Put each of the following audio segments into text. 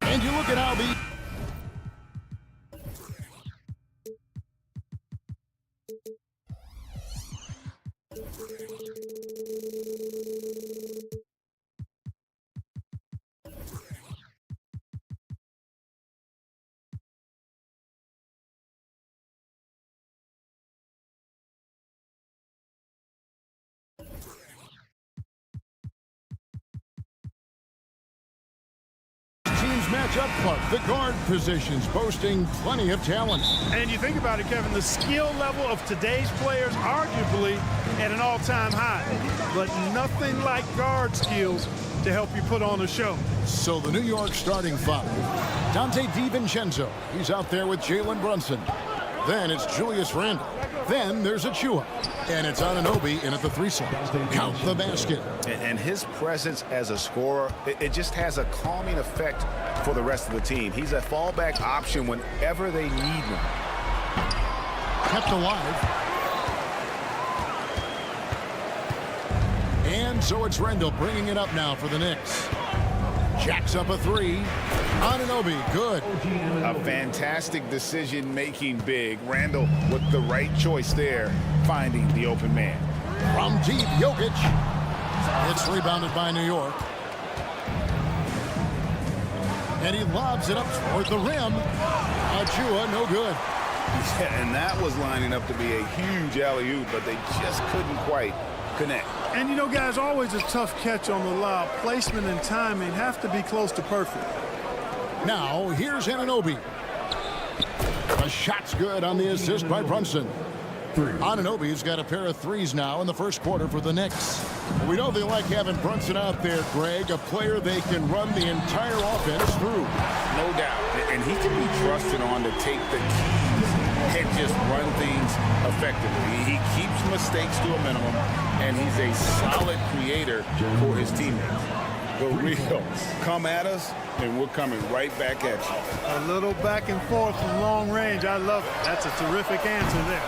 And you look at how the match up, Clark. The guard positions boasting plenty of talent. And you think about it, Kevin, the skill level of today's players arguably at an all-time high. But nothing like guard skills to help you put on a show. So the New York starting five. Dante DiVincenzo. He's out there with Jalen Brunson. Then it's Julius Randle. Then there's Achua. And it's Anunoby in at the 3 slot. Count the basket. And his presence as a scorer, it just has a calming effect for the rest of the team. He's a fallback option whenever they need one. Kept alive. And so it's Randle bringing it up now for the Knicks. Jacks up a 3. Anunoby, good. A fantastic decision-making big. Randle with the right choice there, finding the open man. From deep, Jokic. It's rebounded by New York. And he lobs it up toward the rim. Achua, no good. Yeah, and that was lining up to be a huge alley-oop, but they just couldn't quite connect. And you know, guys, always a tough catch on the lob. Placement and timing have to be close to perfect. Now, here's Anunoby. A shot's good on the assist by Brunson. Anunoby's got a pair of 3s now in the first quarter for the Knicks. We know they like having Brunson out there, Greg, a player they can run the entire offense through. No doubt. And he can be trusted on to take the keys and just run things effectively. He keeps mistakes to a minimum, and he's a solid creator for his teammates. The real come at us, and we're coming right back at you. A little back and forth from long range. I love it. That's a terrific answer there.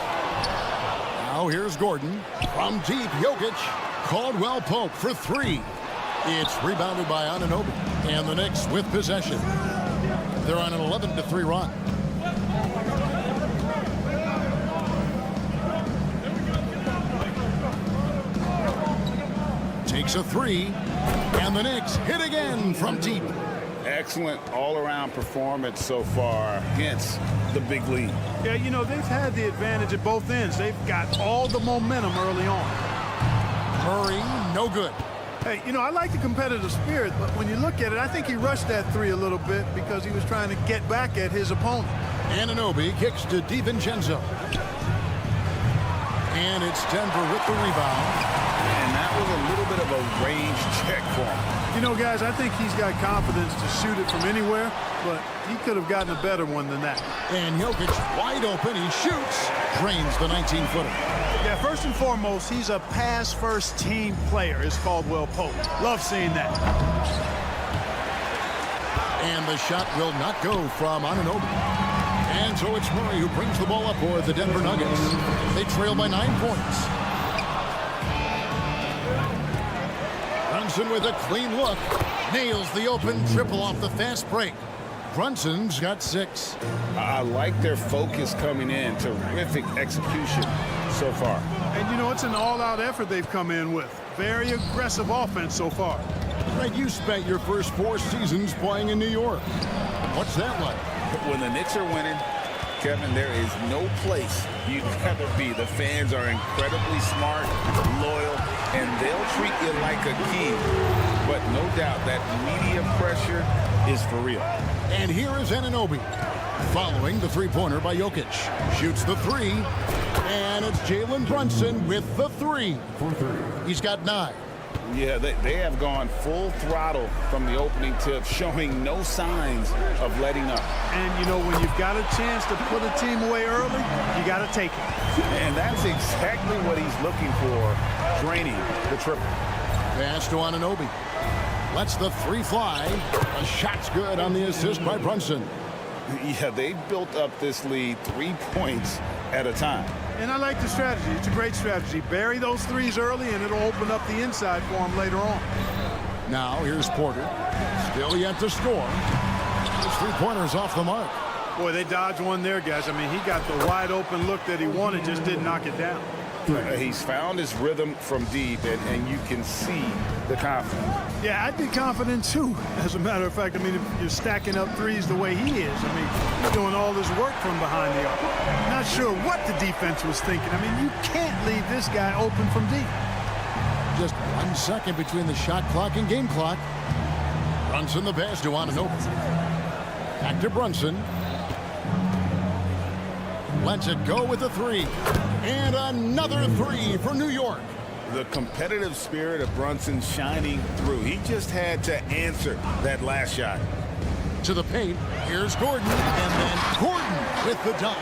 Now here's Gordon. From deep, Jokic. Caldwell Pope for 3. It's rebounded by Anunoby. And the Knicks with possession. They're on an 11-3 run. Takes a 3. And the Knicks hit again from deep. Excellent all-around performance so far against the big lead. Yeah, you know, they've had the advantage at both ends. They've got all the momentum early on. Murray, no good. Hey, you know, I like the competitive spirit, but when you look at it, I think he rushed that 3 a little bit because he was trying to get back at his opponent. Anunoby kicks to DiVincenzo. And it's Denver with the rebound. And that was a little bit of a range check for him. You know, guys, I think he's got confidence to shoot it from anywhere, but he could have gotten a better one than that. And Jokic wide open. He shoots. Drains the 19-footer. Yeah, first and foremost, he's a pass-first team player, is Caldwell Pope. Love seeing that. And the shot will not go from Anunoby. And so it's Murray who brings the ball up for the Denver Nuggets. They trail by 9 points. Brunson with a clean look. Nails the open triple off the fast break. Brunson's got 6. I like their focus coming in. Terrific execution so far. And, you know, it's an all-out effort they've come in with. Very aggressive offense so far. Greg, you spent your first 4 seasons playing in New York. What's that like? When the Knicks are winning, Kevin, there is no place you'd rather be. The fans are incredibly smart, loyal, and they'll treat you like a king. But no doubt that media pressure is for real. And here is Anunoby. Following the 3-pointer by Jokic. Shoots the 3. And it's Jalen Brunson with the 3. He's got 9. Yeah, they have gone full throttle from the opening tip, showing no signs of letting up. And, you know, when you've got a chance to put a team away early, you got to take it. And that's exactly what he's looking for, draining the triple. Pass to Anunoby. Lets the 3 fly. A shot's good on the assist by Brunson. Yeah, they built up this lead 3 points at a time. And I like the strategy. It's a great strategy. Bury those 3s early, and it'll open up the inside for them later on. Now here's Porter. Still yet to score. His three-pointers off the mark. Boy, they dodged one there, guys. I mean, he got the wide open look that he wanted, just didn't knock it down. He's found his rhythm from deep, and you can see the confidence. Yeah, I'd be confident too. As a matter of fact, I mean, if you're stacking up threes the way he is, I mean, he's doing all this work from behind the arc. Not sure what the defense was thinking. I mean, you can't leave this guy open from deep. Just 1 second between the shot clock and game clock. Brunson the pass to Anunoby. Back to Brunson. Lets it go with a three. And another three for New York. The competitive spirit of Brunson shining through. He just had to answer that last shot. To the paint. Here's Gordon. And then Gordon with the dunk.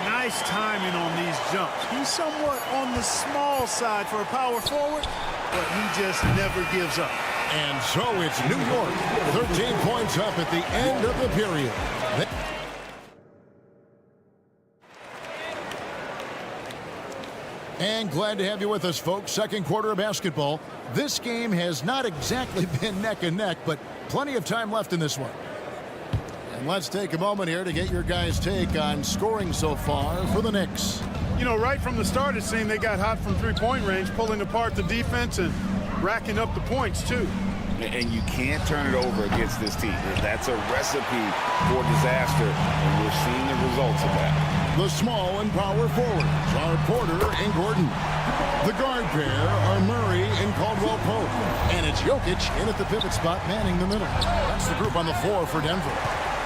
Nice timing on these jumps. He's somewhat on the small side for a power forward, but he just never gives up. And so it's New York. 13 points up at the end of the period. And glad to have you with us, folks. Second quarter of basketball. This game has not exactly been neck and neck, but plenty of time left in this one. And let's take a moment here to get your guys' take on scoring so far for the Knicks. You know, right from the start, it seemed they got hot from three-point range, pulling apart the defense and racking up the points, too. And you can't turn it over against this team. That's a recipe for disaster, and we're seeing the results of that. The small and power forwards are Porter and Gordon. The guard pair are Murray and Caldwell Pope. And it's Jokic in at the pivot spot, manning the middle. That's the group on the floor for Denver.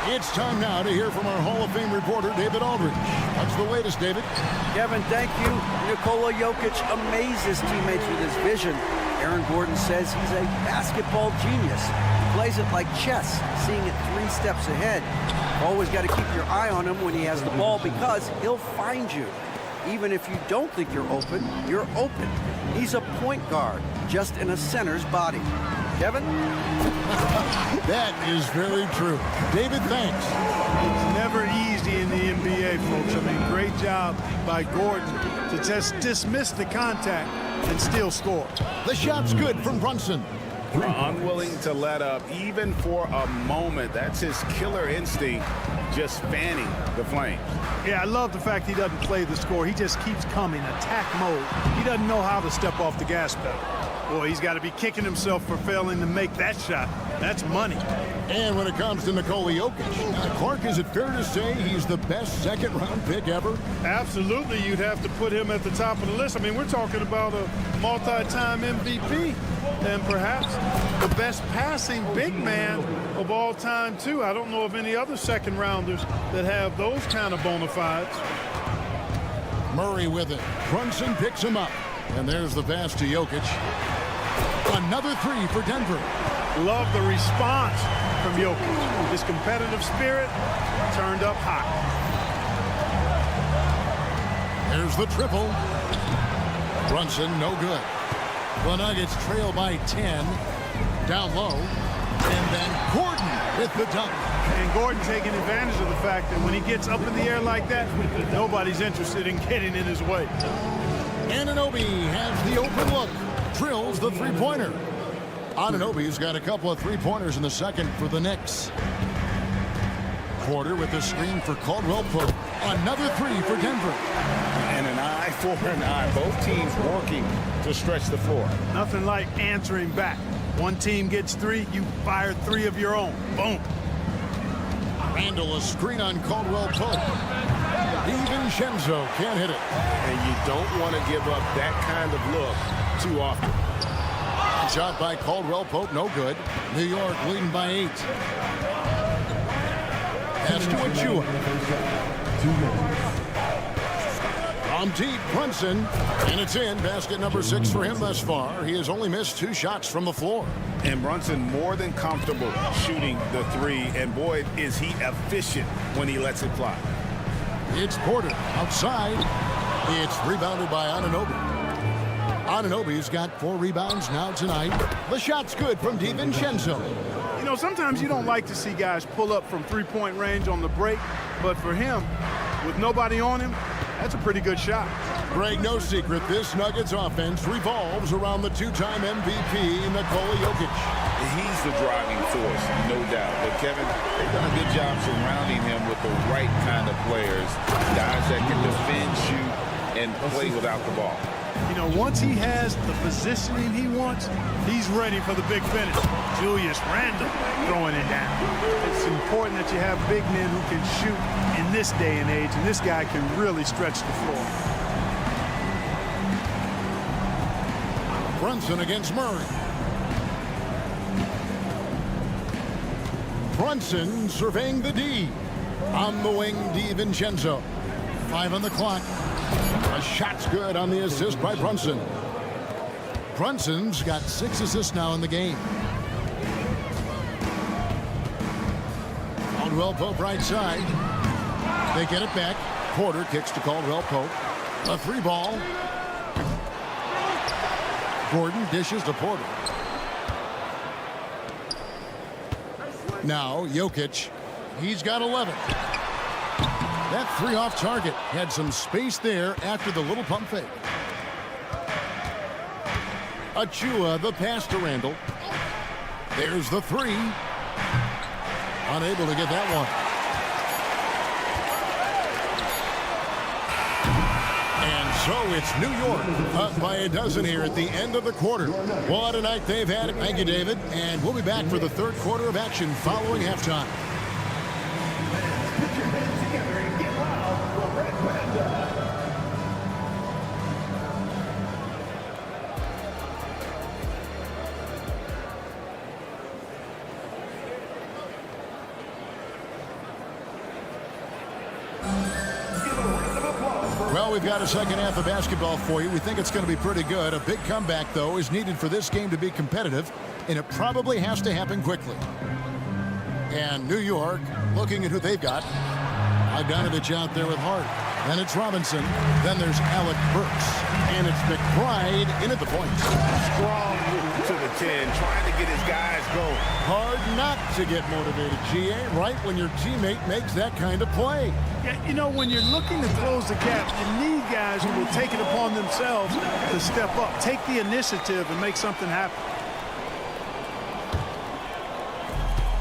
It's time now to hear from our Hall of Fame reporter, David Aldridge. What's the latest, David? Kevin, thank you. Nikola Jokic amazes teammates with his vision. Aaron Gordon says he's a basketball genius. He plays it like chess, seeing it 3 steps ahead. Always got to keep your eye on him when he has the ball because he'll find you. Even if you don't think you're open. He's a point guard, just in a center's body. Kevin? That is very true. David, thanks. It's never easy in the NBA, folks. I mean, great job by Gordon to just dismiss the contact and still score. The shot's good from Brunson. Unwilling to let up even for a moment. That's his killer instinct, just fanning the flames. Yeah, I love the fact he doesn't play the score. He just keeps coming, attack mode. He doesn't know how to step off the gas pedal. Boy, he's got to be kicking himself for failing to make that shot. That's money. And when it comes to Nikola Jokic, Clark, is it fair to say he's the best second-round pick ever? Absolutely, you'd have to put him at the top of the list. I mean, we're talking about a multi-time MVP and perhaps the best passing big man of all time, too. I don't know of any other second-rounders that have those kind of bona fides. Murray with it. Brunson picks him up. And there's the pass to Jokic. Another three for Denver. Love the response from Jokic. His competitive spirit turned up hot. There's the triple. Brunson, no good. The Nuggets trail by 10. Down low. And then Gordon with the dunk. And Gordon taking advantage of the fact that when he gets up in the air like that, nobody's interested in getting in his way. Anunoby has the open look. Drills the three-pointer. Anunoby's got a couple of three-pointers in the second for the Knicks. Porter with the screen for Caldwell Pope. Another three for Denver. And an eye for an eye. Both teams working to stretch the floor. Nothing like answering back. One team gets 3, you fire 3 of your own. Boom. Randall, a screen on Caldwell Pope. DiVincenzo can't hit it. And you don't want to give up that kind of look too often. Shot by Caldwell Pope, no good. New York leading by 8. Pass to Achua. From deep, Brunson, and it's in. Basket number 6 for him thus far. He has only missed 2 shots from the floor. And Brunson more than comfortable shooting the 3, and boy, is he efficient when he lets it fly. It's Porter outside. It's rebounded by Anunoby. Anunoby's got 4 rebounds now tonight. The shot's good from DiVincenzo. You know, sometimes you don't like to see guys pull up from three-point range on the break, but for him, with nobody on him, That's a pretty good shot. Greg, no secret, this Nuggets offense revolves around the two-time MVP, Nikola Jokic. He's the driving force, no doubt. But, Kevin, they've done a good job surrounding him with the right kind of players, guys that can defend, shoot, and play without the ball. You know, once he has the positioning he wants, he's ready for the big finish. Julius Randle throwing it down. It's important that you have big men who can shoot in this day and age, and this guy can really stretch the floor. Brunson against Murray. Brunson surveying the D. On the wing, DiVincenzo. 5 on the clock. A shot's good on the assist by Brunson. Brunson's got 6 assists now in the game. Caldwell Pope right side. They get it back. Porter kicks to Caldwell Pope. A 3 ball. Gordon dishes to Porter. Now Jokic. He's got 11. That 3 off target. Had some space there after the little pump fake. Achua, the pass to Randle. There's the 3. Unable to get that one. And so it's New York up by a dozen here at the end of the quarter. What a night they've had. Thank you, David. And we'll be back for the third quarter of action following halftime. Well, we've got a second half of basketball for you. We think it's going to be pretty good. A big comeback, though, is needed for this game to be competitive, and it probably has to happen quickly. And New York, looking at who they've got. Bogdanovich out there with Hart. Then it's Robinson. Then there's Alec Burks. And it's McBride in at the point. Strong move to the 10, trying to get his guys going. Hard not to get motivated, GA, right when your teammate makes that kind of play. Yeah, you know, when you're looking to close the gap, you need guys who will take it upon themselves to step up, take the initiative, and make something happen.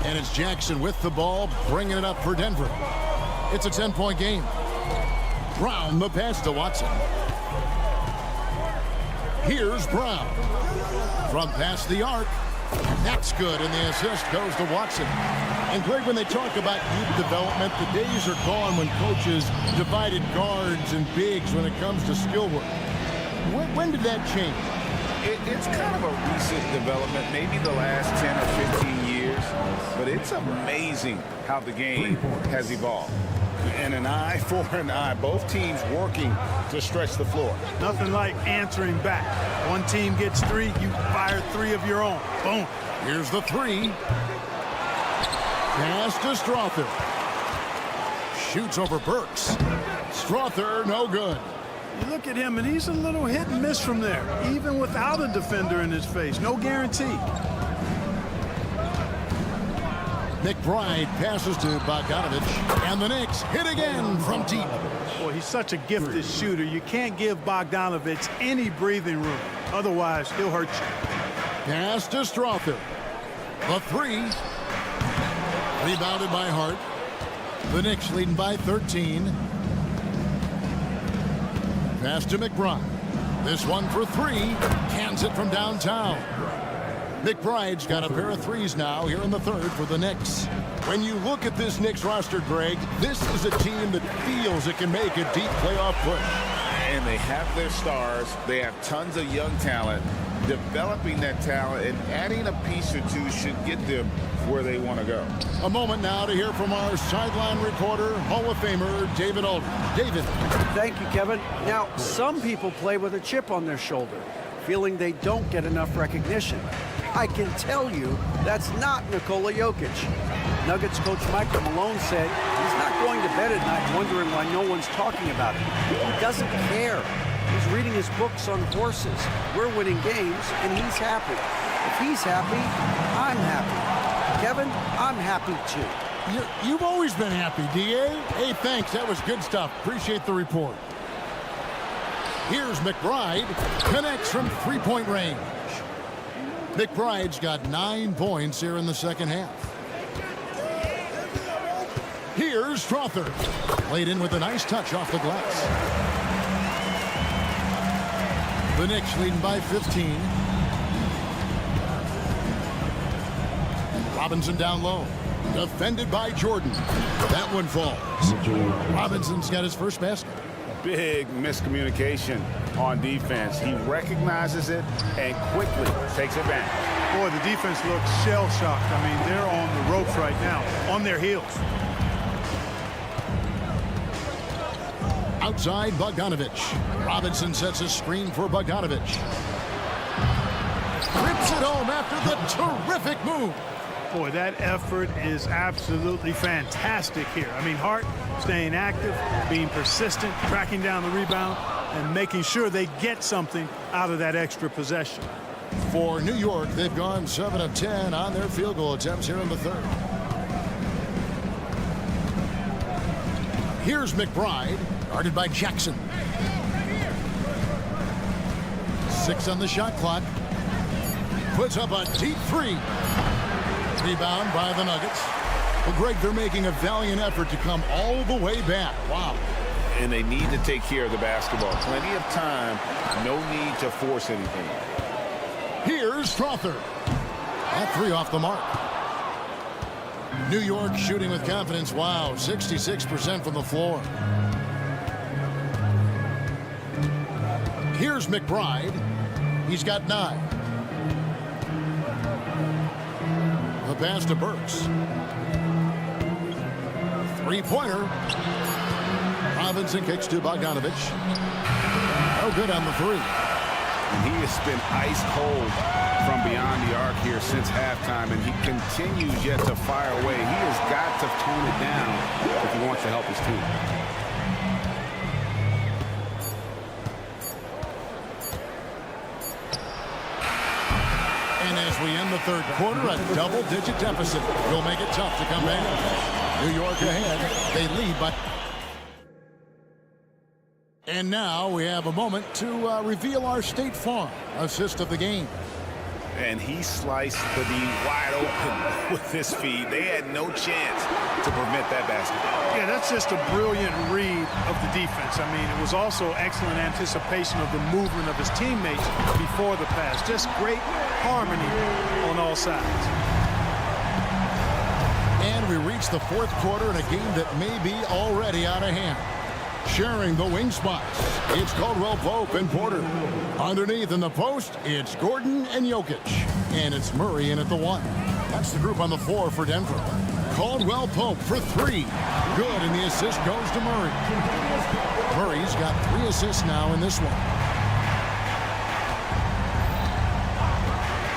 And it's Jackson with the ball, bringing it up for Denver. It's a 10-point game. Brown, the pass to Watson. Here's Brown. From past the arc. That's good, and the assist goes to Watson. And Greg, when they talk about youth development, the days are gone when coaches divided guards and bigs when it comes to skill work. When did that change? It's kind of a recent development, maybe the last 10 or 15 years, but it's amazing how the game has evolved. And an eye for an eye, both teams working to stretch the floor. Nothing like answering back. One team gets 3, you fire 3 of your own. Boom. Here's the 3. Pass to Strother. Shoots over Burks. Strother, no good. You look at him, and he's a little hit and miss from there, even without a defender in his face. No guarantee. McBride passes to Bogdanovich, and the Knicks hit again from deep. Boy, he's such a gifted shooter. You can't give Bogdanovich any breathing room. Otherwise, he'll hurt you. Pass to Strother. The 3. Rebounded by Hart. The Knicks leading by 13. Pass to McBride. This one for 3. Cans it from downtown. McBride's got a pair of 3s now here in the third for the Knicks. When you look at this Knicks roster, Greg, this is a team that feels it can make a deep playoff push. And they have their stars. They have tons of young talent. Developing that talent and adding a piece or 2 should get them where they want to go. A moment now to hear from our sideline reporter, Hall of Famer David Aldridge. David. Thank you, Kevin. Now, some people play with a chip on their shoulder, feeling they don't get enough recognition. I can tell you that's not Nikola Jokic. Nuggets coach Michael Malone said he's not going to bed at night wondering why no one's talking about it. He doesn't care. He's reading his books on horses. We're winning games, and he's happy. If he's happy, I'm happy. Kevin, I'm happy too. You've always been happy, D.A. Hey, thanks. That was good stuff. Appreciate the report. Here's McBride. Connects from three-point range. McBride's got 9 points here in the second half. Here's Strother. Played in with a nice touch off the glass. The Knicks leading by 15. Robinson down low. Defended by Jordan. That one falls. Robinson's got his first basket. Big miscommunication on defense. He recognizes it and quickly takes advantage. Boy, the defense looks shell-shocked. I mean, they're on the ropes right now, on their heels. Outside Bogdanovich. Robinson sets a screen for Bogdanovich. Rips it home after the terrific move. Boy, that effort is absolutely fantastic here. I mean, Hart staying active, being persistent, tracking down the rebound, and making sure they get something out of that extra possession. For New York, they've gone 7 of 10 on their field goal attempts here in the third. Here's McBride, guarded by Jackson. 6 on the shot clock. Puts up a deep three. Rebound by the Nuggets. Well, Greg, they're making a valiant effort to come all the way back. Wow. And they need to take care of the basketball. Plenty of time. No need to force anything. Here's Strother. That three off the mark. New York shooting with confidence. Wow, 66% from the floor. Here's McBride. He's got 9. The pass to Burks. Three-pointer. Robinson kicks to Bogdanovich. No good on the three. And he has been ice cold from beyond the arc here since halftime, and he continues yet to fire away. He has got to tone it down if he wants to help his team. And as we end the third quarter, a double-digit deficit will make it tough to come back. New York ahead. They lead by... And now we have a moment to reveal our State Farm assist of the game. And he sliced the D wide open with his feed. They had no chance to prevent that basket. Yeah, that's just a brilliant read of the defense. I mean, it was also excellent anticipation of the movement of his teammates before the pass. Just great harmony on all sides. And we reach the fourth quarter in a game that may be already out of hand. Sharing the wing spots, it's Caldwell Pope and Porter. Underneath in the post, it's Gordon and Jokic. And it's Murray in at the 1. That's the group on the floor for Denver. Caldwell Pope for 3. Good, and the assist goes to Murray. Murray's got 3 assists now in this one.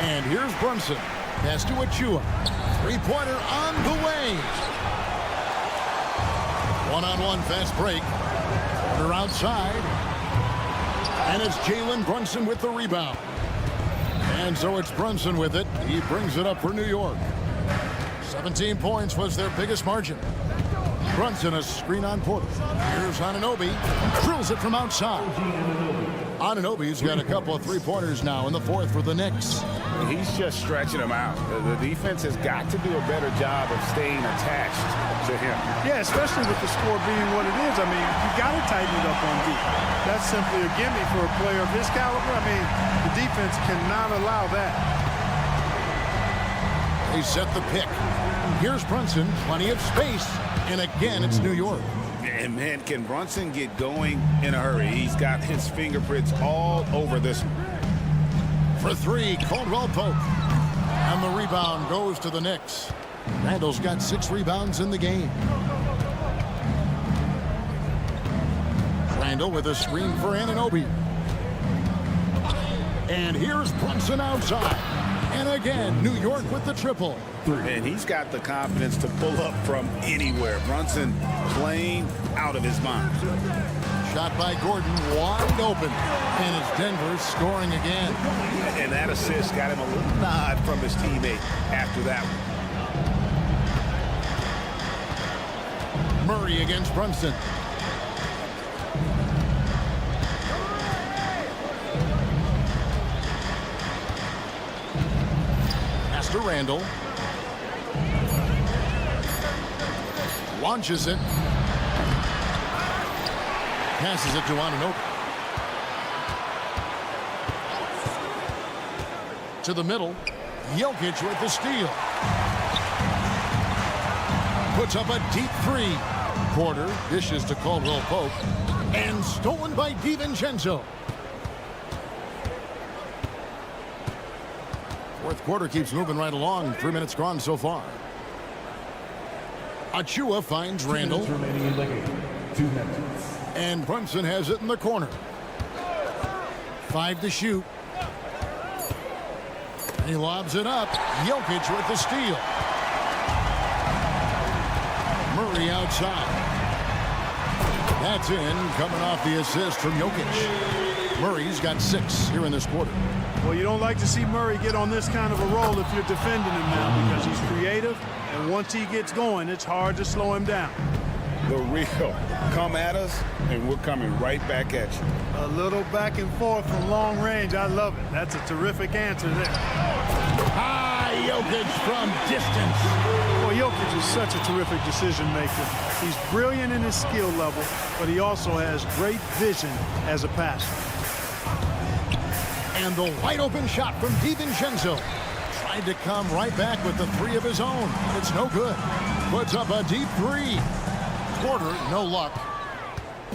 And here's Brunson. Pass to Achua. Three-pointer on the way. One-on-one fast break. They're outside. And it's Jalen Brunson with the rebound. And so it's Brunson with it. He brings it up for New York. 17 points was their biggest margin. Brunson, a screen on Porter. Here's Anunoby. Drills it from outside. Anunoby's got a couple of three-pointers now in the fourth for the Knicks. He's just stretching them out. The defense has got to do a better job of staying attached to him. Yeah, especially with the score being what it is. I mean, you got to tighten it up on defense. That's simply a gimme for a player of his caliber. I mean, the defense cannot allow that. They set the pick. Here's Brunson, plenty of space. And again, it's New York. And man, can Brunson get going in a hurry? He's got his fingerprints all over this one. For 3, Caldwell Pope. And the rebound goes to the Knicks. Randall's got 6 rebounds in the game. Randall with a screen for Anunoby. And here's Brunson outside. And again, New York with the triple. And he's got the confidence to pull up from anywhere. Brunson playing out of his mind. Shot by Gordon, wide open. And it's Denver scoring again. And that assist got him a little nod from his teammate after that one. Murray against Brunson. to Randall. Launches it. Passes it to Anunoby. To the middle. Jokic with the steal. Puts up a deep three. Porter dishes to Caldwell Pope. And stolen by DiVincenzo. Fourth quarter keeps moving right along. 3 minutes gone so far. Achua finds Randall. 2 minutes remaining in the game. 2 minutes. And Brunson has it in the corner. 5 to shoot. He lobs it up. Jokic with the steal. Murray outside. That's in, coming off the assist from Jokic. Murray's got 6 here in this quarter. Well, you don't like to see Murray get on this kind of a roll if you're defending him now, because he's creative, and once he gets going, it's hard to slow him down. The real. Come at us, and we're coming right back at you. A little back and forth from long range. I love it. That's a terrific answer there. Jokic from distance. Well, Jokic is such a terrific decision maker. He's brilliant in his skill level, but he also has great vision as a passer. And the wide open shot from DiVincenzo. Tried to come right back with the 3 of his own. It's no good. Puts up a deep 3. Porter, no luck.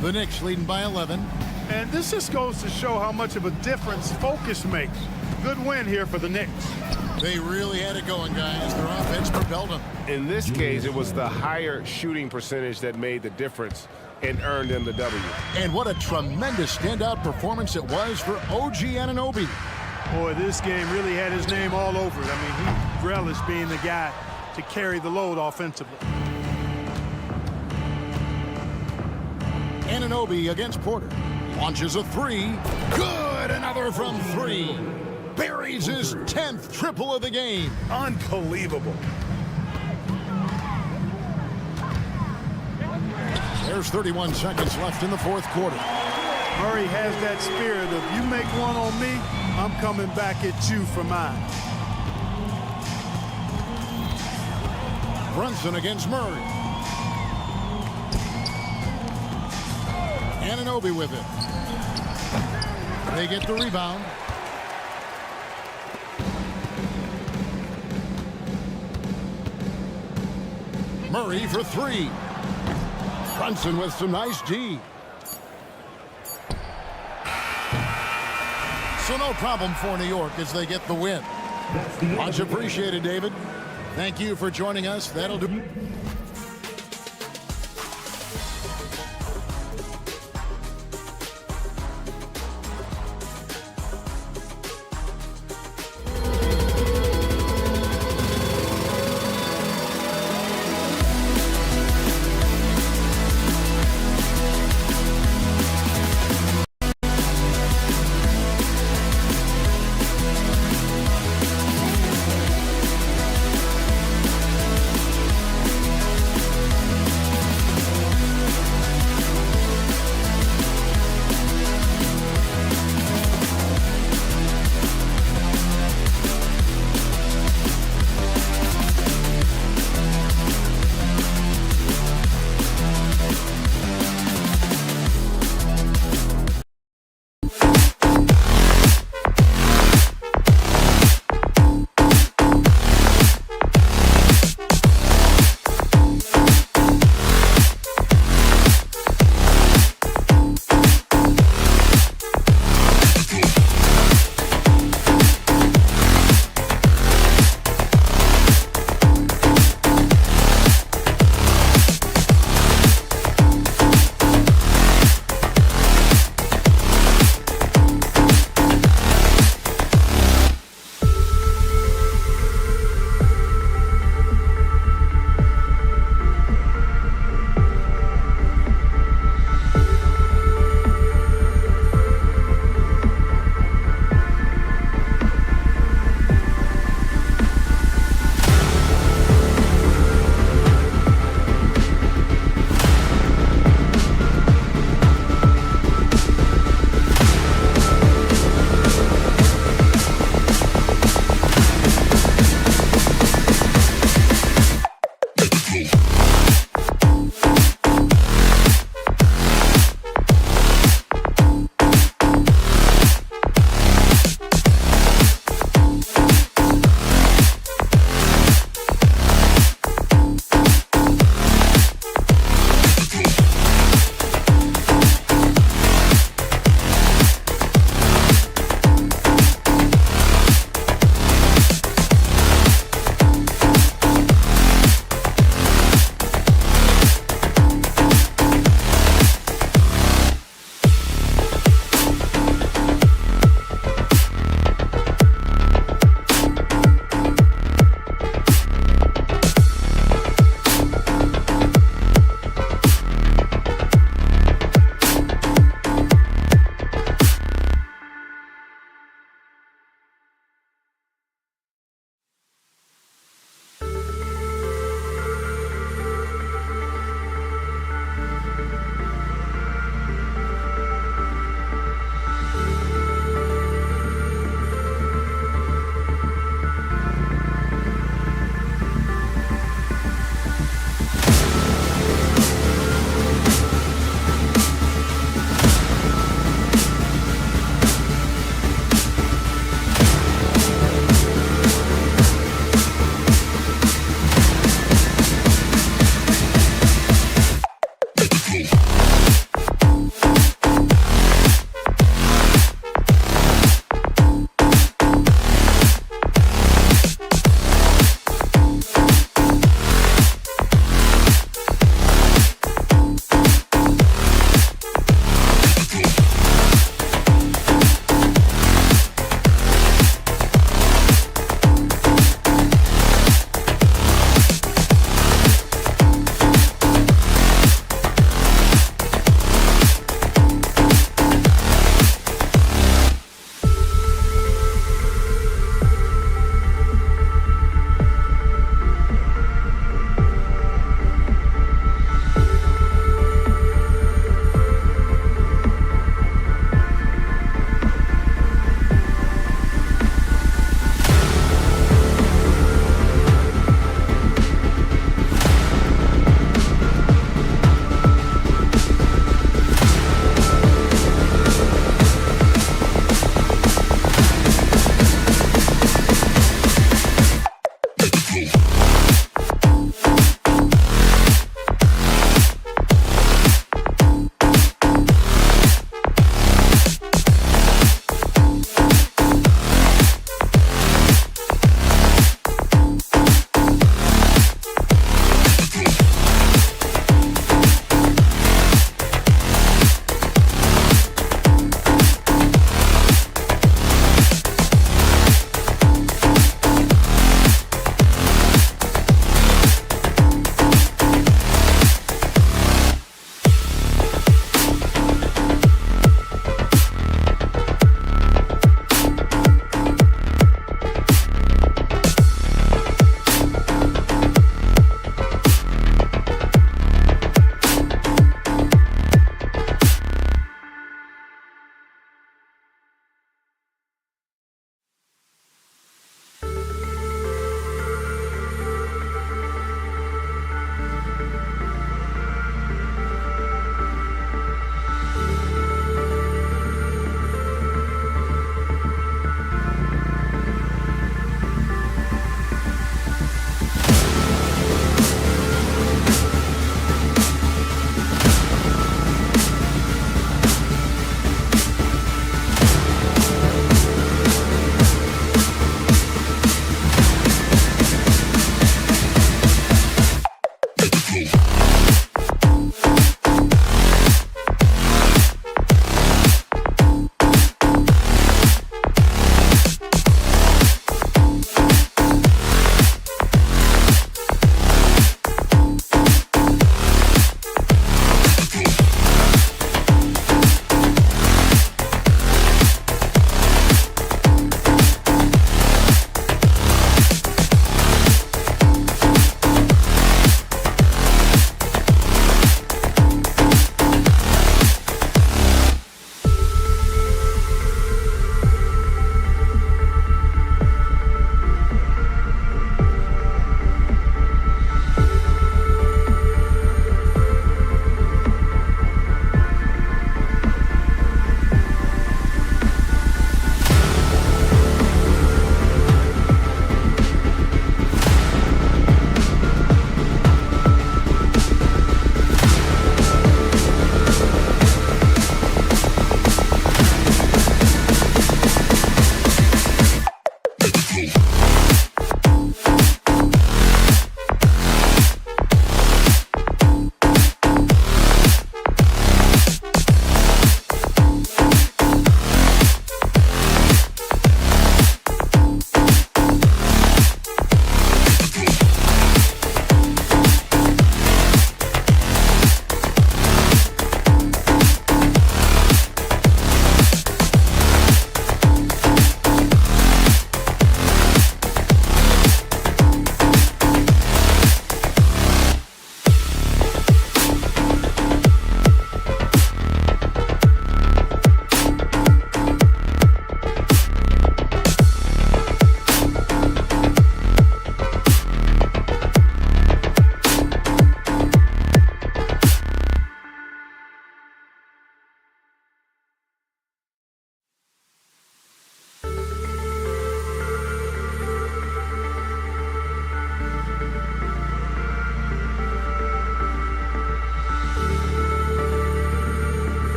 The Knicks leading by 11. And this just goes to show how much of a difference focus makes. Good win here for the Knicks. They really had it going, guys. Their offense propelled them. In this case, it was the higher shooting percentage that made the difference and earned them the W. And what a tremendous standout performance it was for OG Anunoby. Boy, this game really had his name all over it. I mean, he relished being the guy to carry the load offensively. Anunoby against Porter. Launches a 3. Good! Another from 3. Buries his 10th triple of the game. Unbelievable. There's 31 seconds left in the fourth quarter. Murray has that spirit of, you make one on me, I'm coming back at you for mine. Brunson against Murray. Anunoby with it. They get the rebound. Murray for 3. Brunson with some nice D. So no problem for New York as they get the win. Much appreciated, David. Thank you for joining us. That'll do.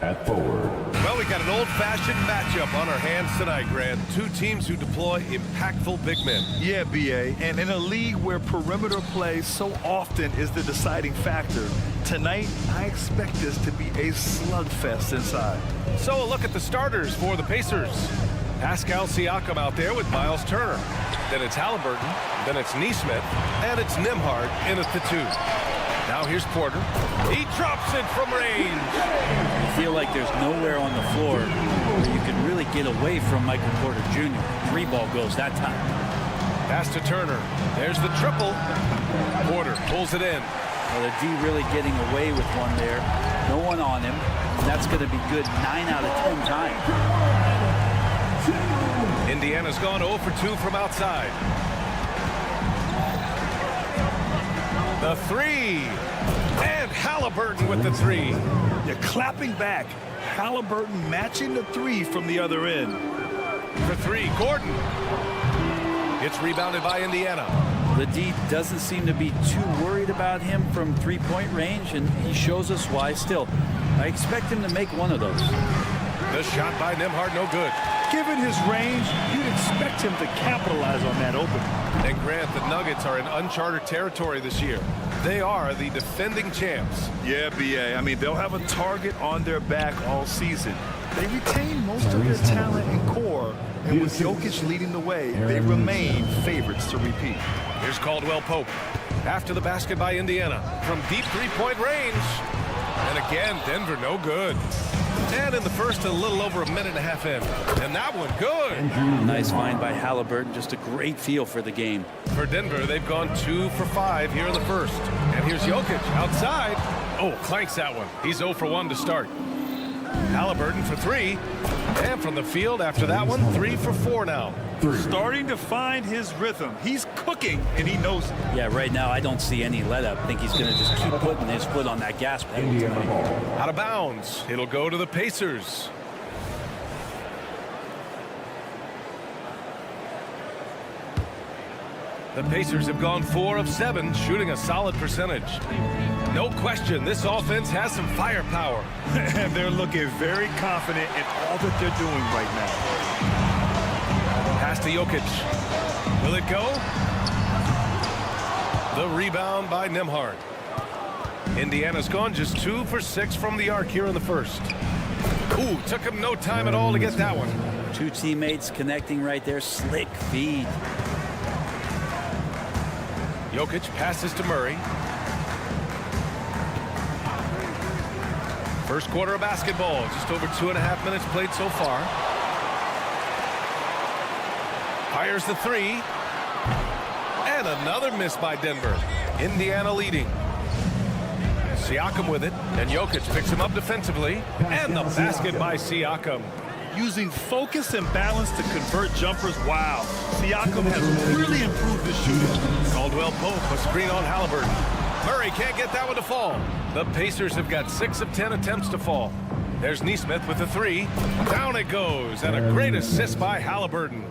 at forward. Well, we got an old-fashioned matchup on our hands tonight, Grant. Two teams who deploy impactful big men. Yeah, B.A., and in a league where perimeter play so often is the deciding factor, tonight I expect this to be a slugfest inside. So a look at the starters for the Pacers. Pascal Siakam out there with Miles Turner. Then it's Halliburton, then it's Nesmith, and it's Nembhard in at the 2. Now here's Porter. He drops it from range. I feel like there's nowhere on the floor where you can really get away from Michael Porter Jr. 3-ball goes that time. Pass to Turner. There's the triple. Porter pulls it in. Well, the D really getting away with one there. No one on him. And that's going to be good 9 out of 10 times. Indiana's gone 0 for 2 from outside. The 3. And Halliburton with the 3. You're clapping back. Halliburton matching the 3 from the other end. For 3, Gordon. It's rebounded by Indiana. The D doesn't seem to be too worried about him from 3-point range, and he shows us why still. I expect him to make one of those. The shot by Nembhard, no good. Given his range, you'd expect him to capitalize on that opening. And Grant, the Nuggets are in uncharted territory this year. They are the defending champs. Yeah, B.A. I mean, they'll have a target on their back all season. They retain most of their talent and core, and with Jokic leading the way, they remain favorites to repeat. Here's Caldwell Pope. After the basket by Indiana from deep 3-point range. And again, Denver no good. And in the first, a little over a minute and a half in. And that one good. Nice find by Halliburton. Just a great feel for the game. For Denver, they've gone 2 for 5 here in the first. And here's Jokic outside. Oh, clanks that one. He's 0 for 1 to start. Halliburton for 3. And from the field after that one, 3 for 4 now. Starting to find his rhythm. He's cooking, and he knows it. Yeah, right now I don't see any let up. I think he's going to just keep putting his foot on that gas pedal tonight. Out of bounds. It'll go to the Pacers. The Pacers have gone 4 of 7, shooting a solid percentage. No question, this offense has some firepower. And they're looking very confident in all that they're doing right now. Pass to Jokic. Will it go? The rebound by Nembhard. Indiana's gone just 2 for 6 from the arc here in the first. Ooh, took him no time at all to get that one. 2 teammates connecting right there. Slick feed. Jokic passes to Murray. First quarter of basketball. Just over 2.5 minutes played so far. Fires the 3. And another miss by Denver. Indiana leading. Siakam with it. And Jokic picks him up defensively. And the basket by Siakam. Using focus and balance to convert jumpers. Wow. Siakam has really improved his shooting. Caldwell Pope, a screen on Halliburton. Murray can't get that one to fall. The Pacers have got 6 of 10 attempts to fall. There's Nesmith with the 3. Down it goes. And a great assist by Halliburton.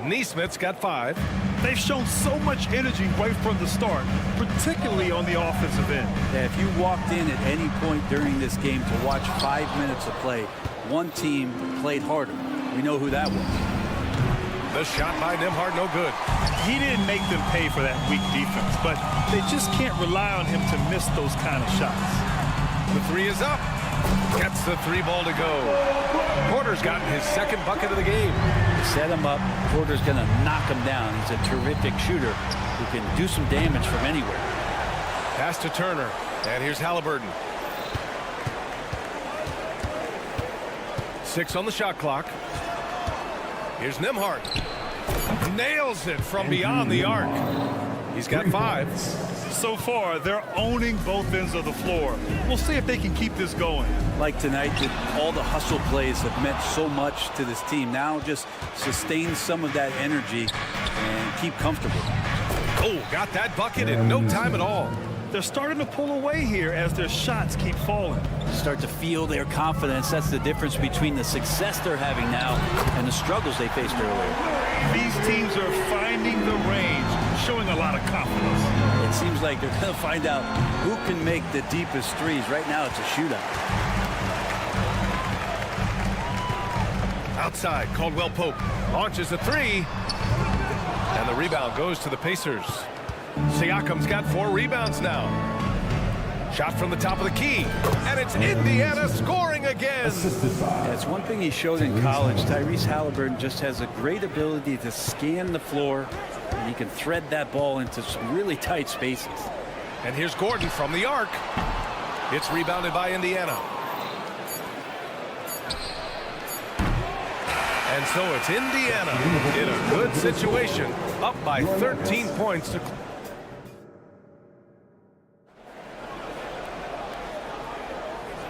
Nesmith's got 5. They've shown so much energy right from the start, particularly on the offensive end. Yeah, if you walked in at any point during this game to watch 5 minutes of play, one team played harder. We know who that was. The shot by Nembhard, no good. He didn't make them pay for that weak defense, but they just can't rely on him to miss those kind of shots. The 3 is up. Gets the 3-ball to go. Porter's gotten his second bucket of the game. Set him up. Porter's going to knock him down. He's a terrific shooter who can do some damage from anywhere. Pass to Turner. And here's Halliburton. 6 on the shot clock. Here's Nembhard. Nails it from beyond the arc. He's got 5. So far, they're owning both ends of the floor. We'll see if they can keep this going. Like tonight, all the hustle plays have meant so much to this team. Now just sustain some of that energy and keep comfortable. Oh, got that bucket in no time at all. They're starting to pull away here as their shots keep falling. Start to feel their confidence. That's the difference between the success they're having now and the struggles they faced earlier. These teams are finding the range, showing a lot of confidence. It seems like they're going to find out who can make the deepest threes. Right now, it's a shootout. Outside, Caldwell Pope launches a three. And the rebound goes to the Pacers. Siakam's got 4 rebounds now. Shot from the top of the key. And it's Indiana scoring again. That's one thing he showed in college. Tyrese Halliburton just has a great ability to scan the floor, and he can thread that ball into some really tight spaces. And here's Gordon from the arc. It's rebounded by Indiana. And so it's Indiana in a good situation, up by 13 points to...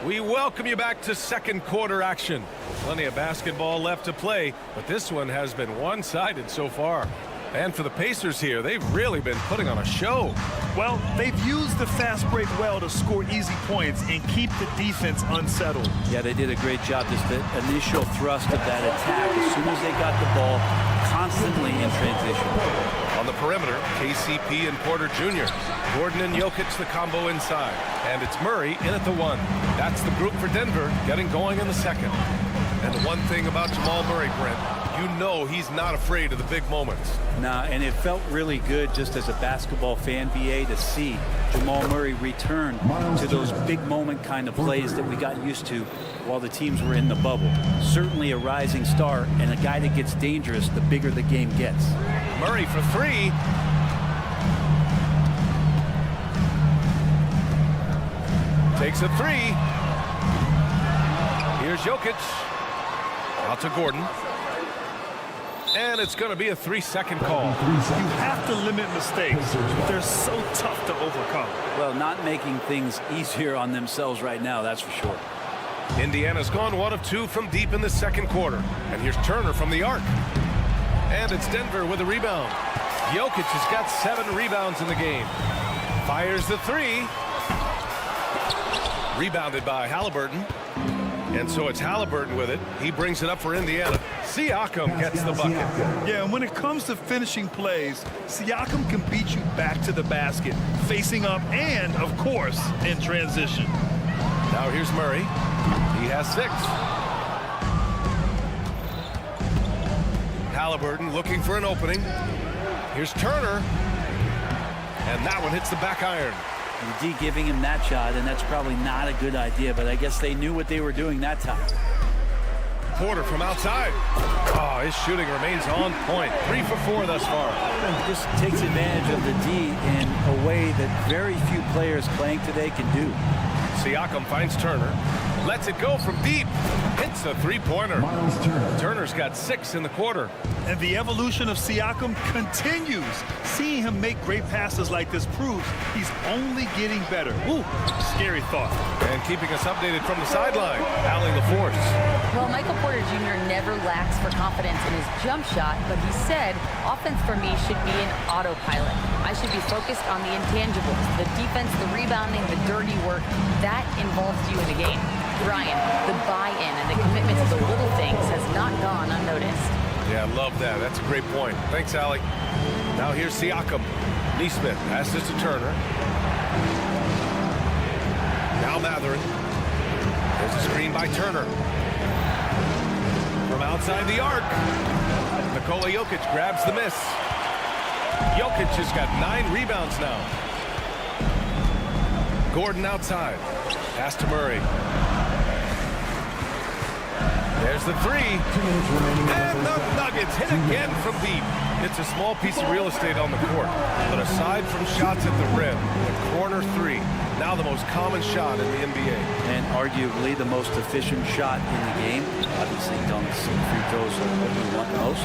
We welcome you back to second quarter action. Plenty of basketball left to play, but this one has been one-sided so far. And for the Pacers here, they've really been putting on a show. Well, they've used the fast break well to score easy points and keep the defense unsettled. Yeah, they did a great job. Just the initial thrust of that attack, as soon as they got the ball, constantly in transition. On the perimeter, KCP and Porter Jr. Gordon and Jokic the combo inside. And it's Murray in at the 1. That's the group for Denver getting going in the second. And the one thing about Jamal Murray, Brent, you know he's not afraid of the big moments. Nah, and it felt really good just as a basketball fan, BA, to see Jamal Murray return to those big moment kind of plays that we got used to while the teams were in the bubble. Certainly a rising star and a guy that gets dangerous the bigger the game gets. Murray for 3. Takes a 3. Here's Jokic. Out to Gordon. And it's going to be a 3-second call. You have to limit mistakes. They're so tough to overcome. Well, not making things easier on themselves right now, that's for sure. Indiana's gone 1 of 2 from deep in the second quarter. And here's Turner from the arc. And it's Denver with a rebound. Jokic has got 7 rebounds in the game. Fires the 3. Rebounded by Halliburton. And so it's Halliburton with it. He brings it up for Indiana. Siakam gets the bucket. Yeah, and when it comes to finishing plays, Siakam can beat you back to the basket, facing up and, of course, in transition. Now here's Murray. He has 6. Halliburton looking for an opening. Here's Turner. And that one hits the back iron. The D giving him that shot, and that's probably not a good idea, but I guess they knew what they were doing that time. Porter from outside. Oh, his shooting remains on point. 3 for 4 thus far. Just takes advantage of the D in a way that very few players playing today can do. Siakam finds Turner. Lets it go from deep. Hits a 3-pointer. Turner's got 6 in the quarter. And the evolution of Siakam continues. Seeing him make great passes like this proves he's only getting better. Ooh, scary thought. And keeping us updated from the sideline, Allie LaForce. Well, Michael Porter Jr. never lacks for confidence in his jump shot, but he said, offense for me should be an autopilot. I should be focused on the intangibles, the defense, the rebounding, the dirty work. That involves you in the game. Brian, the buy-in and the commitment to the little things has not gone unnoticed. Yeah, I love that. That's a great point. Thanks, Allie. Now here's Siakam. Neesmith passes to Turner. Now Matherin. There's a screen by Turner. From outside the arc. Nikola Jokic grabs the miss. Jokic has got 9 rebounds now. Gordon outside. Pass to Murray. There's the 3. And the Nuggets hit again from deep. It's a small piece of real estate on the court. But aside from shots at the rim, the corner 3, now the most common shot in the NBA. And arguably the most efficient shot in the game. Obviously dunks and free throws are what we want most.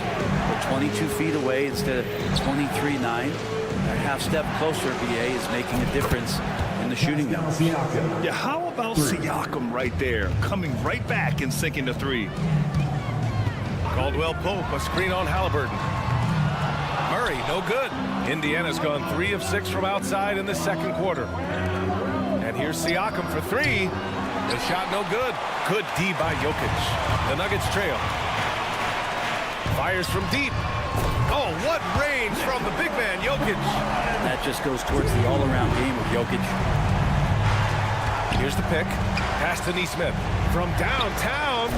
But 22 feet away instead of 23-9. A half step closer, BA, is making a difference in the shooting now. Yeah, how about Siakam right there, coming right back and sinking the 3? Caldwell Pope, a screen on Halliburton. Murray, no good. Indiana's gone 3 of 6 from outside in the second quarter. And here's Siakam for 3. The shot no good. Good D by Jokic. The Nuggets trail. Fires from deep. Oh, what range from the big man, Jokic. That just goes towards the all-around game of Jokic. Here's the pick. Pass to Neesmith from downtown.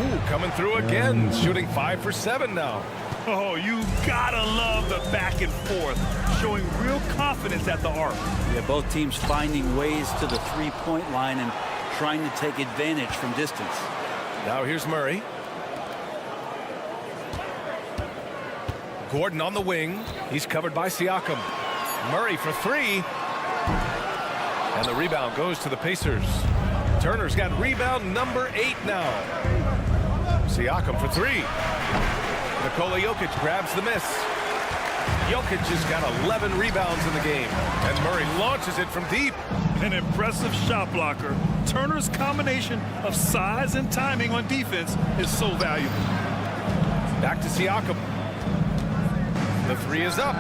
Ooh, coming through again. Shooting 5 for 7 now. Oh, you gotta love the back and forth, showing real confidence at the arc. Yeah, both teams finding ways to the three-point line and trying to take advantage from distance. Now here's Murray. Gordon on the wing. He's covered by Siakam. Murray for 3. And the rebound goes to the Pacers. Turner's got rebound number 8 now. Siakam for 3. Nikola Jokic grabs the miss. Jokic has got 11 rebounds in the game. And Murray launches it from deep. An impressive shot blocker. Turner's combination of size and timing on defense is so valuable. Back to Siakam. The 3 is up.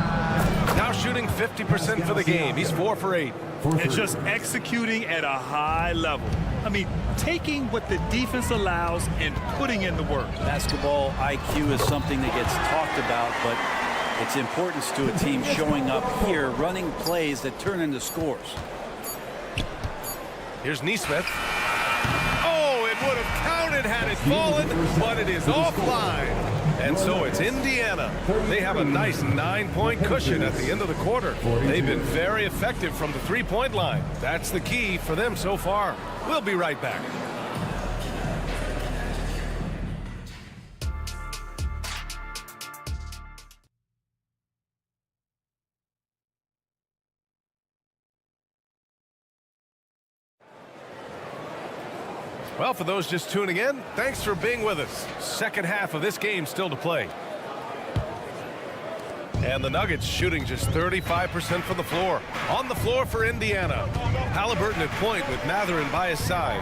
Now shooting 50% for the game. He's 4 for 8. And just executing at a high level. I mean, taking what the defense allows and putting in the work. Basketball IQ is something that gets talked about, but its importance to a team showing up here, running plays that turn into scores. Here's Neesmith. Oh, it would have counted had it fallen, but it is offline. And so it's Indiana. They have a nice 9-point cushion at the end of the quarter. They've been very effective from the three-point line. That's the key for them so far. We'll be right back. Well, for those just tuning in, thanks for being with us. Second half of this game still to play. And the Nuggets shooting just 35% from the floor. On the floor for Indiana. Halliburton at point with Mathurin by his side.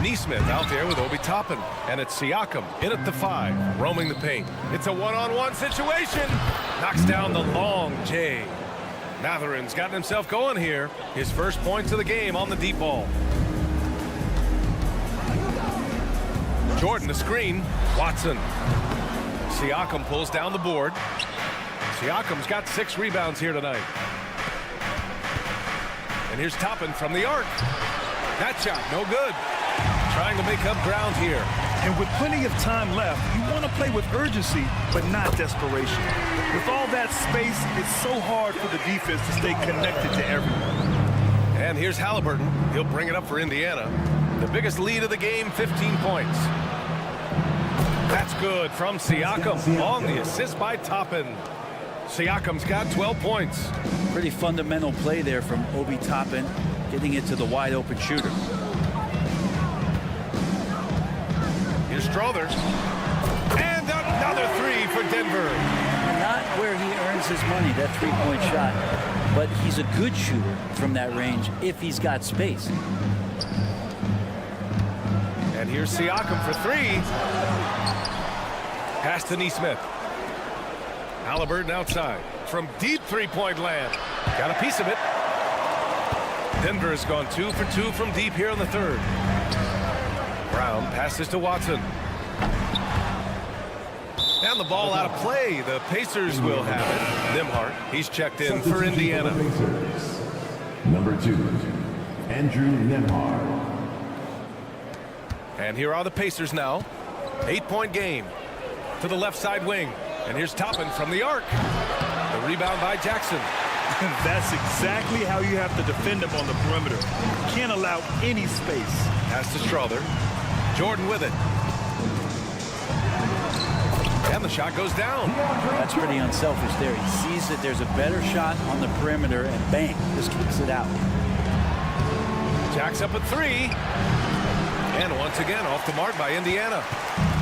Neesmith out there with Obi Toppin. And it's Siakam in at the 5, roaming the paint. It's a one-on-one situation. Knocks down the long J. Mathurin's gotten himself going here. His first points of the game on the deep ball. Jordan the screen. Watson. Siakam pulls down the board. Siakam's got 6 rebounds here tonight. And here's Toppin from the arc. That shot no good. Trying to make up ground here. And with plenty of time left, you want to play with urgency, but not desperation. With all that space, it's so hard for the defense to stay connected to everyone. And here's Halliburton. He'll bring it up for Indiana. The biggest lead of the game, 15 points. That's good from Siakam on the assist by Toppin. Siakam's got 12 points. Pretty fundamental play there from Obi Toppin, getting it to the wide open shooter. Here's Strother. And another 3 for Denver. Not where he earns his money, that three-point shot, but he's a good shooter from that range if he's got space. And here's Siakam for 3. Pass to Neesmith. Halliburton outside from deep three-point land. Got a piece of it. Denver has gone 2 for 2 from deep here in the third. Brown passes to Watson. And the ball out of play. The Pacers will have it. Nembhard, he's checked in for Indiana. Number 2, Andrew Nembhard. And here are the Pacers now. 8-point game. To the left side wing. And here's Toppin from the arc. The rebound by Jackson. That's exactly how you have to defend him on the perimeter. You can't allow any space. Pass to Strother. Jordan with it. And the shot goes down. That's pretty unselfish there. He sees that there's a better shot on the perimeter and bang, just kicks it out. Jack's up at 3. And once again off the mark by Indiana.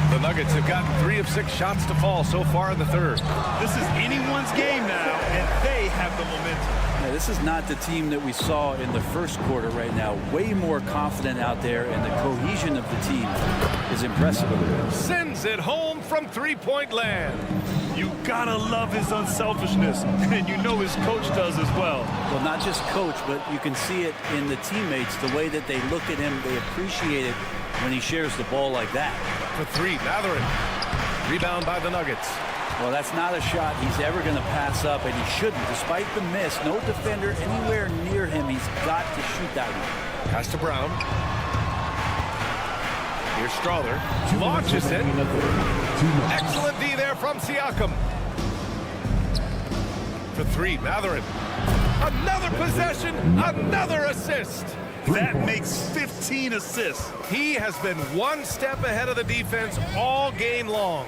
The Nuggets have gotten 3 of 6 shots to fall so far in the third. This is anyone's game now, and they have the momentum. Yeah, this is not the team that we saw in the first quarter right now. Way more confident out there, and the cohesion of the team is impressive. Sends it home from three-point land. You gotta love his unselfishness, and you know his coach does as well. Well, not just coach, but you can see it in the teammates, the way that they look at him, they appreciate it when he shares the ball like that. For 3, Mathurin. Rebound by the Nuggets. Well, that's not a shot he's ever going to pass up, and he shouldn't. Despite the miss, no defender anywhere near him. He's got to shoot that one. Pass to Brown. Here's Strother. Launches it. Excellent D there from Siakam. For three, Matherin. Another possession, another assist. That makes 15 assists. He has been one step ahead of the defense all game long.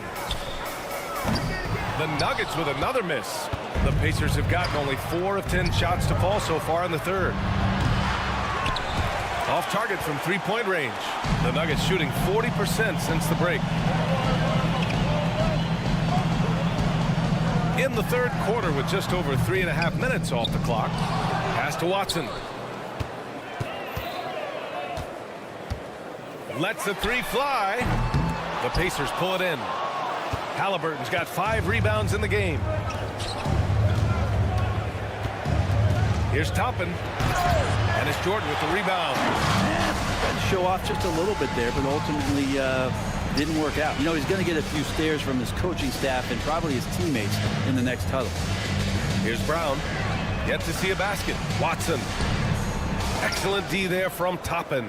The Nuggets with another miss. The Pacers have gotten only 4 of 10 shots to fall so far in the third. Off target from three-point range. The Nuggets shooting 40% since the break. In the third quarter with just over 3.5 minutes off the clock. Pass to Watson. Lets the three fly. The Pacers pull it in. Halliburton's got 5 rebounds in the game. Here's Toppin. And it's Jordan with the rebound. Tried to show off just a little bit there, but ultimately didn't work out. You know, he's going to get a few stares from his coaching staff and probably his teammates in the next huddle. Here's Brown. Yet to see a basket. Watson. Excellent D there from Toppin.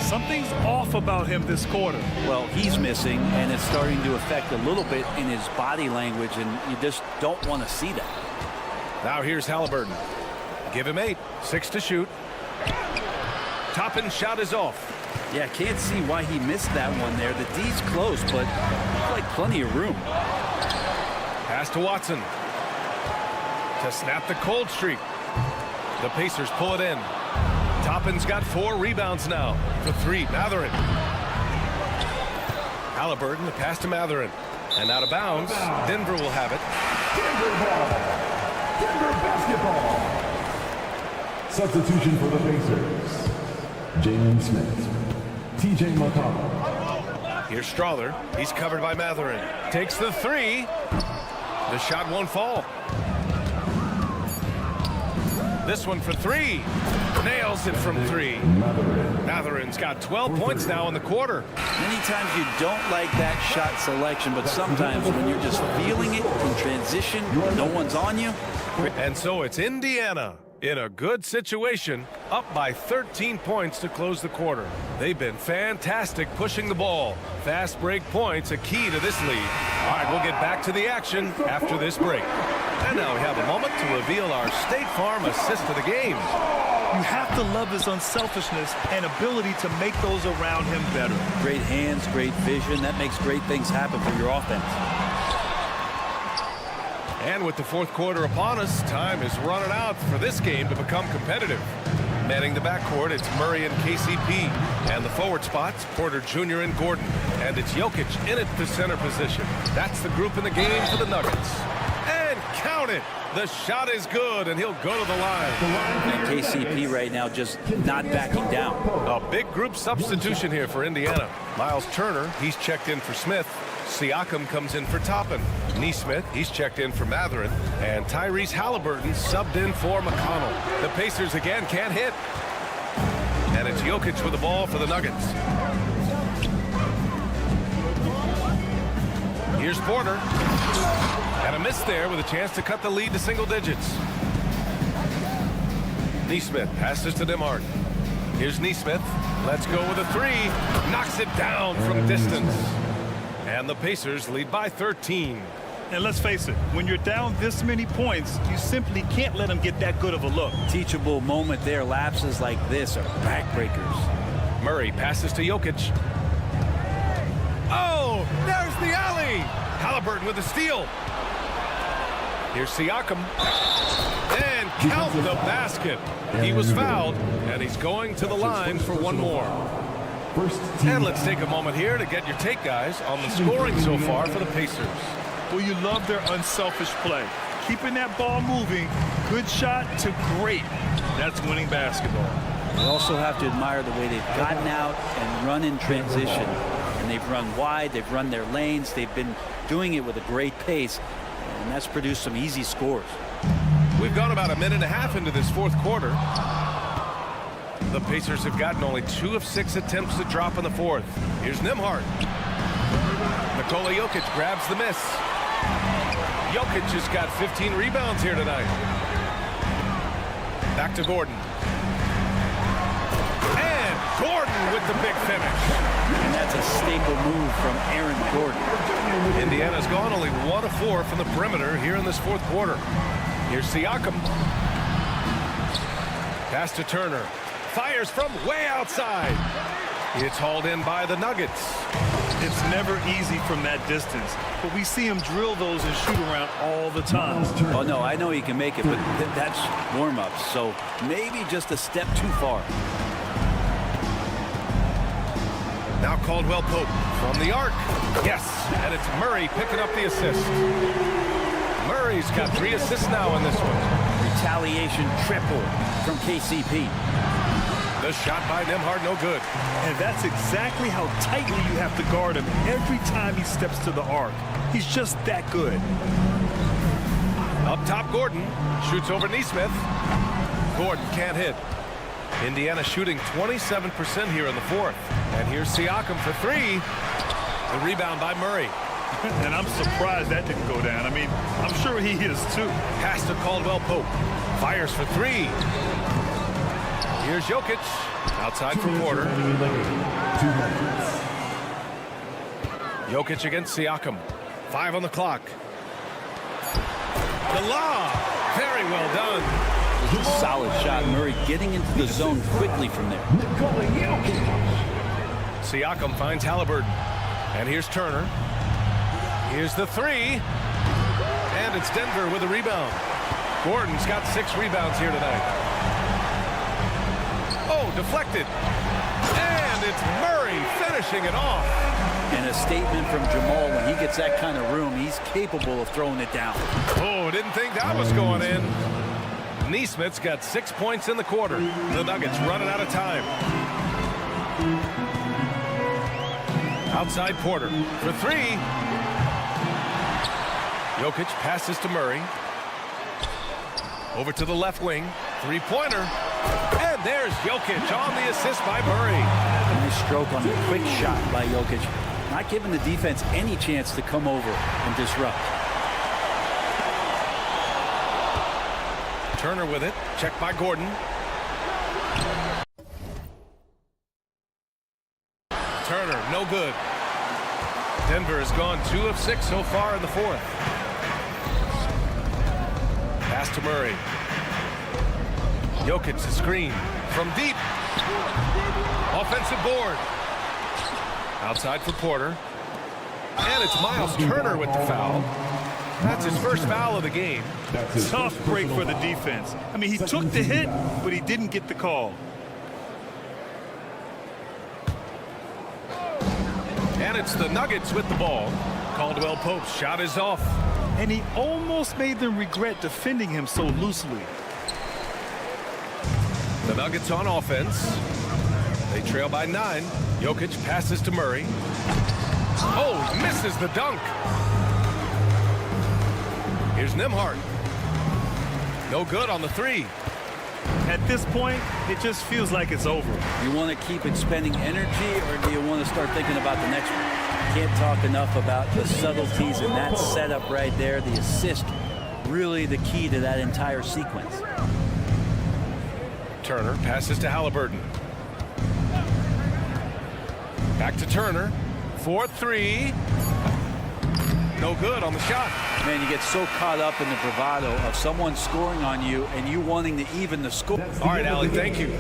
Something's off about him this quarter. Well, he's missing, and it's starting to affect a little bit in his body language, and you just don't want to see that. Now here's Halliburton. Give him 8. 6 to shoot. Toppin's shot is off. Yeah, can't see why he missed that one there. The D's close, but like plenty of room. Pass to Watson. To snap the cold streak. The Pacers pull it in. Toppin's got 4 rebounds now. For 3, Matherin. Halliburton, the pass to Matherin. And out of bounds. Denver will have it. Denver basketball. Substitution for the Pacers. Jalen Smith. TJ McConnell. Here's Strother. He's covered by Matherin. Takes the 3. The shot won't fall. This one for 3. Nails it from 3. Matherin's got 12 points now in the quarter. Many times you don't like that shot selection, but sometimes when you're just feeling it in transition, no one's on you. And so it's Indiana in a good situation, up by 13 points to close the quarter. They've been fantastic pushing the ball. Fast break points, a key to this lead. All right, we'll get back to the action after this break. And now we have a moment to reveal our State Farm assist of the game. You have to love his unselfishness and ability to make those around him better. Great hands, great vision. That makes great things happen for your offense. And with the fourth quarter upon us, time is running out for this game to become competitive. Manning the backcourt, it's Murray and KCP. And the forward spots, Porter Jr. and Gordon. And it's Jokic in at the center position. That's the group in the game for the Nuggets. And count it! The shot is good, and he'll go to the line. And KCP right now just not backing down. A big group substitution here for Indiana. Miles Turner, he's checked in for Smith. Siakam comes in for Toppin. Nesmith, he's checked in for Matherin. And Tyrese Halliburton subbed in for McConnell. The Pacers again can't hit. And it's Jokic with the ball for the Nuggets. Here's Porter. And a miss there with a chance to cut the lead to single digits. Nesmith passes to Nembhard. Here's Nesmith. Let's go with a 3. Knocks it down from distance. And the Pacers lead by 13. And let's face it, when you're down this many points, you simply can't let them get that good of a look. Teachable moment there. Lapses like this are backbreakers. Murray passes to Jokic. Oh, there's the alley. Halliburton with the steal. Here's Siakam. And count the basket. He was fouled, and he's going to the line for one more. And let's take a moment here to get your take, guys, on the scoring so far for the Pacers. Well, you love their unselfish play. Keeping that ball moving, good shot to great. That's winning basketball. You also have to admire the way they've gotten out and run in transition. And they've run wide, they've run their lanes, they've been doing it with a great pace, and that's produced some easy scores. We've gone about a minute and a half into this fourth quarter. The Pacers have gotten only 2 of 6 attempts to drop in the fourth. Here's Nembhard. Nikola Jokic grabs the miss. Jokic has got 15 rebounds here tonight. Back to Gordon. And Gordon with the big finish. And that's a staple move from Aaron Gordon. Indiana's gone only 1 of 4 from the perimeter here in this fourth quarter. Here's Siakam. Pass to Turner. Fires from way outside. It's hauled in by the Nuggets. It's never easy from that distance, but we see him drill those and shoot around all the time. Oh, no, I know he can make it, but that's warm-ups, so maybe just a step too far. Now Caldwell Pope from the arc. Yes, and it's Murray picking up the assist. Murray's got 3 assists now in this one. Retaliation triple from KCP. The shot by Nembhard, no good. And that's exactly how tightly you have to guard him every time he steps to the arc. He's just that good. Up top, Gordon shoots over Neesmith. Gordon can't hit. Indiana shooting 27% here in the fourth. And here's Siakam for 3. The rebound by Murray. And I'm surprised that didn't go down. I mean, I'm sure he is too. Pass to Caldwell Pope. Fires for 3. Here's Jokic. Outside for Porter. Jokic against Siakam. 5 on the clock. The lob. Very well done. Solid shot. Murray getting into the zone quickly from there. Siakam finds Halliburton. And here's Turner. Here's the 3. And it's Denver with a rebound. Gordon's got 6 rebounds here tonight. Oh, deflected. And it's Murray finishing it off. And a statement from Jamal, when he gets that kind of room, he's capable of throwing it down. Oh, didn't think that was going in. Neesmith's got 6 points in the quarter. The Nuggets running out of time. Outside Porter for 3. Jokic passes to Murray. Over to the left wing. 3-pointer. And there's Jokic on the assist by Murray. Nice stroke on a quick shot by Jokic. Not giving the defense any chance to come over and disrupt. Turner with it. Checked by Gordon. Turner, no good. Denver has gone 2 of 6 so far in the fourth. Pass to Murray. Jokic the screen from deep. Offensive board. Outside for Porter. And it's Miles Turner with the foul. That's his first foul of the game. Tough break for the defense. I mean, he took the hit, but he didn't get the call. And it's the Nuggets with the ball. Caldwell Pope's shot is off. And he almost made them regret defending him so loosely. The Nuggets on offense. They trail by 9. Jokic passes to Murray. Oh, misses the dunk. Here's Nembhard. No good on the 3. At this point, it just feels like it's over. You want to keep expending energy, or do you want to start thinking about the next one? Can't talk enough about the subtleties in that setup right there. The assist, really the key to that entire sequence. Turner passes to Halliburton. Back to Turner. 4-3. No good on the shot. Man, you get so caught up in the bravado of someone scoring on you and you wanting to even the score. All right, Allie, thank you.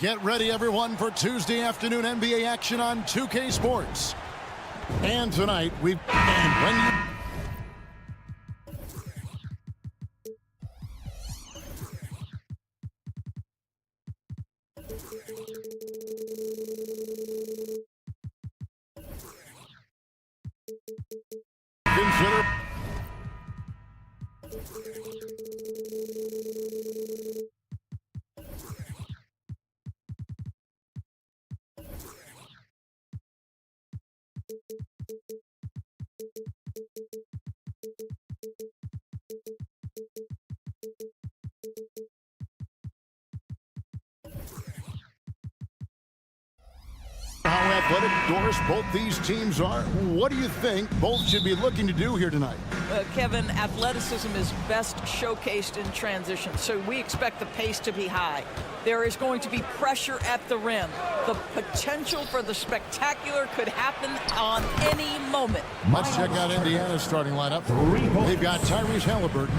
Get ready, everyone, for Tuesday afternoon NBA action on 2K Sports. And tonight, when you... Consider... How athletic, Doris, both these teams are. What do you think both should be looking to do here tonight? Kevin, athleticism is best showcased in transition, so we expect the pace to be high. There is going to be pressure at the rim. The potential for the spectacular could happen on any moment. Let's check out Indiana's starting lineup. They've got Tyrese Halliburton,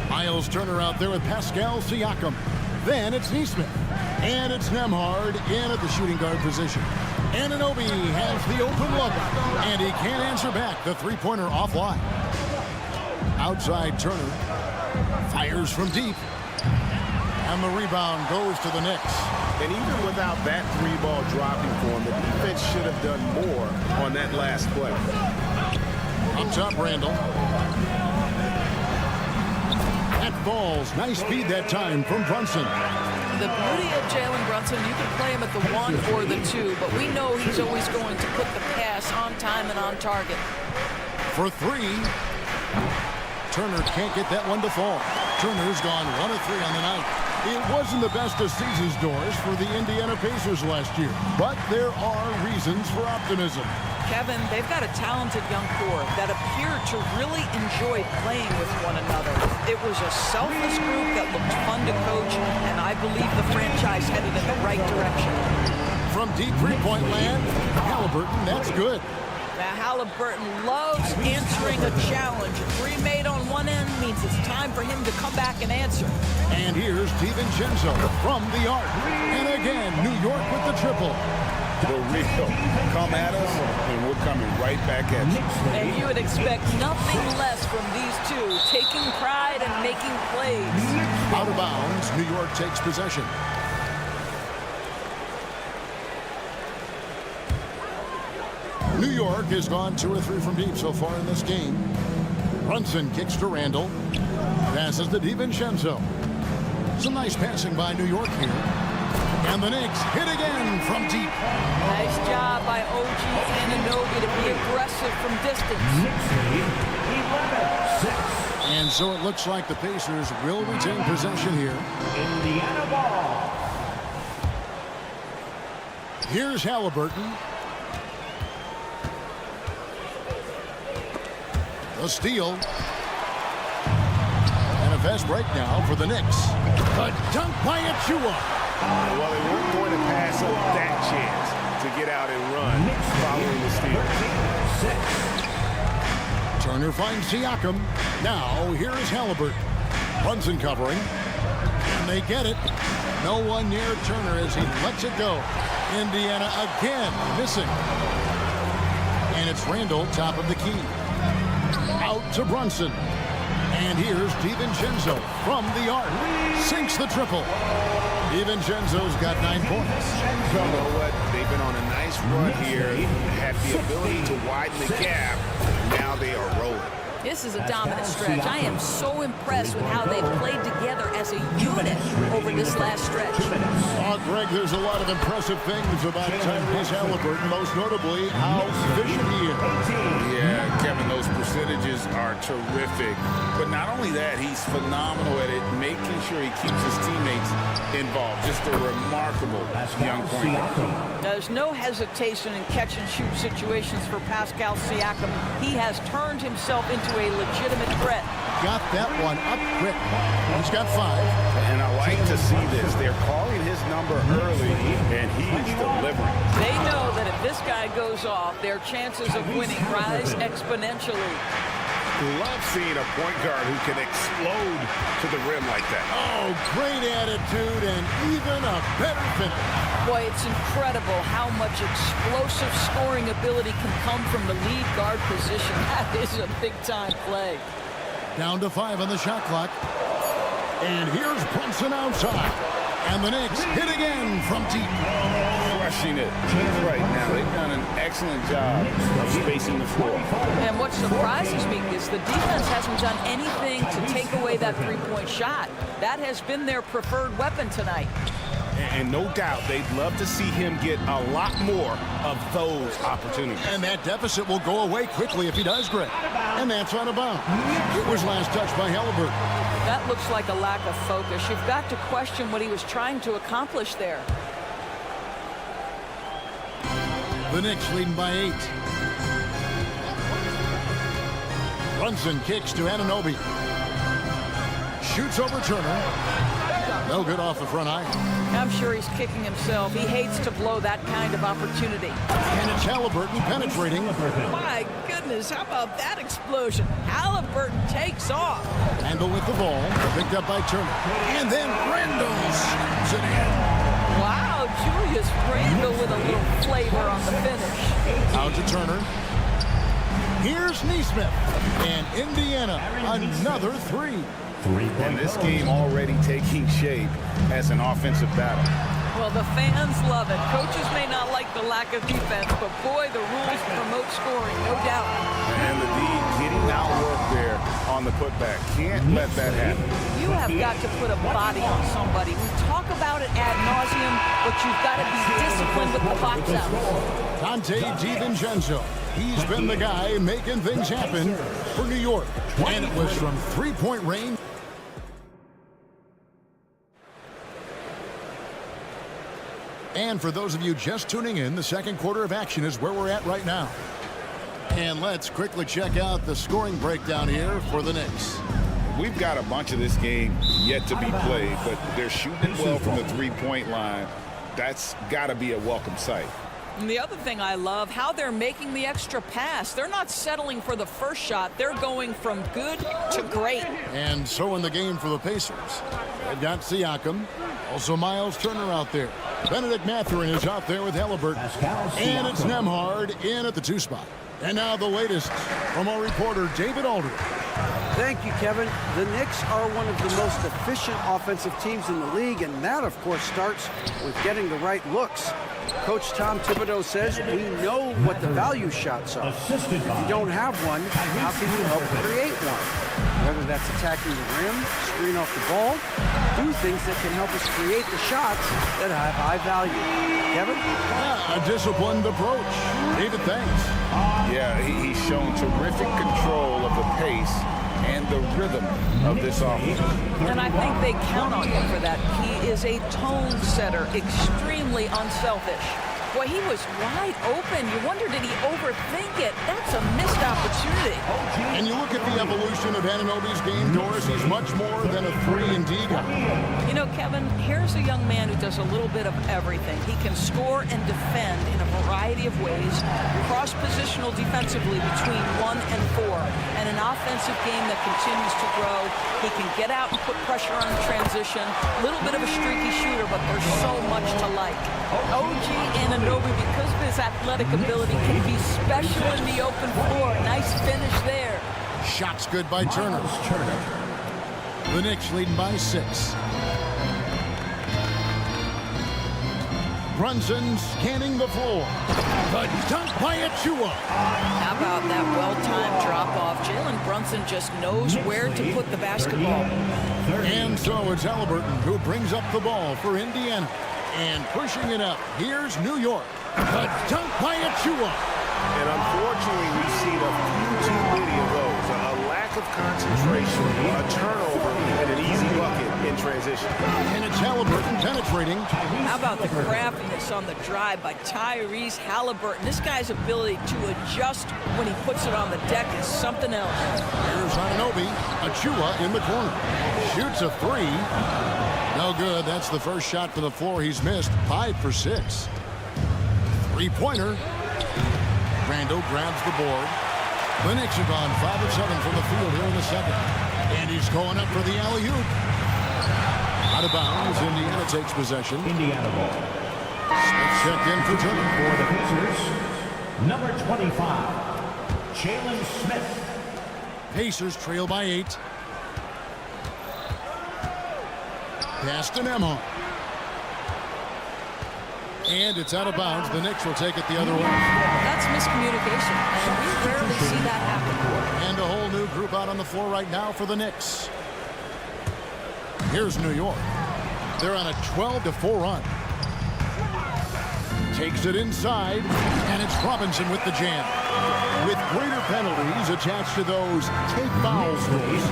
Miles Turner out there with Pascal Siakam. Then it's Neesmith, and it's Nembhard in at the shooting guard position. Anunoby has the open look, and he can't answer back. The three-pointer offline. Outside Turner fires from deep, and the rebound goes to the Knicks. And even without that three-ball dropping for him, the defense should have done more on that last play. Up top, Randall. That falls. Nice speed that time from Brunson. The beauty of Jalen Brunson, you can play him at the 1 or the 2, but we know he's always going to put the pass on time and on target. For three. Turner can't get that one to fall. Turner's gone 1 of 3 on the night. It wasn't the best of seasons, Doris, for the Indiana Pacers last year, but there are reasons for optimism. Kevin, they've got a talented young core that appeared to really enjoy playing with one another. It was a selfless group that looked fun to coach, and I believe the franchise headed in the right direction. From deep three-point land, Halliburton, that's good. Now, Halliburton loves answering a challenge. A three made on one end means it's time for him to come back and answer. And here's DiVincenzo from the arc. And again, New York with the triple. The real come at us, and we're coming right back at you. And you would expect nothing less from these two, taking pride and making plays. Out of bounds, New York takes possession. New York has gone 2 or 3 from deep so far in this game. Brunson kicks to Randall. Passes to DiVincenzo. Some nice passing by New York here. And the Knicks hit again from deep. Nice job by OG Anunoby to be aggressive from distance. And so it looks like the Pacers will retain possession here. Indiana ball. Here's Halliburton. A steal. And a fast break now for the Knicks. A dunk by Achua. Well, they weren't going to pass up that chance to get out and run following the steal. Turner finds Siakam. Now, here is Halliburton. Brunson covering. And they get it. No one near Turner as he lets it go. Indiana again missing. And it's Randall, top of the key. Out to Brunson. And here's DiVincenzo from the arc. Sinks the triple. DiVincenzo's got 9 points. You know what? They've been on a nice run here. Had the ability to widen the gap. Now they are rolling. This is a dominant stretch. I am so impressed with how they've played together as a unit over this last stretch. Greg, there's a lot of impressive things about Tyrese Halliburton, most notably how efficient he is. Yeah, Kevin, those percentages are terrific. But not only that, he's phenomenal at it, making sure he keeps his teammates involved. Just a remarkable young point guard. There's no hesitation in catch-and-shoot situations for Pascal Siakam. He has turned himself into a legitimate threat. Got that one up quick. He's got 5. And I like to see this. They're calling his number early, and he's delivering. They know that if this guy goes off, their chances of winning rise exponentially. Love seeing a point guard who can explode to the rim like that. Oh, great attitude and even a better finish. Boy, it's incredible how much explosive scoring ability can come from the lead guard position. That is a big-time play. Down to 5 on the shot clock. And here's Brunson outside. And the Knicks hit again from deep. Crushing it right now. They've done an excellent job of spacing the floor. And what surprises me is the defense hasn't done anything to take away that three-point shot. That has been their preferred weapon tonight. And no doubt they'd love to see him get a lot more of those opportunities. And that deficit will go away quickly if he does, Greg. And that's out of bounds. It was last touched by Halliburton. That looks like a lack of focus. You've got to question what he was trying to accomplish there. The Knicks leading by 8. Brunson kicks to Anunoby. Shoots over Turner. No good off the front iron. I'm sure he's kicking himself. He hates to blow that kind of opportunity. And it's Halliburton penetrating. My goodness, how about that explosion? Halliburton takes off. Randall with the ball, picked up by Turner. And then Randall scoops it in. Wow, Julius Randall with a little flavor on the finish. Out to Turner. Here's Neesmith. And Indiana, another 3. And this game already taking shape as an offensive battle. Well, the fans love it. Coaches may not like the lack of defense, but boy, the rules promote scoring, no doubt. And the D getting outwork there on the putback. Can't let that happen. You have got to put a body on somebody. We talk about it ad nauseum, but you've got to be disciplined with the box out. Dante DiVincenzo. He's been the guy making things happen for New York. And it was from three-point range. And for those of you just tuning in, the second quarter of action is where we're at right now. And let's quickly check out the scoring breakdown here for the Knicks. We've got a bunch of this game yet to be played, but they're shooting well from the three-point line. That's got to be a welcome sight. And the other thing I love, how they're making the extra pass. They're not settling for the first shot. They're going from good to great. And so in the game for the Pacers, they've got Siakam, also Miles Turner out there. Benedict Mathurin is out there with Halliburton. And it's Nembhard in at the 2 spot. And now the latest from our reporter, David Aldridge. Thank you, Kevin. The Knicks are one of the most efficient offensive teams in the league, and that, of course, starts with getting the right looks. Coach Tom Thibodeau says we know what the value shots are. If you don't have one, how can you help create one? Whether that's attacking the rim, screen off the ball, do things that can help us create the shots that have high value. Kevin? Yeah, a disciplined approach. David, thanks. Yeah, he's shown terrific control of the pace and the rhythm of this offense. And I think they count on him for that. He is a tone setter, extremely unselfish. Boy, he was wide open. You wonder, did he overthink it? That's a missed opportunity. And you look at the evolution of Anunoby's game, Doris, he's much more than a 3-and-D guy. You know, Kevin, here's a young man who does a little bit of everything. He can score and defend in a variety of ways, cross-positional defensively between 1 and 4, and an offensive game that continues to grow. He can get out and put pressure on transition. A little bit of a streaky shooter, but there's so much to like. OG Anunoby, because of his athletic ability, can be special in the open floor. Nice finish there. Shots good by Turner. The Knicks leading by 6. Brunson scanning the floor. The dunk by Achua. How about that well-timed drop-off? Jalen Brunson just knows where to put the basketball. And so it's Halliburton who brings up the ball for Indiana. And pushing it up, here's New York. The dunk by Achua. And unfortunately, we've seen a few too many of those. A lack of concentration, a turnover, and an easy bucket in transition. And it's Halliburton penetrating. How about the craftiness on the drive by Tyrese Halliburton? This guy's ability to adjust when he puts it on the deck is something else. Here's Anunoby. Achua in the corner. Shoots a 3. No good. That's the first shot for the floor he's missed. 5 for 6. Three-pointer. Randall grabs the board. The Knicks have gone 5 of 7 from the field here in the second. And he's going up for the alley-oop. Out of bounds. Indiana takes possession. Indiana ball. Smith checked in for Turner. For the Pacers, number 25, Jalen Smith. Pacers trail by 8. Pass to Nembhard. And it's out of bounds. The Knicks will take it the other way. That's miscommunication, and we rarely see that happen. And a whole new group out on the floor right now for the Knicks. Here's New York. They're on a 12-4 run. Takes it inside, and it's Robinson with the jam. With greater penalties attached to those take fouls rules,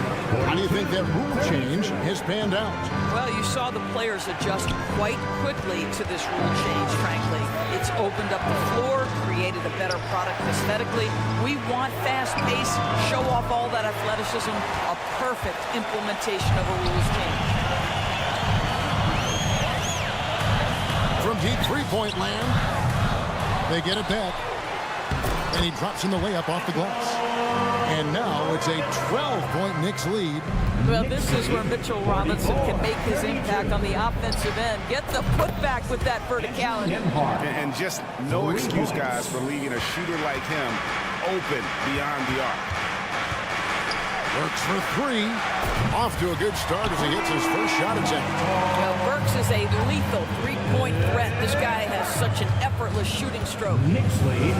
how do you think that rule change has panned out? Well, you saw the players adjust quite quickly to this rule change, frankly. It's opened up the floor, created a better product aesthetically. We want fast pace, show off all that athleticism, a perfect implementation of a rules change. From deep three-point land, they get it back. And he drops in the layup off the glass. And now it's a 12-point Knicks lead. Well, this is where Mitchell Robinson can make his impact on the offensive end. Get the putback with that verticality. And just no excuse, guys, for leaving a shooter like him open beyond the arc. Works for 3. Off to a good start as he hits his first shot attempt. Well, Burks is a lethal three-point threat. This guy has such an effortless shooting stroke. Knicks lead,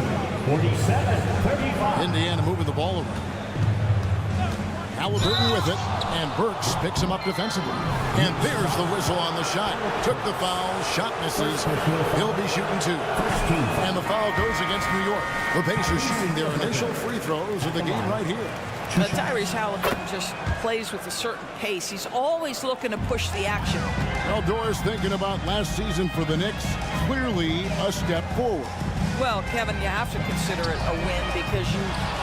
47-35. Indiana moving the ball around. Halliburton with it, and Burks picks him up defensively. And there's the whistle on the shot. Took the foul, shot misses. He'll be shooting 2. And the foul goes against New York. The Pacers shooting their initial free throws of the game right here. Tyrese Halliburton just plays with a certain pace. He's always looking to push the action. Well, Doris, thinking about last season for the Knicks, clearly a step forward. Well, Kevin, you have to consider it a win because you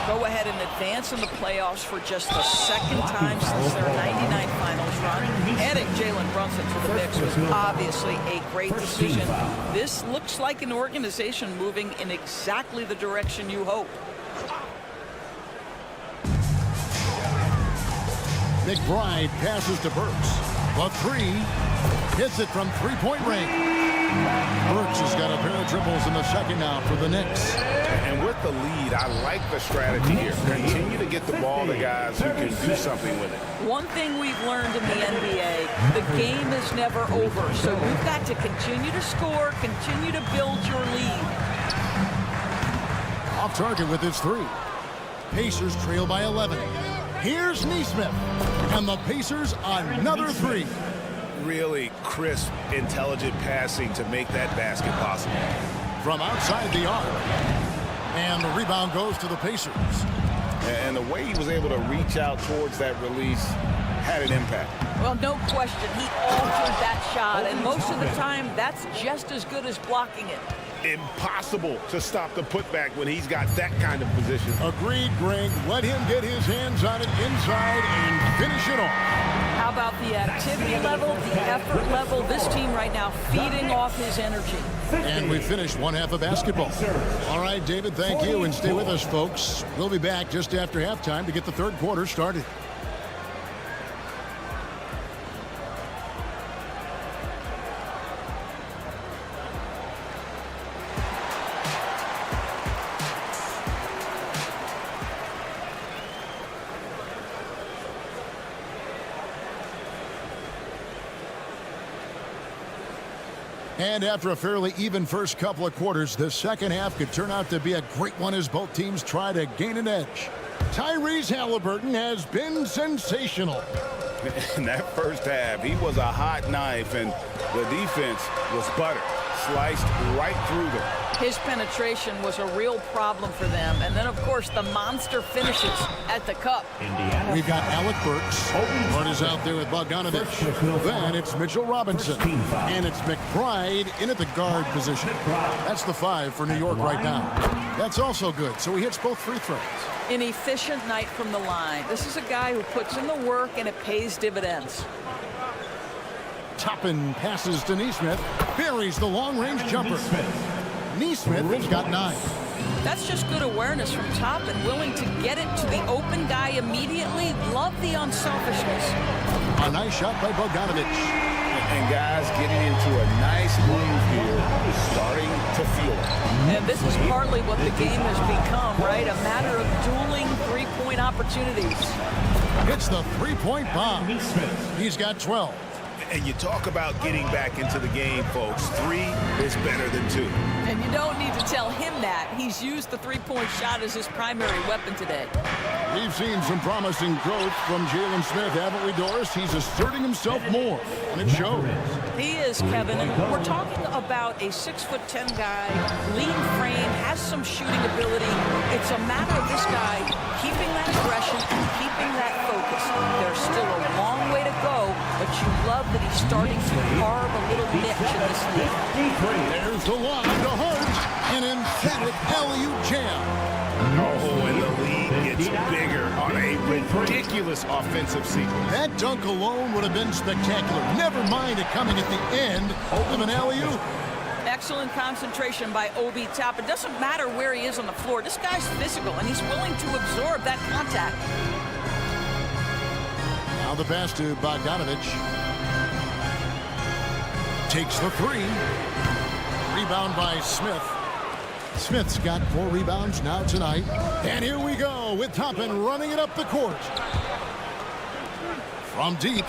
go ahead and advance in the playoffs for just the second time since their 99 finals run. Adding Jalen Brunson to the mix was obviously a great decision. This looks like an organization moving in exactly the direction you hope. McBride passes to Burks. A 3. Hits it from three-point range. Burks has got a pair of triples in the second now for the Knicks. And with the lead, I like the strategy here. Continue to get the ball to guys who can do something with it. One thing we've learned in the NBA, the game is never over. So you've got to continue to score, continue to build your lead. Off target with his 3. Pacers trail by 11. Here's Nesmith. And the Pacers another 3. Really crisp, intelligent passing to make that basket possible. From outside the arc. And the rebound goes to the Pacers. And the way he was able to reach out towards that release had an impact. Well, no question. He altered that shot, and most of the time, that's just as good as blocking it. Impossible to stop the putback when he's got that kind of position. Agreed, Greg. Let him get his hands on it inside and finish it off. How about the activity level, the effort level? This team right now feeding off his energy. And we finished one half of basketball. All right, David, thank you, and stay with us, folks. We'll be back just after halftime to get the third quarter started. And after a fairly even first couple of quarters, the second half could turn out to be a great one as both teams try to gain an edge. Tyrese Halliburton has been sensational. In that first half, he was a hot knife, and the defense was butter, sliced right through them. His penetration was a real problem for them. And then, of course, the monster finishes at the cup. We've got Alec Burks. Bart is out there with Bogdanovich. Then it's Mitchell Robinson. And it's McBride in at the guard position. That's the 5 for New York right now. That's also good. So he hits both free throws. An efficient night from the line. This is a guy who puts in the work, and it pays dividends. Toppin passes to Nesmith. Buries the long-range jumper. Nesmith has got 9. That's just good awareness from Toppin, willing to get it to the open guy immediately. Love the unselfishness. A nice shot by Bogdanovich. And guys getting into a nice groove here, starting to feel it. And this is partly what the game has become, right? A matter of dueling three-point opportunities. Hits the three-point bomb. He's got 12. And you talk about getting back into the game, folks. 3 is better than 2. And you don't need to tell him that. He's used the three-point shot as his primary weapon today. We've seen some promising growth from Jalen Smith, haven't we, Doris? He's asserting himself more, and it shows. He is, Kevin. And we're talking about a 6'10" guy, lean frame, has some shooting ability. It's a matter of this guy keeping that aggression and keeping that focus. There's still a long way to go, but you love that he's starting to carve a little niche in this league. There's the line to Hart, an emphatic alley-oop jam. Oh, and the lead gets bigger on a ridiculous offensive sequence. That dunk alone would have been spectacular. Never mind it coming at the end of an alley-oop. Excellent concentration by Obi Toppin. It doesn't matter where he is on the floor. This guy's physical, and he's willing to absorb that contact. Now the pass to Bogdanovich. Takes the 3. Rebound by Smith. Smith's got 4 rebounds now tonight. And here we go with Toppin running it up the court. From deep.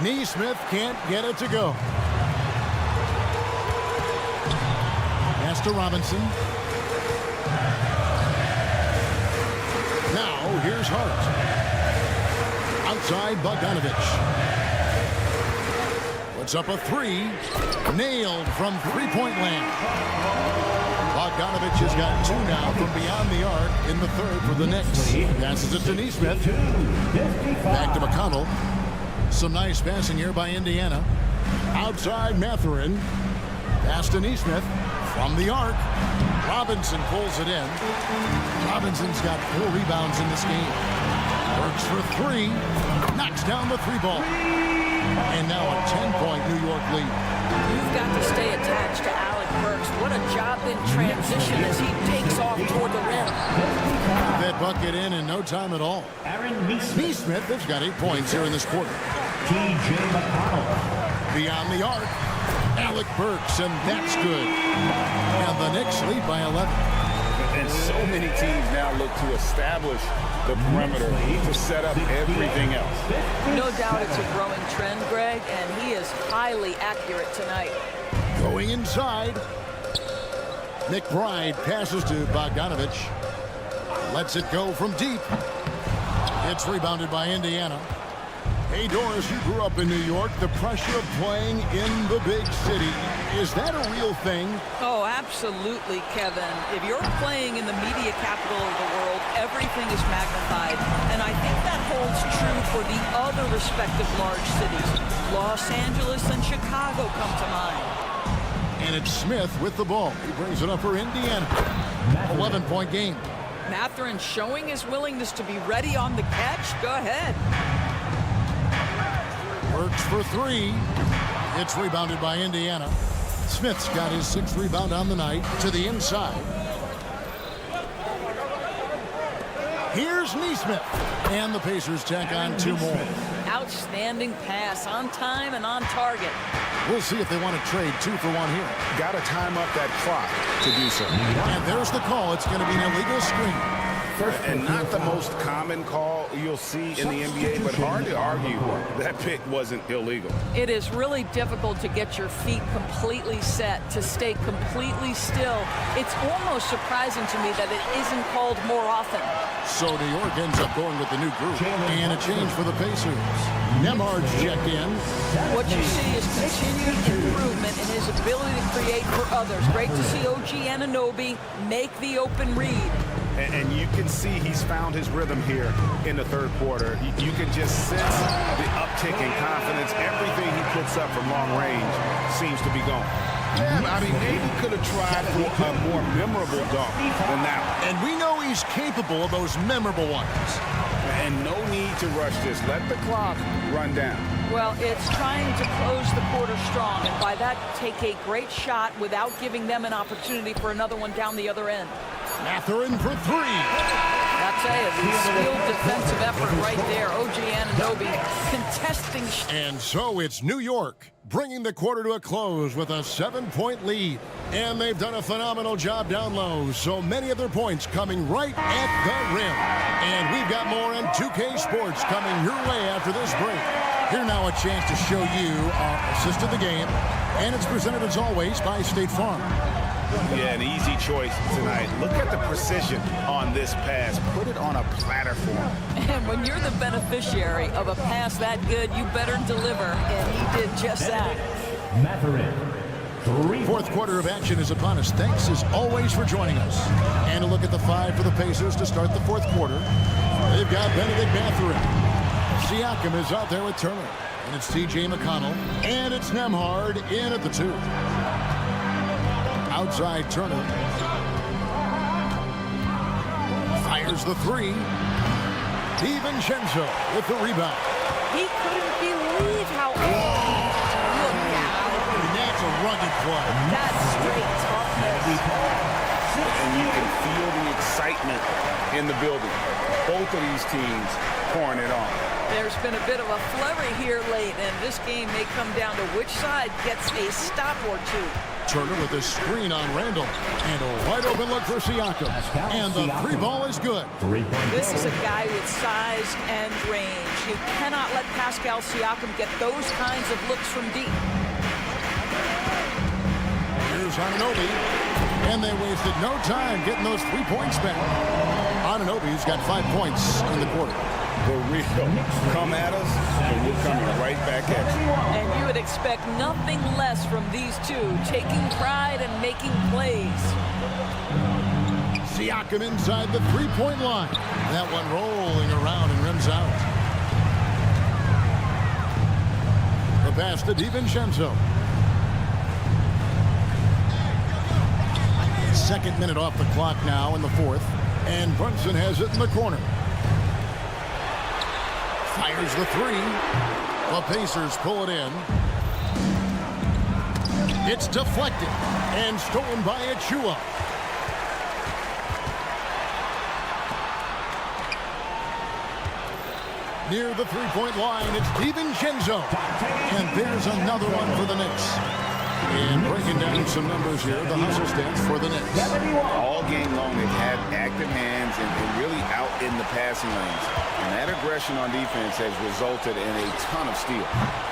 Neesmith can't get it to go. Pass to Robinson. Now here's Hart. Outside Bogdanovich. Puts up a 3. Nailed from three-point land. Bogdanovich has got 2 now from beyond the arc in the third for the Knicks. Passes it to Neesmith. Back to McConnell. Some nice passing here by Indiana. Outside Mathurin. Pass to Neesmith. From the arc. Robinson pulls it in. Robinson's got 4 rebounds in this game. Works for 3. Knocks down the 3-ball. And now a 10-point New York lead. You've got to stay attached to Alec Burks. What a job in transition as he takes off toward the rim. Put that bucket in no time at all. Neesmith has got 8 points here in this quarter. T.J. McConnell. Beyond the arc. Alec Burks, and that's good. And the Knicks lead by 11. And so many teams now look to establish the perimeter to set up everything else. No doubt it's a growing trend, Greg, and he is highly accurate tonight. Going inside. McBride passes to Bogdanovich. Lets it go from deep. It's rebounded by Indiana. Hey, Doris, you grew up in New York. The pressure of playing in the big city, is that a real thing? Oh, absolutely, Kevin. If you're playing in the media capital of the world, everything is magnified. And I think that holds true for the other respective large cities. Los Angeles and Chicago come to mind. And it's Smith with the ball. He brings it up for Indiana. 11-point game. Mathurin showing his willingness to be ready on the catch. Go ahead. Works for 3. It's rebounded by Indiana. Smith's got his 6th rebound on the night to the inside. Here's Neesmith. And the Pacers tack on 2 more. Outstanding pass, on time and on target. We'll see if they want to trade 2 for 1 here. Got to time up that clock to do so. And there's the call. It's going to be an illegal screen. And not the most common call you'll see in the NBA, but hard to argue that pick wasn't illegal. It is really difficult to get your feet completely set, to stay completely still. It's almost surprising to me that it isn't called more often. So New York ends up going with the new group. And a change for the Pacers. Nembhard's checked in. What you see is continued improvement in his ability to create for others. Great to see OG Anunoby make the open read. And you can see he's found his rhythm here in the third quarter. You can just sense the uptick in confidence. Everything he puts up from long range seems to be going. Yeah, I mean, maybe could have tried for a more memorable dunk than that one. And we know he's capable of those memorable ones. And no need to rush this. Let the clock run down. Well, it's trying to close the quarter strong, and by that, take a great shot without giving them an opportunity for another one down the other end. Mathurin for three. I'll tell you, the skilled defensive effort right there. O.G. Anunoby contesting. And so it's New York bringing the quarter to a close with a 7-point lead. And they've done a phenomenal job down low. So many of their points coming right at the rim. And we've got more on 2K Sports coming your way after this break. Here now a chance to show you our assist of the game. And it's presented as always by State Farm. Yeah, an easy choice tonight. Look at the precision on this pass. Put it on a platter for him. And when you're the beneficiary of a pass that good, you better deliver. And he did just that. Fourth quarter of action is upon us. Thanks as always for joining us. And a look at the five for the Pacers to start the fourth quarter. They've got Benedict Mathurin. Siakam is out there with Turner. And it's T.J. McConnell. And it's Nembhard in at the 2. Outside Turner. Fires the 3. DiVincenzo with the rebound. He couldn't believe how... Look out. And that's a rugged play. That's straight toughness. And you can feel the excitement in the building. Both of these teams pouring it on. There's been a bit of a flurry here late, and this game may come down to which side gets a stop or two. Turner with a screen on Randall. And a wide open look for Siakam. And the 3 ball is good. This is a guy with size and range. You cannot let Pascal Siakam get those kinds of looks from deep. Here's Anunoby. And they wasted no time getting those 3 points back. Anunoby's got 5 points in the quarter. For real. Come at us, and we're coming right back at you. And you would expect nothing less from these two, taking pride and making plays. Siakam inside the 3-point line. That one rolling around and rims out. The pass to DiVincenzo. Second minute off the clock now in the fourth. And Brunson has it in the corner. Fires the 3. The Pacers pull it in. It's deflected and stolen by Achua. Near the 3-point line, it's DiVincenzo. And there's another one for the Knicks. And breaking down some numbers here, the hustle stats for the Knicks. All game long, they've had active hands and really out in the passing lanes. And that aggression on defense has resulted in a ton of steals.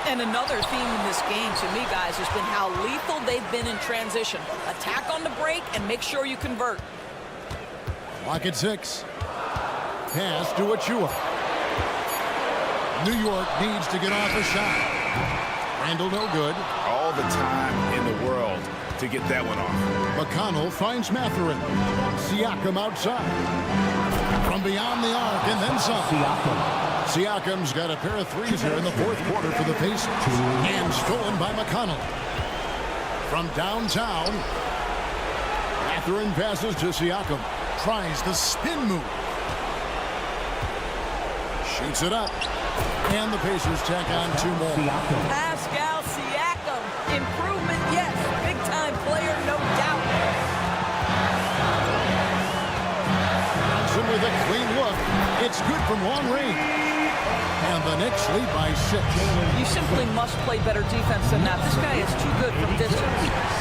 And another theme in this game, to me, guys, has been how lethal they've been in transition. Attack on the break and make sure you convert. Clock at 6. Pass to Achua. New York needs to get off a shot. Randall no good. All the time in the world to get that one off. McConnell finds Mathurin. Siakam outside. From beyond the arc and then some. Siakam's got a pair of 3s here in the fourth quarter for the Pacers. And stolen by McConnell. From downtown, Mathurin passes to Siakam. Tries the spin move. Shoots it up. And the Pacers tack on 2 more. Pascal Siakam. Improvement, yes. Big-time player, no doubt. Johnson with a clean look. It's good from long range. And the Knicks lead by 6. You simply must play better defense than that. This guy is too good from distance.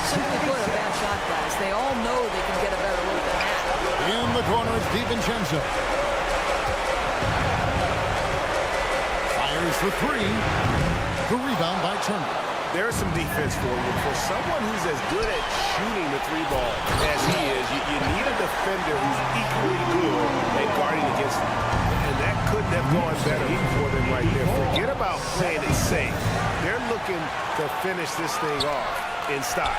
Simply put, a bad shot, guys. They all know they can get a better look than that. In the corner, it's DiVincenzo. Fires for 3. The rebound by Turner. There's some defense for you. For someone who's as good at shooting the 3-ball as he is, you need a defender who's equally good at guarding against him. And that couldn't have gone better for them right there. Forget about playing it safe. They're looking to finish this thing off in style.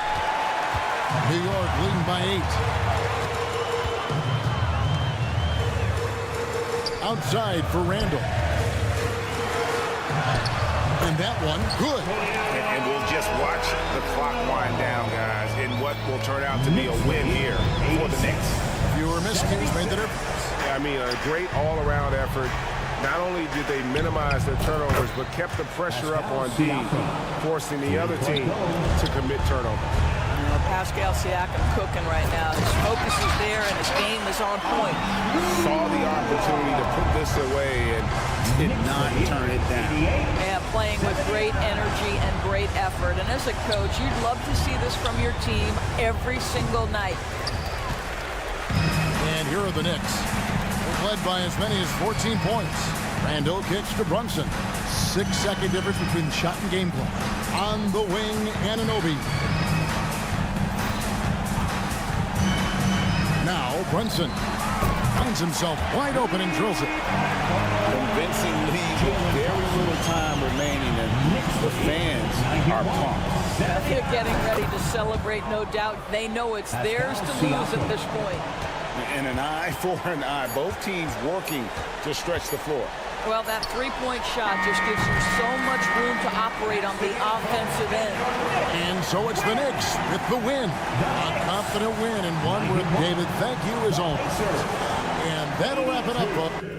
New York leading by 8. Outside for Randall. And that one, good. And we'll just watch the clock wind down, guys, in what will turn out to be a win here for the Knicks. Fewer miscues made the difference. I mean, a great all-around effort. Not only did they minimize their turnovers, but kept the pressure up on D, forcing the other team to commit turnovers. You know, Pascal Siakam cooking right now. His focus is there and his game is on point. Saw the opportunity to put this away and did not turn it down. Yeah, playing with great energy and great effort. And as a coach, you'd love to see this from your team every single night. And here are the Knicks. They're led by as many as 14 points. Randall kicks to Brunson. 6-second difference between the shot and game plan. On the wing, Anunoby. Now Brunson finds himself wide open and drills it. Convincing lead with very little time remaining, and the fans are pumped. They're getting ready to celebrate, no doubt. They know it's theirs to lose at this point. And an eye for an eye. Both teams working to stretch the floor. Well, that three-point shot just gives you so much room to operate on the offensive end. And so it's the Knicks with the win. A confident win, and one where David, thank you, is on. And that'll wrap it up, folks.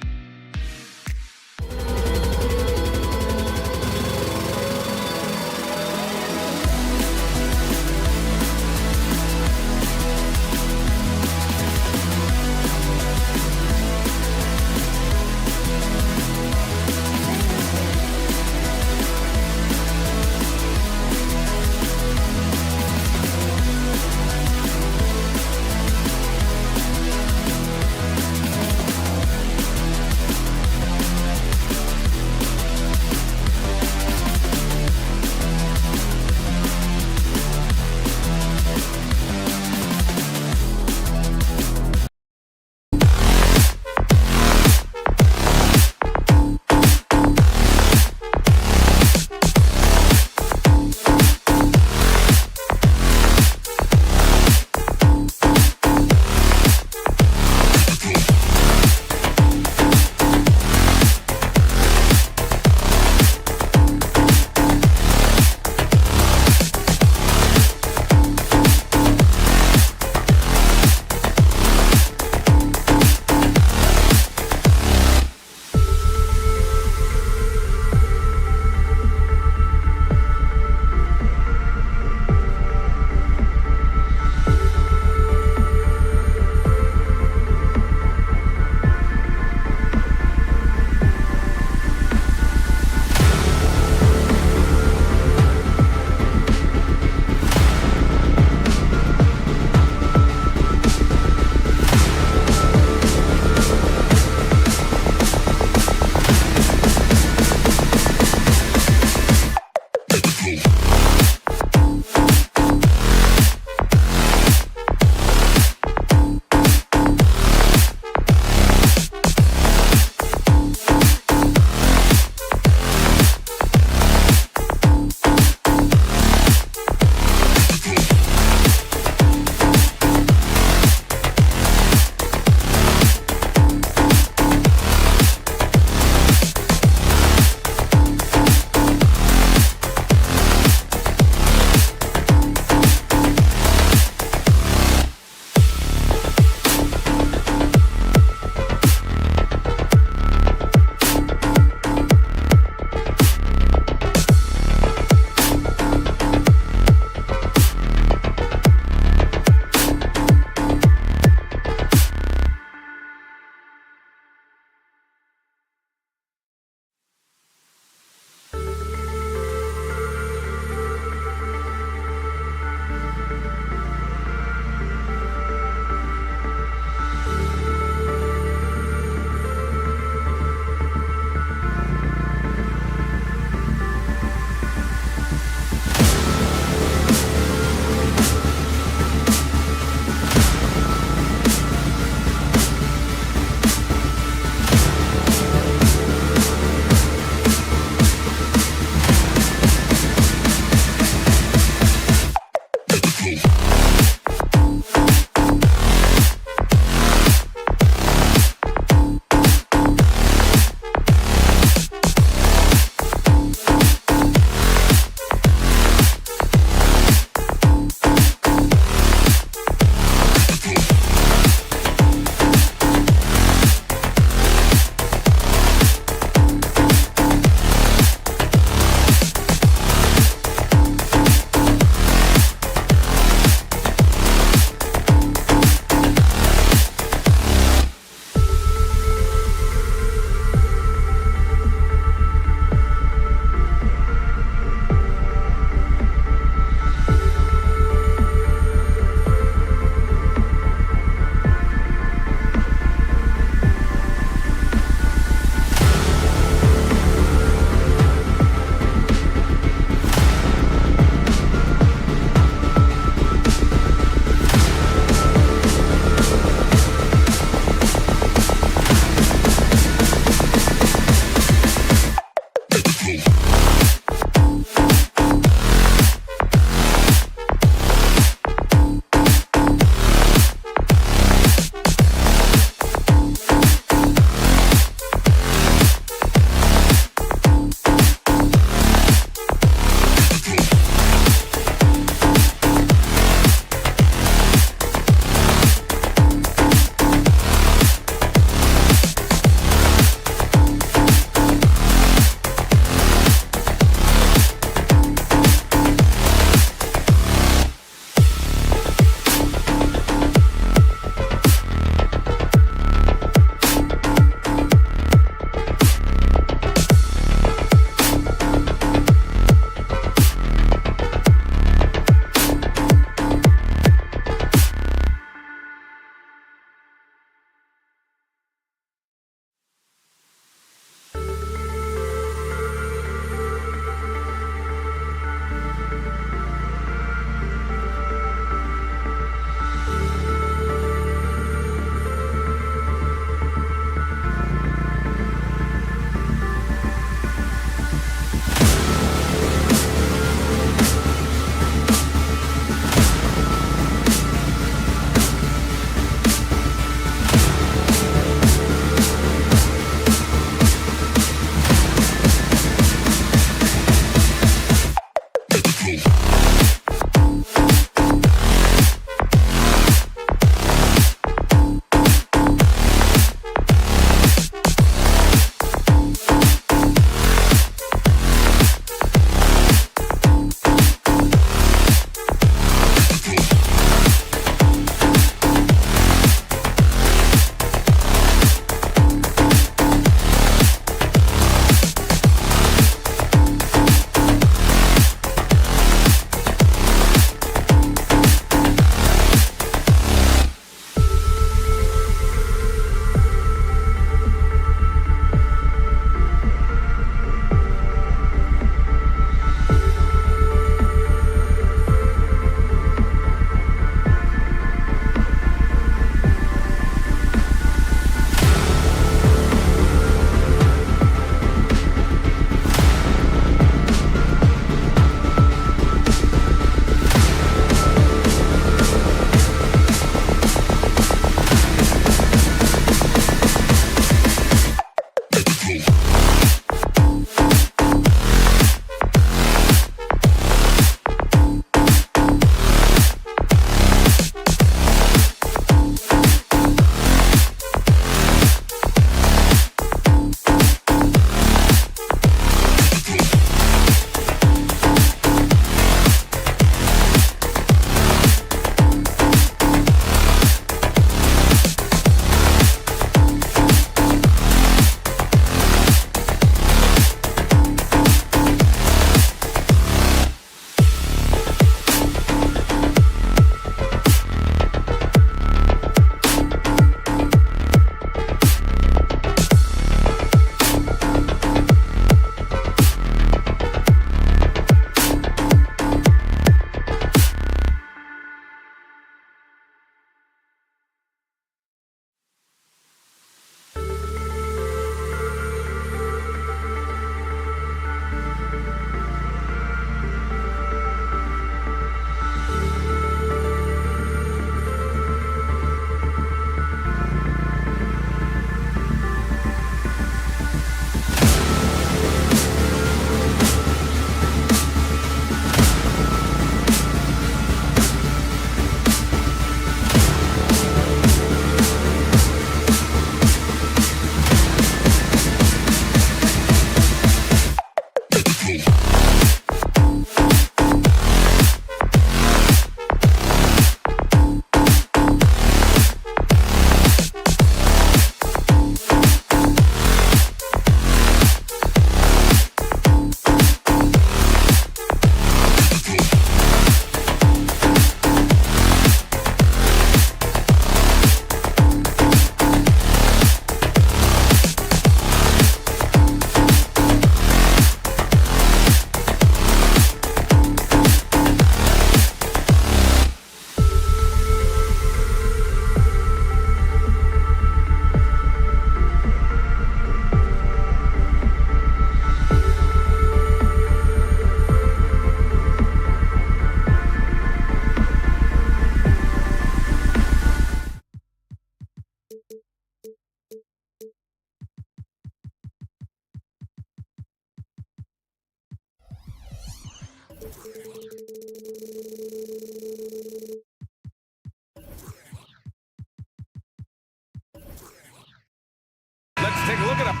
take a look at him.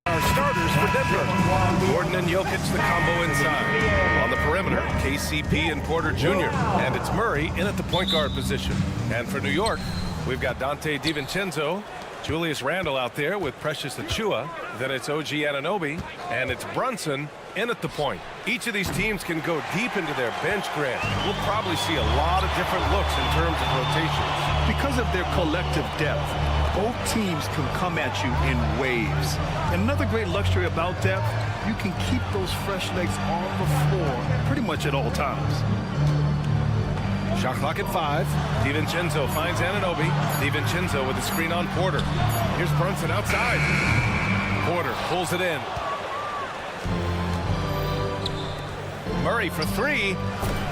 Our starters for Denver. Gordon and Jokic, the combo inside. On the perimeter, KCP and Porter Jr. And it's Murray in at the point guard position. And for New York, we've got Dante DiVincenzo, Julius Randle out there with Precious Achiuwa. Then it's OG Anunoby, and it's Brunson in at the point. Each of these teams can go deep into their bench, Grant. We'll probably see a lot of different looks in terms of rotations. Because of their collective depth, both teams can come at you in waves. And another great luxury about depth, you can keep those fresh legs on the floor pretty much at all times. Shot clock at 5. DiVincenzo finds Anunoby. DiVincenzo with a screen on Porter. Here's Brunson outside. Porter pulls it in. Murray for 3.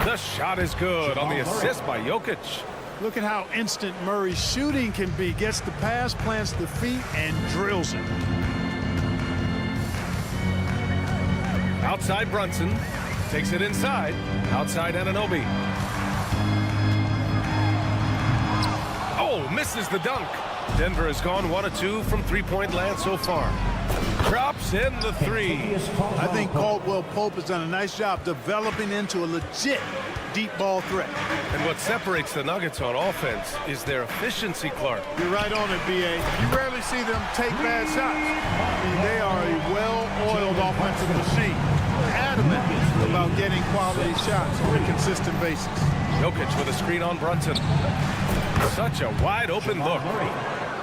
The shot is good on the assist by Jokic. Look at how instant Murray's shooting can be. Gets the pass, plants the feet, and drills it. Outside Brunson. Takes it inside. Outside Anunoby. Oh, misses the dunk. Denver has gone 1 of 2 from three-point land so far. Drops in the 3. I think Caldwell Pope has done a nice job developing into a legit deep ball threat. And what separates the Nuggets on offense is their efficiency, Clark. You're right on it, B.A. You rarely see them take bad shots. I mean, they are a well-oiled offensive machine. Adamant about getting quality shots on a consistent basis. Jokic with a screen on Brunson. Such a wide-open look.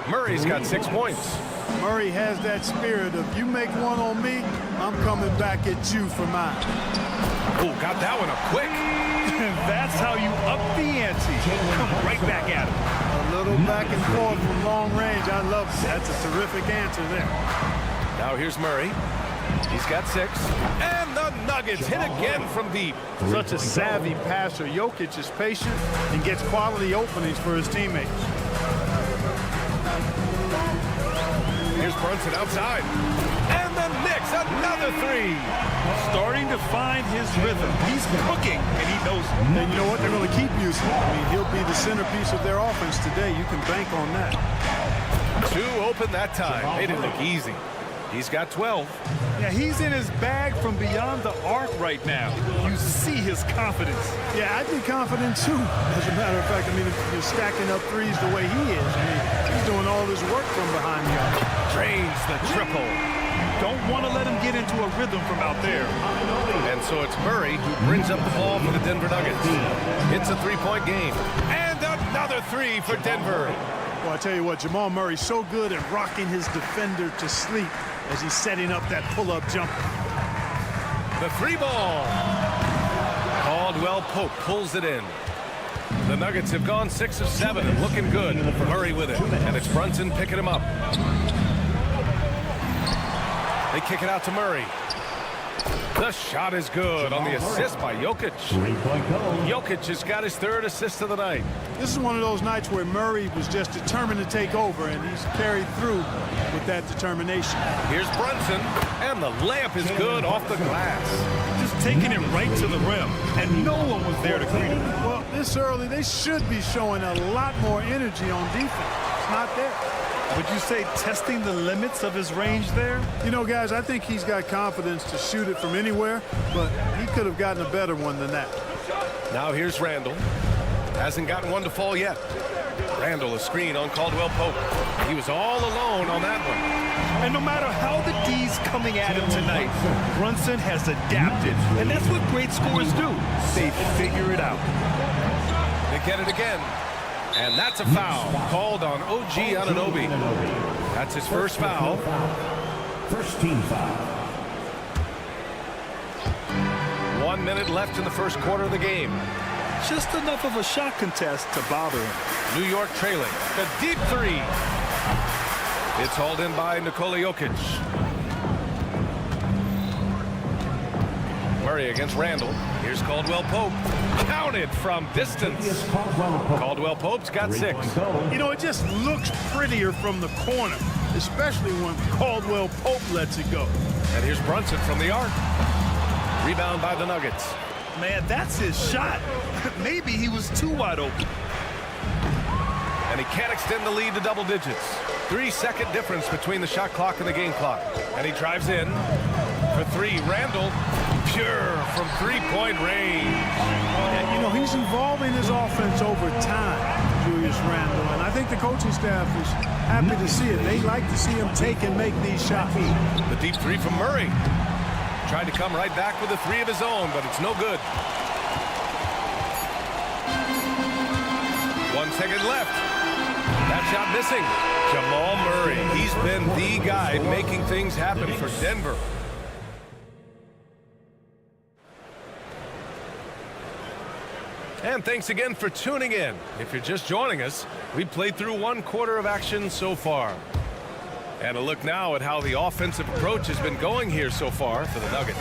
Murray's got 6 points. Murray has that spirit of, you make one on me, I'm coming back at you for mine. Oh, got that one up quick. That's how you up the ante. Come right back at him. A little back and forth from long range. I love it. That's a terrific answer there. Now here's Murray. He's got 6. And the Nuggets hit again from deep. Such a savvy passer. Jokic is patient and gets quality openings for his teammates. Here's Brunson outside. And the Knicks, another 3. Starting to find his rhythm. He's cooking, and he knows it. And you know what? They're going to keep using him. I mean, he'll be the centerpiece of their offense today. You can bank on that. 2 open that time. Made it look easy. He's got 12. Yeah, he's in his bag from beyond the arc right now. You see his confidence. Yeah, I'd be confident too. As a matter of fact, I mean, if you're stacking up threes the way he is, I mean, he's doing all this work from behind the arc. Drains the triple. Don't want to let him get into a rhythm from out there. And so it's Murray who brings up the ball for the Denver Nuggets. It's a 3-point game. And another 3 for Denver. Well, I tell you what, Jamal Murray's so good at rocking his defender to sleep as he's setting up that pull-up jumper. The 3 ball. Caldwell Pope pulls it in. The Nuggets have gone 6 of 7 and looking good. Murray with it. And it's Brunson picking him up. They kick it out to Murray. The shot is good on the assist by Jokic. Jokic has got his 3rd assist of the night. This is one of those nights where Murray was just determined to take over, and he's carried through with that determination. Here's Brunson, and the layup is good off the glass. Just taking it right to the rim, and no one was there to greet him. Well, this early, they should be showing a lot more energy on defense. It's not there. Would you say testing the limits of his range there? You know, guys, I think he's got confidence to shoot it from anywhere, but he could have gotten a better one than that. Now here's Randle. Hasn't gotten one to fall yet. Randle a screen on Caldwell Pope. He was all alone on that one. And no matter how the D's coming at him tonight, Brunson has adapted. And that's what great scorers do. They figure it out. They get it again. And that's a foul called on OG Anunoby. That's his first foul. First team foul. 1 minute left in the first quarter of the game. Just enough of a shot contest to bother him. New York trailing. The deep 3. It's hauled in by Nikola Jokic. Murray against Randle. Here's Caldwell Pope. Counted from distance. Caldwell Pope's got 6. You know, it just looks prettier from the corner, especially when Caldwell Pope lets it go. And here's Brunson from the arc. Rebound by the Nuggets. man. That's his shot. Maybe he was too wide open. And he can't extend the lead to double digits. 3-second difference between the shot clock and the game clock. And he drives in for three. Randall, pure from three-point range. And, you know, he's evolving his offense over time, Julius Randle. And I think the coaching staff is happy to see it. They like to see him take and make these shots. The deep three from Murray. Tried to come right back with a three of his own, but it's no good. 1 second left. That shot missing. Jamal Murray. He's been the guy making things happen for Denver. And thanks again for tuning in. If you're just joining us, we've played through 1 quarter of action so far. And a look now at how the offensive approach has been going here so far for the Nuggets.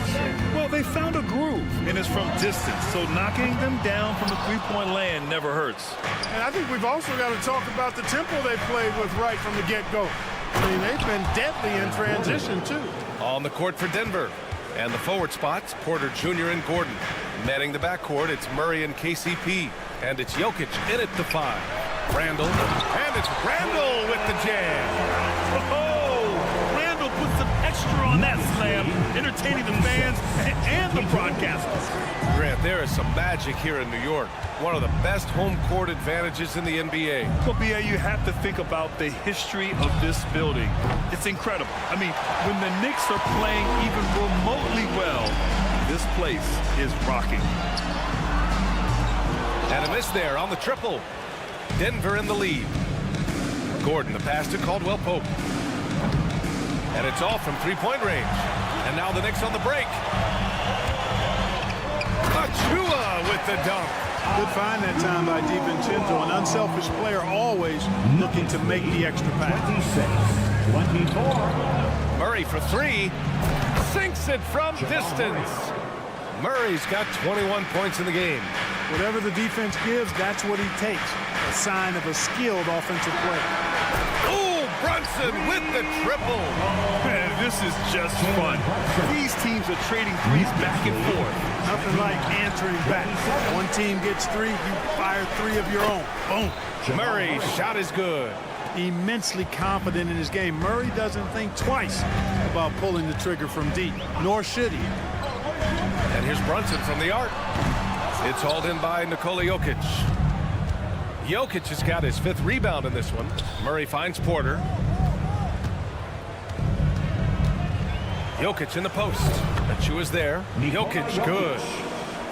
Well, they found a groove, and it's from distance. So knocking them down from the three-point land never hurts. And I think we've also got to talk about the tempo they played with right from the get-go. I mean, they've been deadly in transition, too. On the court for Denver. And the forward spots, Porter Jr. and Gordon. Manning the backcourt, it's Murray and KCP. And it's Jokic in at the 5. Randall. And it's Randall with the jam. Oh, Randall put some extra on that slam, entertaining the fans and the broadcasters. Grant, there is some magic here in New York. One of the best home court advantages in the NBA. Well, B.A., you have to think about the history of this building. It's incredible. I mean, when the Knicks are playing even remotely well, this place is rocking. And a miss there on the triple. Denver in the lead. Gordon, the pass to Caldwell Pope. And it's off from three-point range. And now the Knicks on the break. Achua with the dunk. Good find that time by DiVincenzo. An unselfish player always looking to make the extra pass. 24. Murray for three. Sinks it from distance. Murray's got 21 points in the game. Whatever the defense gives, that's what he takes. A sign of a skilled offensive player. Oh, Brunson with the triple. Man, this is just fun. These teams are trading threes back and forth. Nothing like answering back. One team gets three, you fire three of your own. Boom. Murray's shot is good. Immensely confident in his game. Murray doesn't think twice about pulling the trigger from deep, nor should he. And here's Brunson from the arc. It's hauled in by Nikola Jokic. Jokic has got his 5th rebound in this one. Murray finds Porter. Jokic in the post. Achua's there. Jokic good.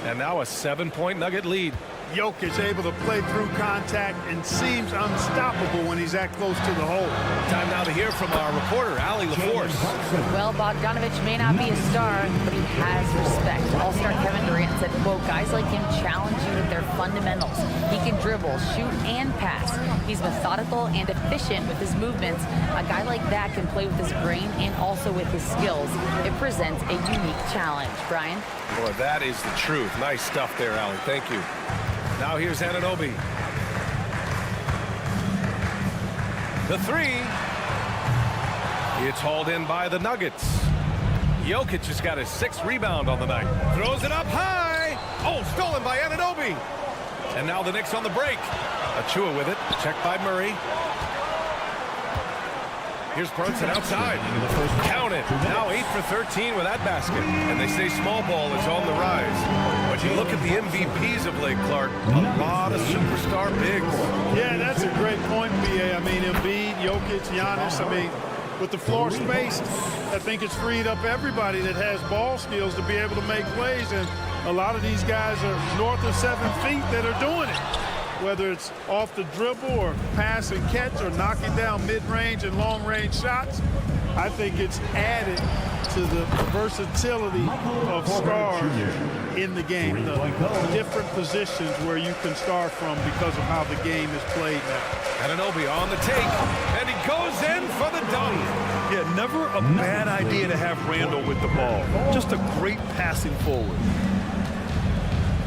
And now a 7-point Nugget lead. Jokic able to play through contact and seems unstoppable when he's that close to the hole. Time now to hear from our reporter, Allie LaForce. Well, Bogdanovich may not be a star, but he has respect. All-star Kevin Durant said, quote, guys like him challenge you with their fundamentals. He can dribble, shoot, and pass. He's methodical and efficient with his movements. A guy like that can play with his brain and also with his skills. It presents a unique challenge. Brian? Boy, that is the truth. Nice stuff there, Allie. Thank you. Now here's Anunoby. The three. It's hauled in by the Nuggets. Jokic has got his 6th rebound on the night. Throws it up high. Oh, stolen by Anunoby. And now the Knicks on the break. Achua with it. Checked by Murray. Here's Brunson outside. Count it. Now 8 for 13 with that basket. And they say small ball is on the rise. But you look at the MVPs of late, Clark, a lot of superstar bigs. Yeah, that's a great point, B.A. I mean, Embiid, Jokic, Giannis, I mean, with the floor space, I think it's freed up everybody that has ball skills to be able to make plays. And a lot of these guys are north of 7 feet that are doing it. Whether it's off the dribble or pass and catch or knocking down mid-range and long-range shots, I think it's added to the versatility of stars in the game. The different positions where you can start from because of how the game is played now. Anunoby on the take, and he goes in for the dunk. Yeah, never a bad idea to have Randall with the ball. Just a great passing forward.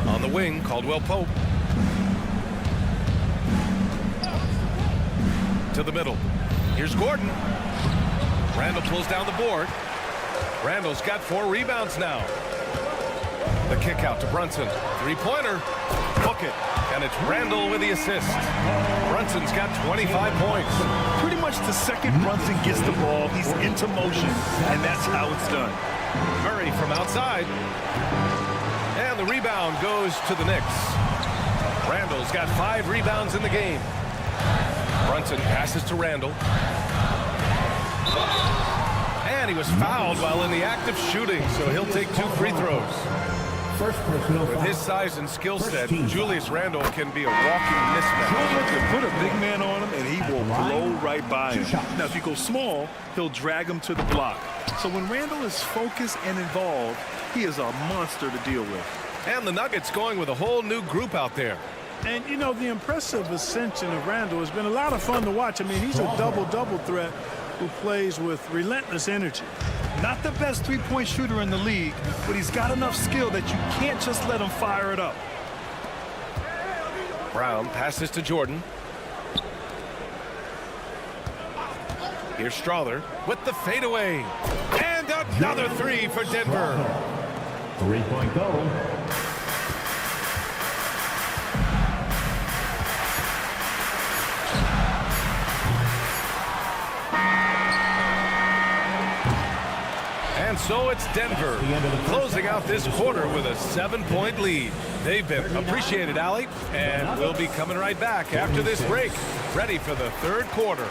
On the wing, Caldwell Pope. To the middle. Here's Gordon. Randall pulls down the board. Randall's got 4 rebounds now. The kick out to Brunson. Three-pointer. Book it. And it's Randall with the assist. Brunson's got 25 points. Pretty much the second Brunson gets the ball, he's into motion, and that's how it's done. Murray from outside. And the rebound goes to the Knicks. Randall's got 5 rebounds in the game. Brunson passes to Randall. And he was fouled while in the act of shooting, so he'll take 2 free throws. With his size and skill set, Julius Randall can be a walking mismatch. Julius can put a big man on him, and he will blow right by him. Now, if you go small, he'll drag him to the block. So when Randall is focused and involved, he is a monster to deal with. And the Nuggets going with a whole new group out there. And, you know, the impressive ascension of Randall has been a lot of fun to watch. I mean, he's a double-double threat who plays with relentless energy. Not the best three-point shooter in the league, but he's got enough skill that you can't just let him fire it up. Brown passes to Jordan. Here's Strother with the fadeaway. And another 3 for Denver. 3-point goal. And so it's Denver closing out this quarter with a 7-point lead. They've been appreciated, Allie, and we'll be coming right back after this break, ready for the third quarter.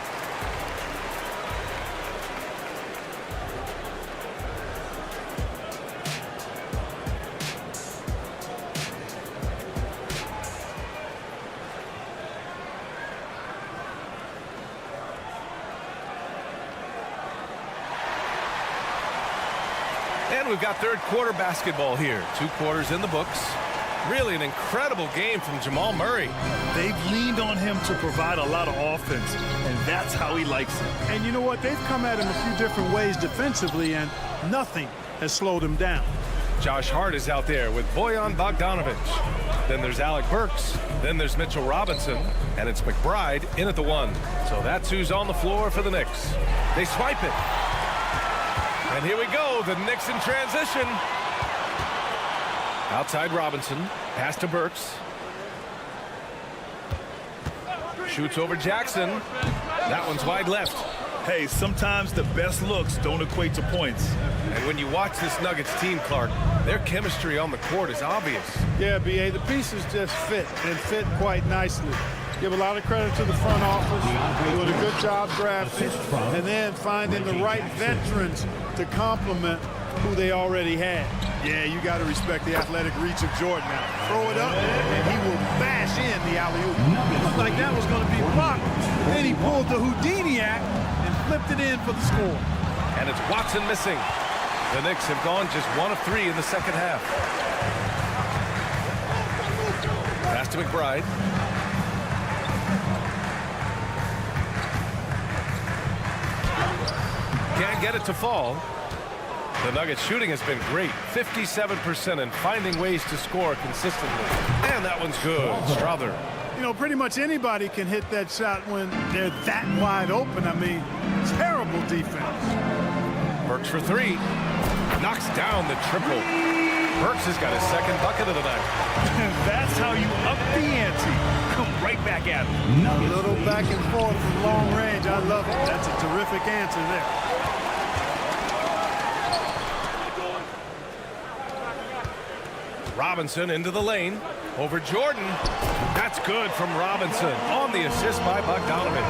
And we've got third quarter basketball here. 2 quarters in the books. Really an incredible game from Jamal Murray. They've leaned on him to provide a lot of offense, and that's how he likes it. And you know what? They've come at him a few different ways defensively, and nothing has slowed him down. Josh Hart is out there with Bojan Bogdanovic. Then there's Alec Burks. Then there's Mitchell Robinson. And it's McBride in at the 1. So that's who's on the floor for the Knicks. They swipe it. And here we go, the Knicks in transition. Outside Robinson, pass to Burks. Shoots over Jackson. That one's wide left. Hey, sometimes the best looks don't equate to points. And when you watch this Nuggets team, Clark, their chemistry on the court is obvious. Yeah, B.A., the pieces just fit, and fit quite nicely. Give a lot of credit to the front office, doing a good job drafting, and then finding the right veterans to complement who they already had. Yeah, you got to respect the athletic reach of Jordan now. Throw it up, and he will bash in the alley-oop. Looked like that was going to be blocked. Then he pulled the Houdini act and flipped it in for the score. And it's Watson missing. The Knicks have gone just 1 of 3 in the second half. Pass to McBride. Can't get it to fall. The Nuggets shooting has been great. 57% and finding ways to score consistently. And that one's good. Strother. You know, pretty much anybody can hit that shot when they're that wide open. I mean, terrible defense. Burks for 3. Knocks down the triple. Burks has got his second bucket of the night. That's how you up the ante. Come right back at him. A little back and forth from long range. I love it. That's a terrific answer there. Robinson into the lane. Over Jordan. That's good from Robinson on the assist by Bogdanovic.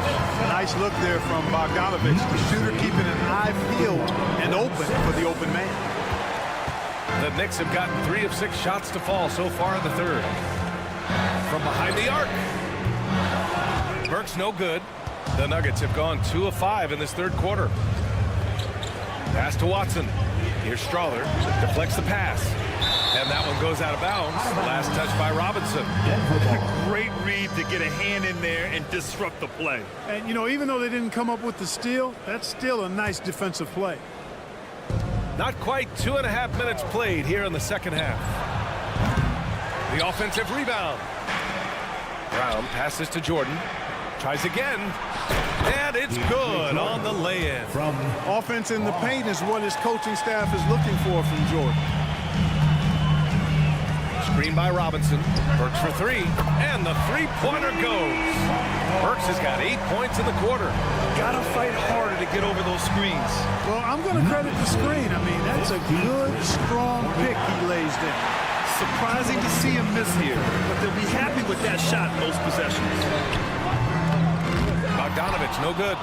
Nice look there from Bogdanovic. The shooter keeping an eye peeled and open for the open man. The Knicks have gotten 3 of 6 shots to fall so far in the third. From behind the arc. Burks no good. The Nuggets have gone 2 of 5 in this third quarter. Pass to Watson. Here's Strother. Deflects the pass. And that one goes out of bounds. Last touch by Robinson. Great read to get a hand in there and disrupt the play. And, you know, even though they didn't come up with the steal, that's still a nice defensive play. Not quite 2.5 minutes played here in the second half. The offensive rebound. Brown passes to Jordan. Tries again. And it's good on the lay-in. Offense in the paint is what his coaching staff is looking for from Jordan. Screen by Robinson. Burks for three, and the three-pointer goes. Burks has got 8 points in the quarter. Gotta fight harder to get over those screens. Well, I'm going to credit the screen. I mean, that's a good, strong pick he lays down. Surprising to see him miss here, but they'll be happy with that shot most possessions. Bogdanovich, no good.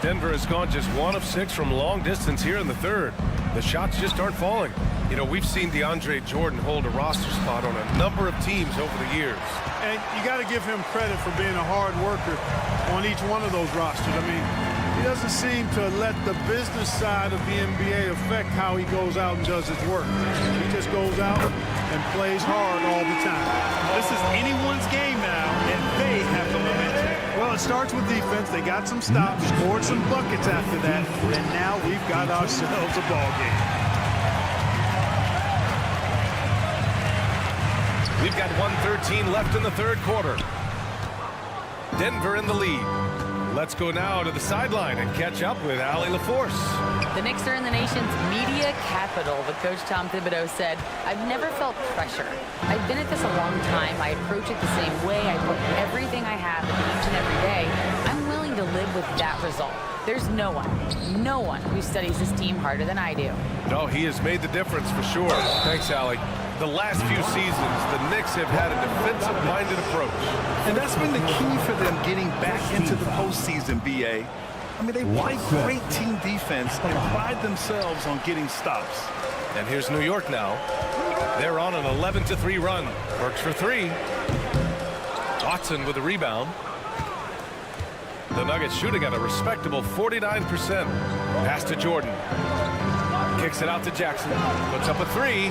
Denver has gone just 1 of 6 from long distance here in the third. The shots just aren't falling. You know, we've seen DeAndre Jordan hold a roster spot on a number of teams over the years. And you got to give him credit for being a hard worker on each one of those rosters. I mean, he doesn't seem to let the business side of the NBA affect how he goes out and does his work. He just goes out and plays hard all the time. This is anyone's game now, and they have the momentum. Well, it starts with defense. They got some stops, scored some buckets after that, and now we've got ourselves a ball game. We've got 1:13 left in the third quarter. Denver in the lead. Let's go now to the sideline and catch up with Allie LaForce. The Knicks are in the nation's media capital, but Coach Tom Thibodeau said, "I've never felt pressure. I've been at this a long time. I approach it the same way. I put everything I have into each and every day. I'm willing to live with that result. There's no one who studies this team harder than I do." No, he has made the difference for sure. Thanks, Allie. The last few seasons, the Knicks have had a defensive-minded approach. And that's been the key for them getting back into the postseason, B.A. I mean, they play great team defense and pride themselves on getting stops. And here's New York now. They're on an 11-3 run. Burks for three. Watson with a rebound. The Nuggets shooting at a respectable 49%. Pass to Jordan. Kicks it out to Jackson. Puts up a three.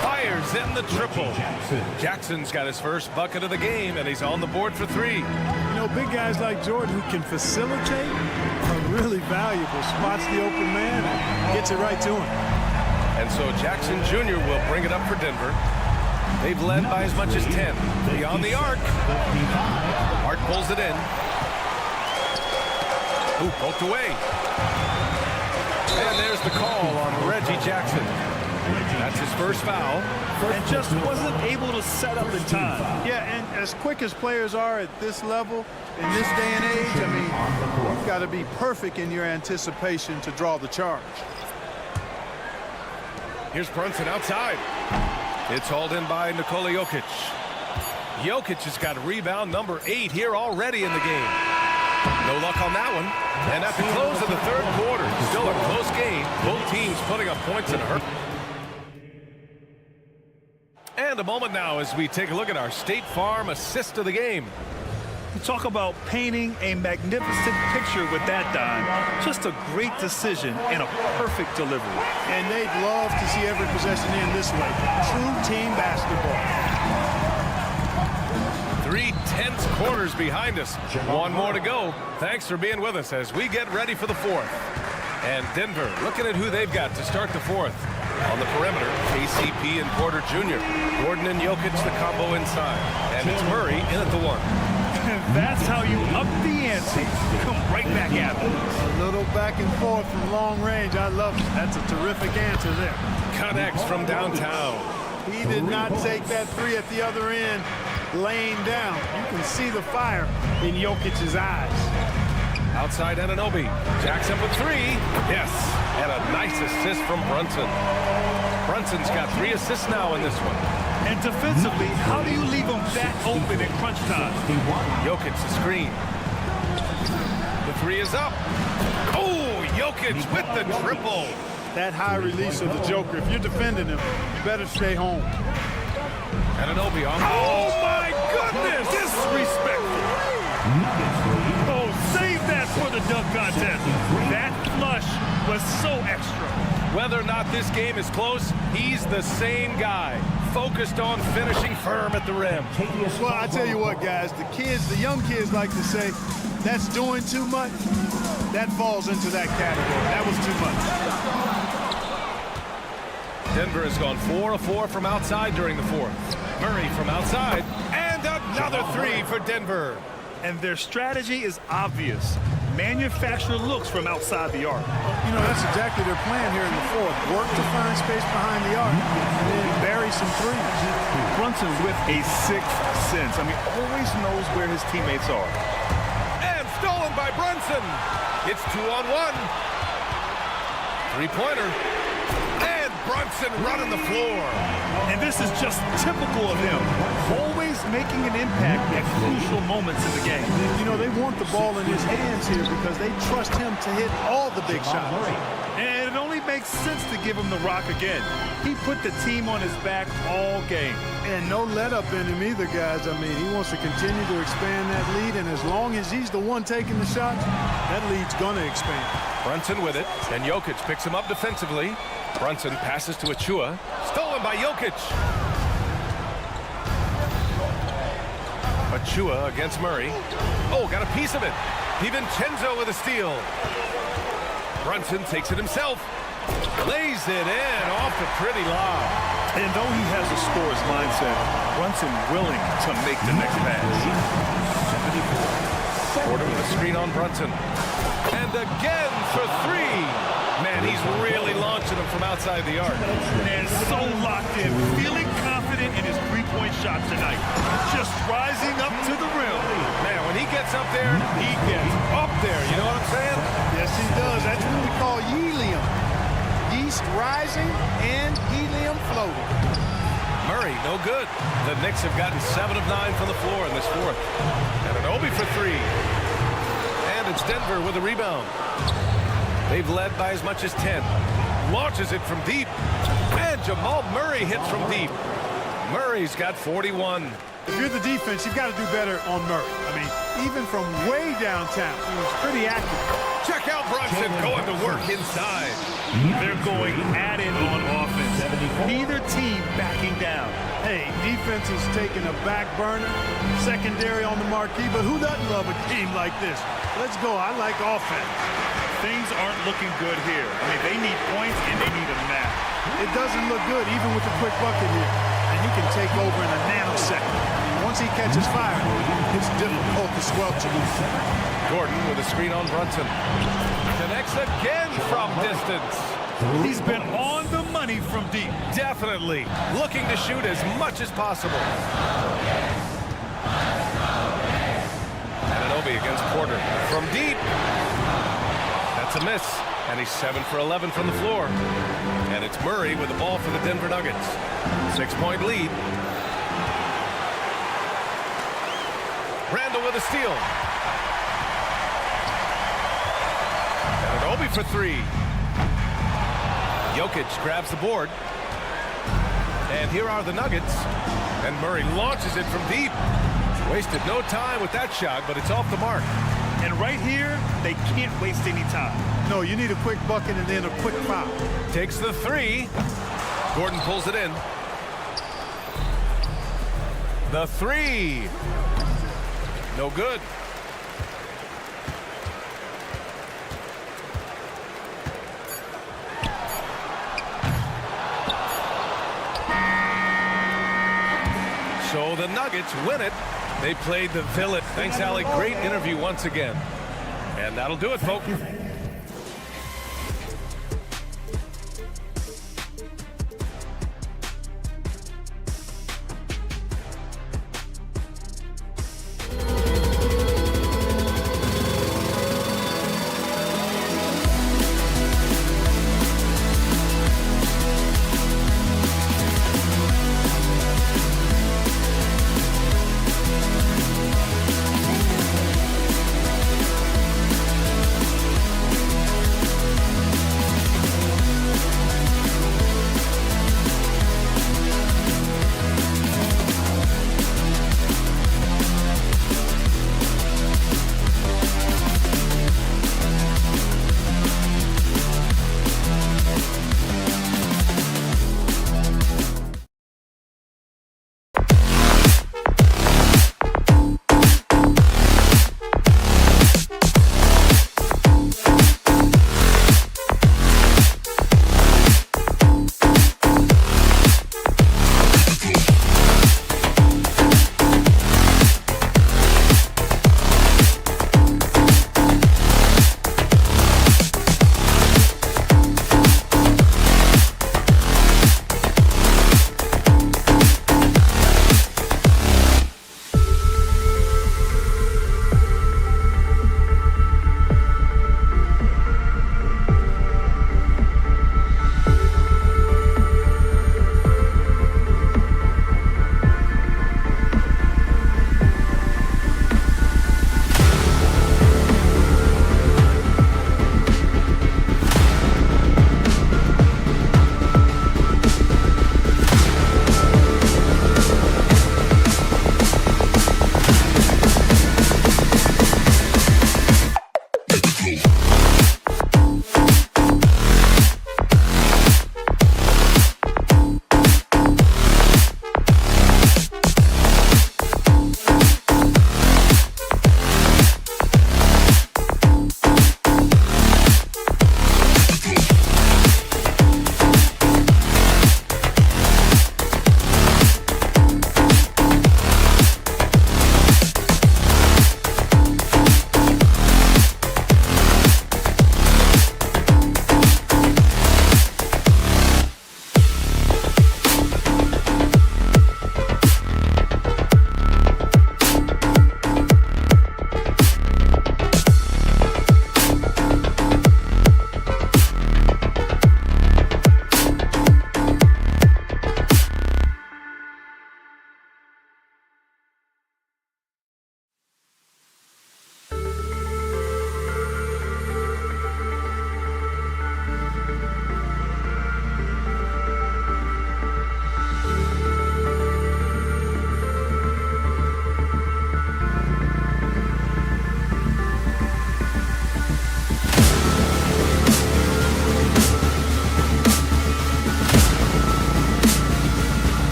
Fires in the triple. Jackson's got his first bucket of the game, and he's on the board for three. You know, big guys like Jordan who can facilitate are really valuable. Spots the open man and gets it right to him. And so Jackson Jr. will bring it up for Denver. They've led by as much as 10. Beyond the arc. Hart pulls it in. Ooh, poked away. And there's the call on Reggie Jackson. That's his first foul. And just wasn't able to set up in time. Yeah, and as quick as players are at this level, in this day and age, I mean, you've got to be perfect in your anticipation to draw the charge. Here's Brunson outside. It's hauled in by Nikola Jokic. Jokic has got rebound number 8 here already in the game. No luck on that one. And at the close of the third quarter, still a close game. Both teams putting up points in a hurry. And a moment now as we take a look at our State Farm assist of the game. You talk about painting a magnificent picture with that dime. Just a great decision and a perfect delivery. And they'd love to see every possession in this way. True team basketball. 3 tense quarters behind us. One more to go. Thanks for being with us as we get ready for the fourth. And Denver looking at who they've got to start the fourth. On the perimeter, KCP and Porter Jr. Gordon and Jokic, the combo inside. And it's Murray in at the one. That's how you up the ante. Come right back at it. A little back and forth from long range. I love it. That's a terrific answer there. Connects from downtown. He did not take that three at the other end laying down. You can see the fire in Jokic's eyes. Outside Anunoby. Jacks up with three. Yes. And a nice assist from Brunson. Brunson's got 3 assists now in this one. And defensively, how do you leave them that open in crunch time? Jokic the screen. The three is up. Oh, Jokic with the triple. That high release of the Joker, if you're defending him, you better stay home. Anunoby on. Oh, my goodness. Disrespectful. Oh, save that for the dunk contest. That flush was so extra. Whether or not this game is close, he's the same guy. Focused on finishing firm at the rim. Well, I tell you what, guys, the young kids like to say, that's doing too much. That falls into that category. That was too much. Denver has gone 4 of 4 from outside during the fourth. Murray from outside, and another three for Denver. And their strategy is obvious. Manufacture looks from outside the arc. You know, that's exactly their plan here in the fourth. Work to find space behind the arc, and then bury Murray some threes. Brunson with a sixth sense. I mean, always knows where his teammates are. And stolen by Brunson. It's 2-on-1. Three-pointer. And Brunson running the floor. And this is just typical of him. Always making an impact at crucial moments in the game. You know, they want the ball in his hands here because they trust him to hit all the big shots. And it only makes sense to give him the rock again. He put the team on his back all game. And no let-up in him either, guys. I mean, he wants to continue to expand that lead, and as long as he's the one taking the shots, that lead's going to expand. Brunson with it, and Jokic picks him up defensively. Brunson passes to Achua. Stolen by Jokic. Achua against Murray. Oh, got a piece of it. DiVincenzo with a steal. Brunson takes it himself. Lays it in off the pretty lob. And though he has a scorer's mindset, Brunson willing to make the next pass. Porter with a screen on Brunson. And again for three. Man, he's really launching them from outside the arc. And so locked in, feeling confident in his three-point shot tonight. Just rising up to the rim. Man, when he gets up there, he gets up there. You know what I'm saying? Yes, he does. That's what we call helium. Yeast rising and helium floating. Murray, no good. The Knicks have gotten 7 of 9 from the floor in this fourth. And an Obi for three. And it's Denver with a rebound. They've led by as much as 10. Launches it from deep. And Jamal Murray hits from deep. Murray's got 41. If you're the defense, you've got to do better on Murray. I mean, even from way downtown, he was pretty active. Check out Brunson going to work inside. They're going at it on offense. Neither team backing down. Hey, defense is taking a back burner, secondary on the marquee, but who doesn't love a game like this? Let's go. I like offense. Things aren't looking good here. I mean, they need points and they need a nap. It doesn't look good, even with the quick bucket here. And he can take over in a nanosecond. I mean, once he catches fire, it's difficult to squelch him. Gordon with a screen on Brunson. Connects again from distance. He's been on the money from deep. Definitely looking to shoot as much as possible. Anunoby against Porter from deep. That's a miss. And he's 7 for 11 from the floor. And it's Murray with the ball for the Denver Nuggets. 6-point lead. Randall with a steal. And an Obi for three. Jokic grabs the board. And here are the Nuggets. And Murray launches it from deep. Wasted no time with that shot, but it's off the mark. And right here, they can't waste any time. No, you need a quick bucket and then a quick foul. Takes the three. Gordon pulls it in. The three. No good. So the Nuggets win it. They played the villain. Thanks, Allie. Great interview once again. And that'll do it, folks.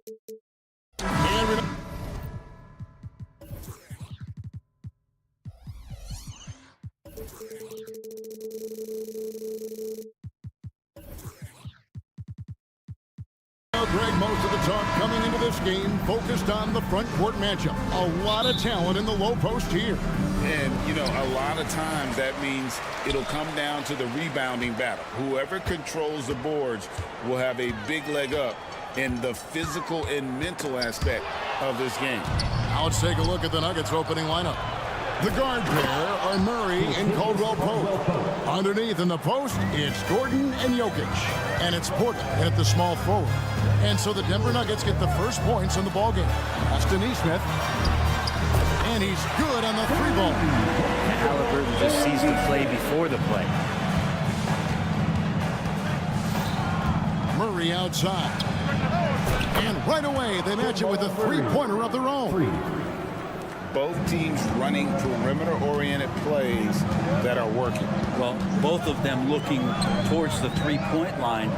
And we Greg, most of the talk coming into this game focused on the front court matchup. A lot of talent in the low post here. And, you know, a lot of times that means it'll come down to the rebounding battle. Whoever controls the boards will have a big leg up in the physical and mental aspect of this game. Now let's take a look at the Nuggets opening lineup. The guard pair are Murray and Caldwell-Pope. Underneath in the post, it's Gordon and Jokic. And it's Porter at the small forward. And so the Denver Nuggets get the first points in the ballgame. Austin Neesmith. And he's good on the three ball. Halliburton just sees the play before the play. Murray outside. And right away, they match it with a three-pointer of their own. Both teams running perimeter-oriented plays that are working. Well, both of them looking towards the three-point line,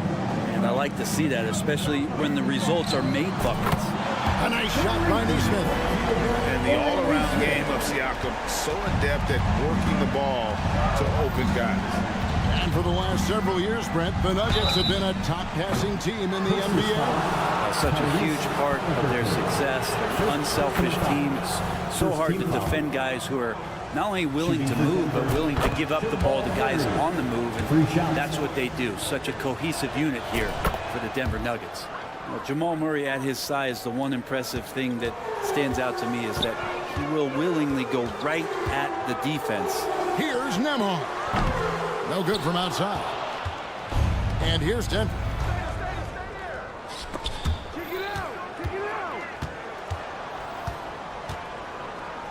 and I like to see that, especially when the results are made buckets. A nice shot by Neesmith. And the all-around game of Siakam, so adept at working the ball to open guys. And for the last several years, Brent, the Nuggets have been a top passing team in the NBA. Such a huge part of their success. They're an unselfish team. It's so hard to defend guys who are not only willing to move, but willing to give up the ball to guys on the move. And that's what they do. Such a cohesive unit here for the Denver Nuggets. Well, Jamal Murray at his size, the one impressive thing that stands out to me is that he will willingly go right at the defense. Here's Nembhard. No good from outside. And here's Denver.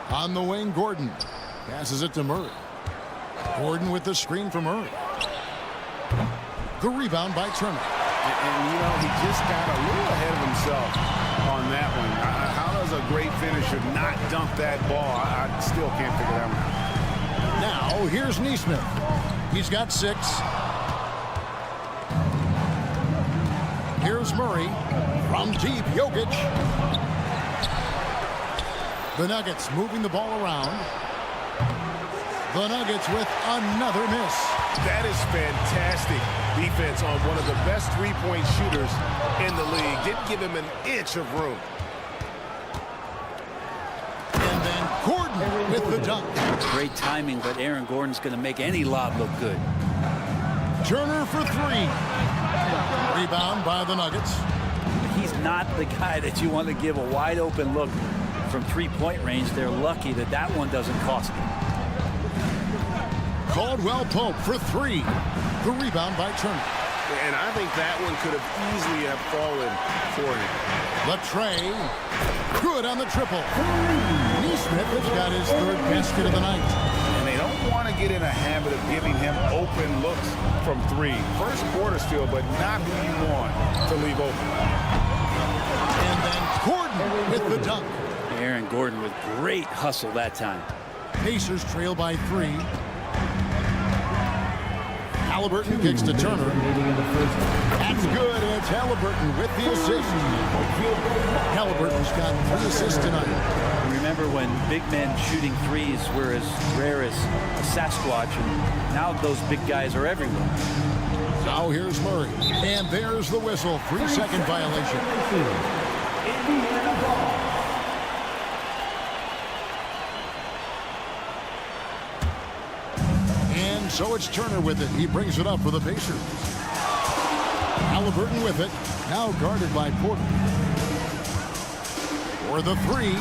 On the wing, Gordon passes it to Murray. Gordon with the screen for Murray. The rebound by Turner. And you know, he just got a little ahead of himself on that one. How does a great finisher not dump that ball? I still can't figure that one out. Now, here's Neesmith. He's got 6. Here's Murray from deep. Jokic. The Nuggets moving the ball around. The Nuggets with another miss. That is fantastic defense on one of the best three-point shooters in the league. Didn't give him an inch of room. And then Gordon with the dunk. Great timing, but Aaron Gordon's going to make any lob look good. Turner for 3. Rebound by the Nuggets. He's not the guy that you want to give a wide open look from three-point range. They're lucky that that one doesn't cost them. Caldwell-Pope for 3. The rebound by Turner. And I think that one could have easily have fallen for him. The tray. Good on the triple. Neesmith has got his 3rd basket of the night. And they don't want to get in a habit of giving him open looks from 3. First quarter still, but not who you want to leave open. And then Gordon with the dunk. Aaron Gordon with great hustle that time. Pacers trail by 3. Halliburton kicks to Turner. That's good, and it's Halliburton with the assist. Halliburton's got 3 assists tonight. Remember when big men shooting threes were as rare as a Sasquatch, and now those big guys are everywhere. Now here's Murray, and there's the whistle. 3-second violation. So it's Turner with it. He brings it up for the Pacers. Halliburton with it. Now guarded by Porter. For the 3.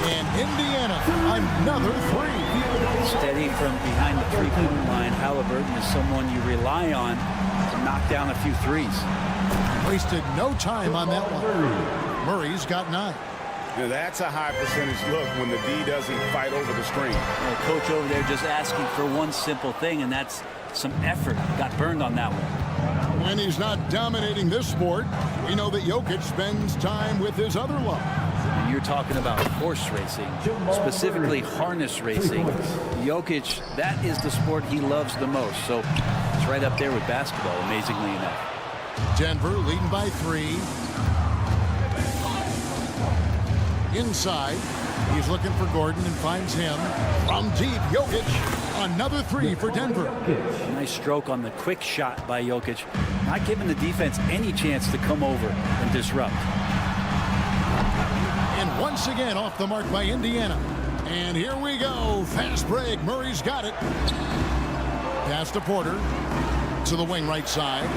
And Indiana, another 3. Steady from behind the three-point line. Halliburton is someone you rely on to knock down a few threes. Wasted no time on that one. Murray's got 9. Now that's a high percentage look when the D doesn't fight over the screen. The coach over there just asking for one simple thing, and that's some effort. Got burned on that one. When he's not dominating this sport, we know that Jokic spends time with his other love. And you're talking about horse racing, specifically harness racing. Jokic, that is the sport he loves the most. So it's right up there with basketball, amazingly enough. Denver leading by 3. inside. He's looking for Gordon and finds him. From deep, Jokic. Another three for Denver. Nice stroke on the quick shot by Jokic. Not giving the defense any chance to come over and disrupt. And once again off the mark by Indiana. And here we go. Fast break. Murray's got it. Pass to Porter. To the wing right side.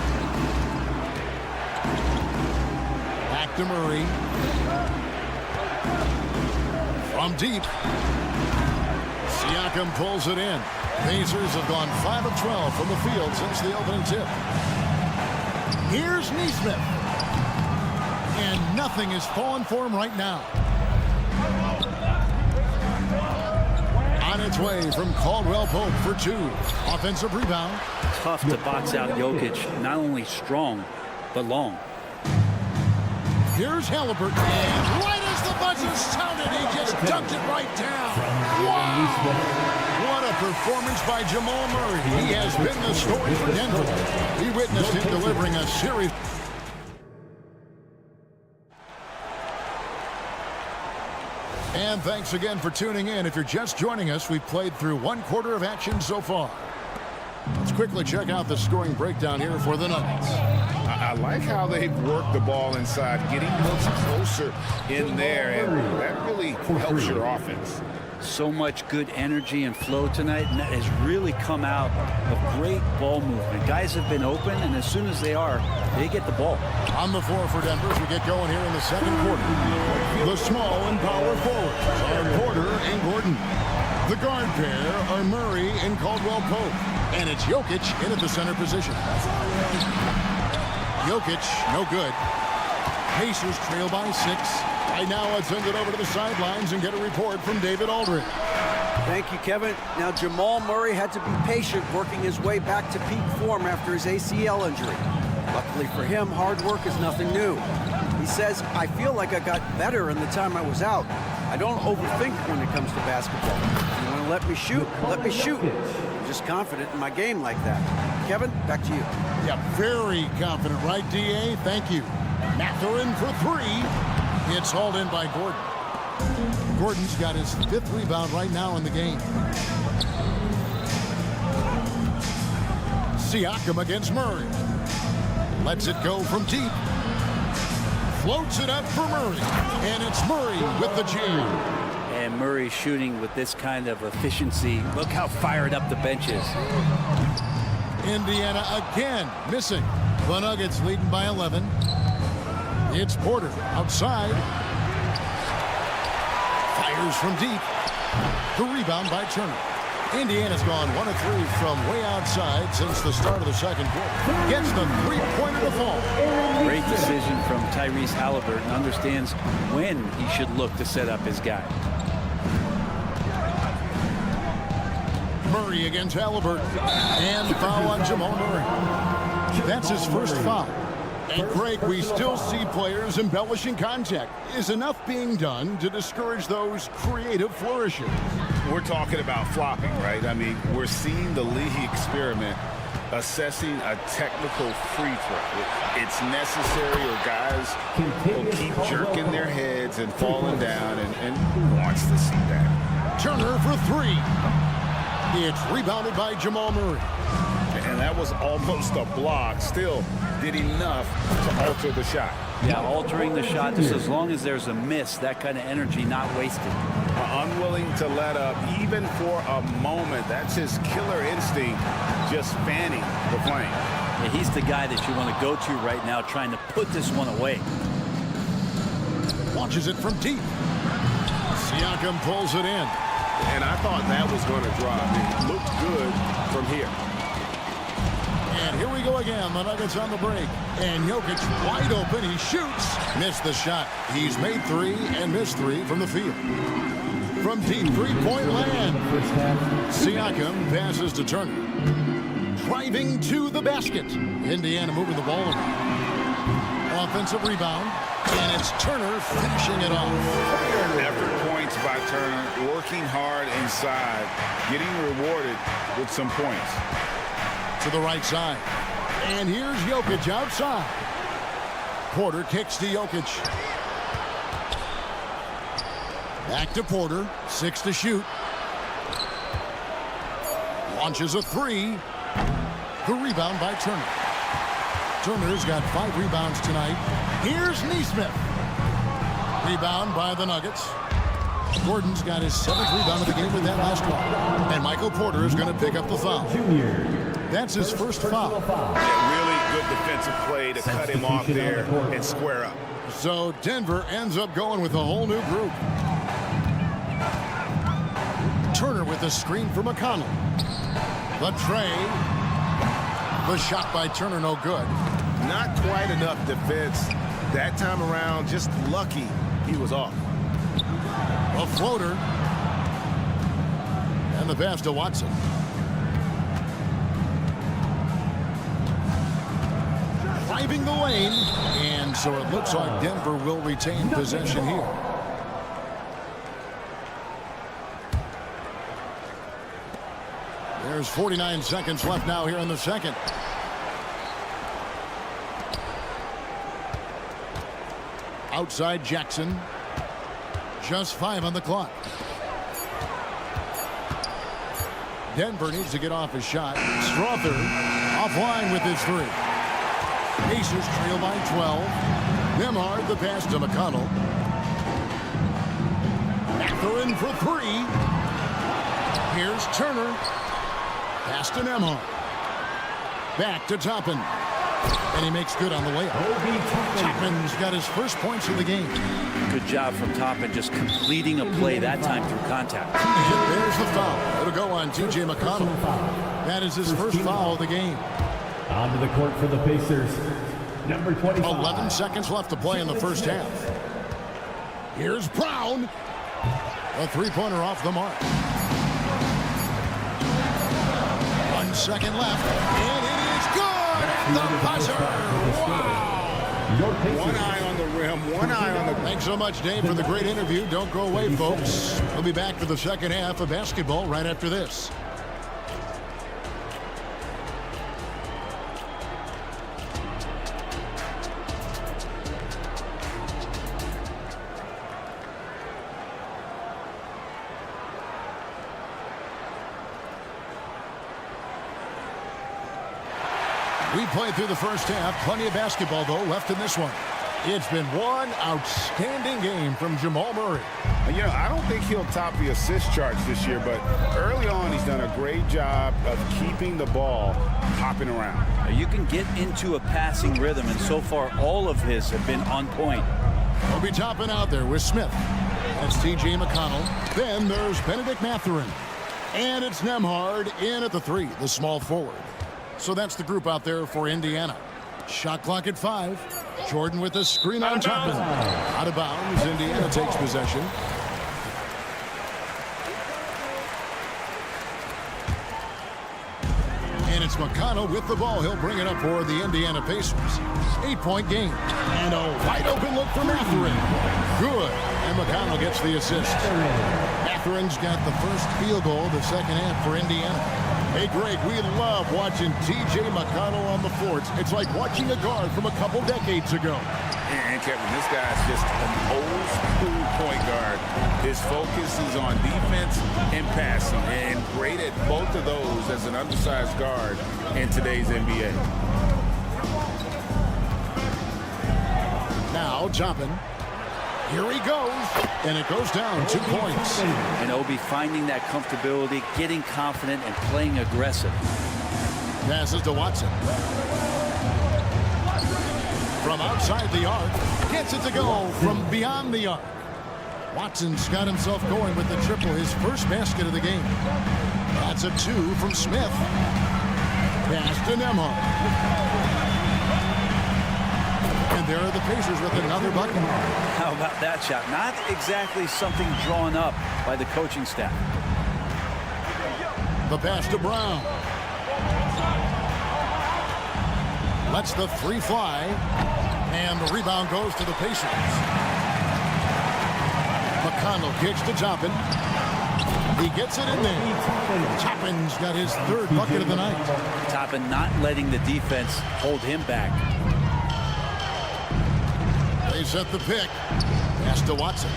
Back to Murray. From deep. Siakam pulls it in. Pacers have gone 5 of 12 from the field since the opening tip. Here's Nesmith. And nothing is falling for him right now. On its way from Caldwell Pope for 2. Offensive rebound. Tough to box out Jokic. Not only strong, but long. Here's Halliburton. And right as the buzzer sounded, he just dunked it right down. Wow! What a performance by Jamal Murray. He has been the story for Denver. We witnessed him delivering a series. And thanks again for tuning in. If you're just joining us, we've played through 1 quarter of action so far. Let's quickly check out the scoring breakdown here for the Nuggets. I like how they've worked the ball inside, getting much closer in there, and that really helps your offense. So much good energy and flow tonight, and that has really come out of great ball movement. Guys have been open, and as soon as they are, they get the ball. On the floor for Denver as we get going here in the second quarter. The small and power forwards are Porter and Gordon. The guard pair are Murray and Caldwell Pope. And it's Jokic in at the center position. Jokic, no good. Pacers trail by 6. Right now, let's send it over to the sidelines and get a report from David Aldridge. Thank you, Kevin. Now, Jamal Murray had to be patient working his way back to peak form after his ACL injury. Luckily for him, hard work is nothing new. He says, I feel like I got better in the time I was out. I don't overthink when it comes to basketball. If you want to let me shoot, let me shoot. I'm just confident in my game like that. Kevin, back to you. Yeah, very confident, right, D.A.? Thank you. Mathurin for 3. It's hauled in by Gordon. Gordon's got his 5th rebound right now in the game. Siakam against Murray. Lets it go from deep. Floats it up for Murray. And it's Murray with the jam. And Murray shooting with this kind of efficiency. Look how fired up the bench is. Indiana again missing. The Nuggets leading by 11. It's Porter outside. Fires from deep. The rebound by Turner. Indiana's gone 1 of 3 from way outside since the start of the second quarter. Gets the three-pointer to fall. Great decision from Tyrese Halliburton. Understands when he should look to set up his guy. Murray against Halliburton. And foul on Jamal Murray. That's his first foul. And Greg, we still see players embellishing contact. Is enough being done to discourage those creative flourishes? We're talking about flopping, right? I mean, we're seeing the league experiment assessing a technical free throw. It's necessary, or guys will keep jerking their heads and falling down, and who wants to see that? Turner for 3. It's rebounded by Jamal Murray. And that was almost a block. Still did enough to alter the shot. Yeah, altering the shot just as long as there's a miss, that kind of energy not wasted. Unwilling to let up even for a moment. That's his killer instinct, just fanning the flame. Yeah, he's the guy that you want to go to right now, trying to put this one away. Launches it from deep. Siakam pulls it in. And I thought that was going to drop. It looked good from here. And here we go again. The Nuggets on the break. And Jokic wide open. He shoots. Missed the shot. He's made 3 and missed 3 from the field. From deep three-point land. Siakam passes to Turner. Driving to the basket. Indiana moving the ball around. Offensive rebound. And it's Turner finishing it off. Effort points by Turner. Working hard inside. Getting rewarded with some points. To the right side. And here's Jokic outside. Porter kicks to Jokic. Back to Porter. 6 to shoot. Launches a 3. The rebound by Turner. Turner's got 5 rebounds tonight. Here's Neesmith. Rebound by the Nuggets. Gordon's got his 7th rebound of the game with that last one. And Michael Porter is going to pick up the foul. That's his first foul. Yeah, really good defensive play to cut him off there and square up. So Denver ends up going with a whole new group. Turner with a screen for McConnell. The tray. The shot by Turner, no good. Not quite enough defense that time around. Just lucky he was off. A floater. And the pass to Watson. Driving the lane. And so it looks like Denver will retain possession here. There's 49 seconds left now here in the second. Outside Jackson. Just 5 on the clock. Denver needs to get off his shot. Strother offline with his 3. Pacers trail by 12. Nembhard the pass to McConnell. Mathurin for 3. Here's Turner. Pass to Nembhard. Back to Toppin. And he makes good on the layup. Toppin's got his first points of the game. Good job from Toppin just completing a play that time through contact. And there's the foul. It'll go on T.J. McConnell. That is his first foul of the game. Onto the court for the Pacers. Number 25. 11 seconds left to play in the first half. Here's Brown. A 3-pointer off the mark. 1 second left. And it is good at the buzzer. Wow. One eye on the rim, one eye on the... Thanks so much, Dave, for the great interview. Don't go away, folks. We'll be back for the second half of basketball right after this. We played through the first half. Plenty of basketball, though, left in this one. It's been one outstanding game from Jamal Murray. You know, I don't think he'll top the assist charts this year, but early on he's done a great job of keeping the ball hopping around. You can get into a passing rhythm, and so far all of his have been on point. We'll be topping out there with Smith. That's T.J. McConnell. Then there's Benedict Mathurin. And it's Nembhard in at the 3, the small forward. So that's the group out there for Indiana. Shot clock at 5. Jordan with a screen on Toppin. Out of bounds. Indiana takes possession. And it's McConnell with the ball. He'll bring it up for the Indiana Pacers. 8-point game. And a wide open look for Mathurin. Good. And McConnell gets the assist. Mathurin's got the first field goal of the second half for Indiana. Hey, Greg, we love watching T.J. McConnell on the floor. It's like watching a guard from a couple decades ago. And Kevin, this guy's just an old school point guard. His focus is on defense and passing, and great at both of those as an undersized guard in today's NBA. Now Toppin. Here he goes, and it goes down 2 points. And Obi finding that comfortability, getting confident, and playing aggressive. Passes to Watson. From outside the arc, gets it to go from beyond the arc. Watson's got himself going with the triple, his first basket of the game. That's a 2 from Smith. Pass to Nembhard. And there are the Pacers with another bucket. How about that shot? Not exactly something drawn up by the coaching staff. The pass to Brown. Lets the 3 fly. And the rebound goes to the Pacers. McConnell kicks to Toppin. He gets it in there. Toppin's got his 3rd bucket of the night. Toppin not letting the defense hold him back. They set the pick. Pass to Watson.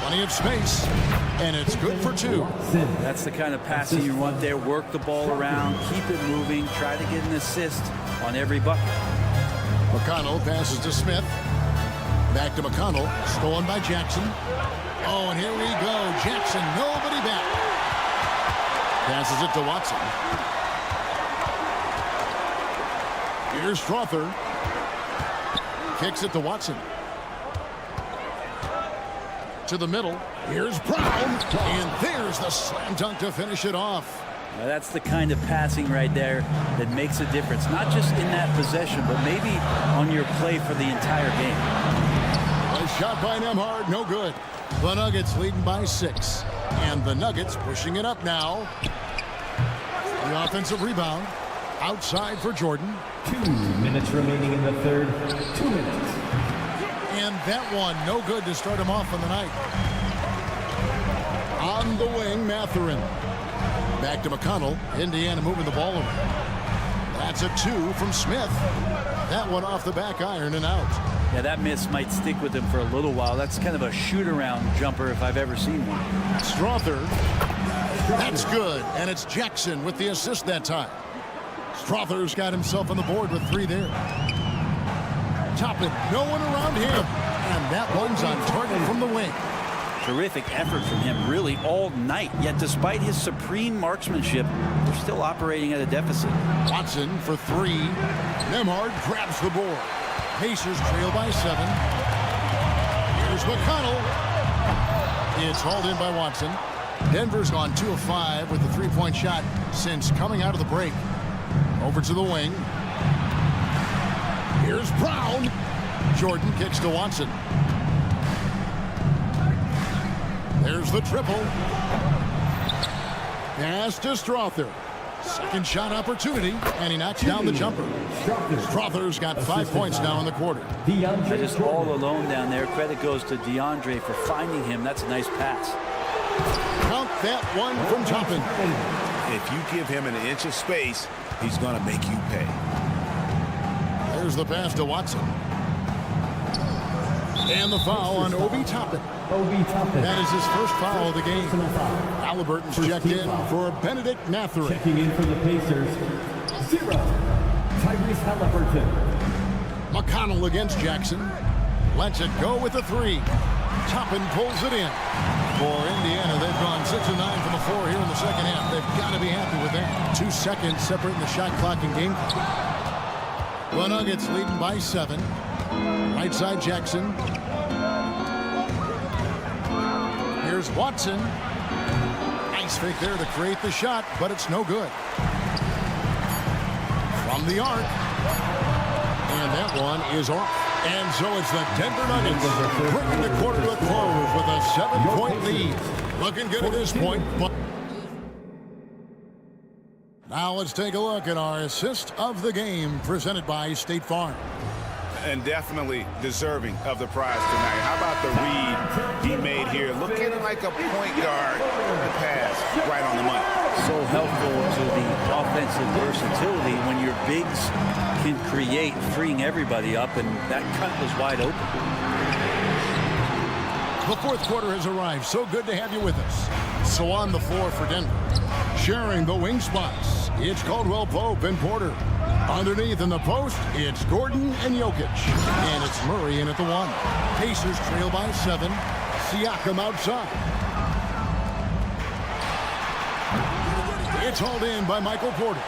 Plenty of space, and it's good for 2. That's the kind of passing you want there. Work the ball around, keep it moving, try to get an assist on every bucket. McConnell passes to Smith. Back to McConnell, stolen by Jackson. Oh, and here we go. Jackson, nobody back. Passes it to Watson. Here's Strother. Kicks it to Watson. To the middle. Here's Brown. And there's the slam dunk to finish it off. Now that's the kind of passing right there that makes a difference. Not just in that possession, but maybe on your play for the entire game. A shot by Nembhard, no good. The Nuggets leading by 6. And the Nuggets pushing it up now. The offensive rebound. Outside for Jordan. 2 minutes remaining in the third. 2 minutes. And that one, no good to start him off on the night. On the wing, Mathurin. Back to McConnell. Indiana moving the ball around. That's a 2 from Smith. That one off the back iron and out. Yeah, that miss might stick with him for a little while. That's kind of a shoot-around jumper if I've ever seen one. Strother. That's good. And it's Jackson with the assist that time. Strother's got himself on the board with 3 there. Toppin, no one around him. And that one's on target from the wing. Terrific effort from him really all night. Yet despite his supreme marksmanship, they're still operating at a deficit. Watson for 3. Nembhard grabs the board. Pacers trail by 7. Here's McConnell. It's hauled in by Watson. Denver's gone 2 of 5 with the 3-point shot since coming out of the break. Over to the wing. Here's Brown. Jordan kicks to Watson. There's the triple. Pass to Strother. Second shot opportunity, and he knocks down the jumper. Strother's got 5 points now in the quarter. Just all alone down there. Credit goes to DeAndre for finding him. That's a nice pass. Count that one from Toppin. If you give him an inch of space, he's going to make you pay. There's the pass to Watson. And the foul on Obi Toppin. That is his first foul of the game. Halliburton's checked in for Benedict Mathurin. Checking in for the Pacers, 0. Tyrese Halliburton. McConnell against Jackson. Lets it go with the 3. Toppin pulls it in. For Indiana, they've gone 6 of 9 from the floor here in the second half. They've got to be happy with that. 2 seconds separating the shot clock and game clock. The Nuggets leading by 7. Right side Jackson. Here's Watson. Nice fake there to create the shot, but it's no good. From the arc. And that one is off. And so it's the Denver Nuggets bringing the quarter to a close with a 7-point lead. Looking good at this point. But now let's take a look at our assist of the game presented by State Farm. And definitely deserving of the prize tonight. How about the read he made here? Looking like a point guard. The pass right on the money. So helpful to the offensive versatility when your bigs can create, freeing everybody up, and that cut was wide open. The fourth quarter has arrived. So good to have you with us. So on the floor for Denver, sharing the wing spots, it's Caldwell Pope and Porter. Underneath in the post, it's Gordon and Jokic. And it's Murray in at the 1. Pacers trail by 7. Siakam outside. It's hauled in by Michael Porter.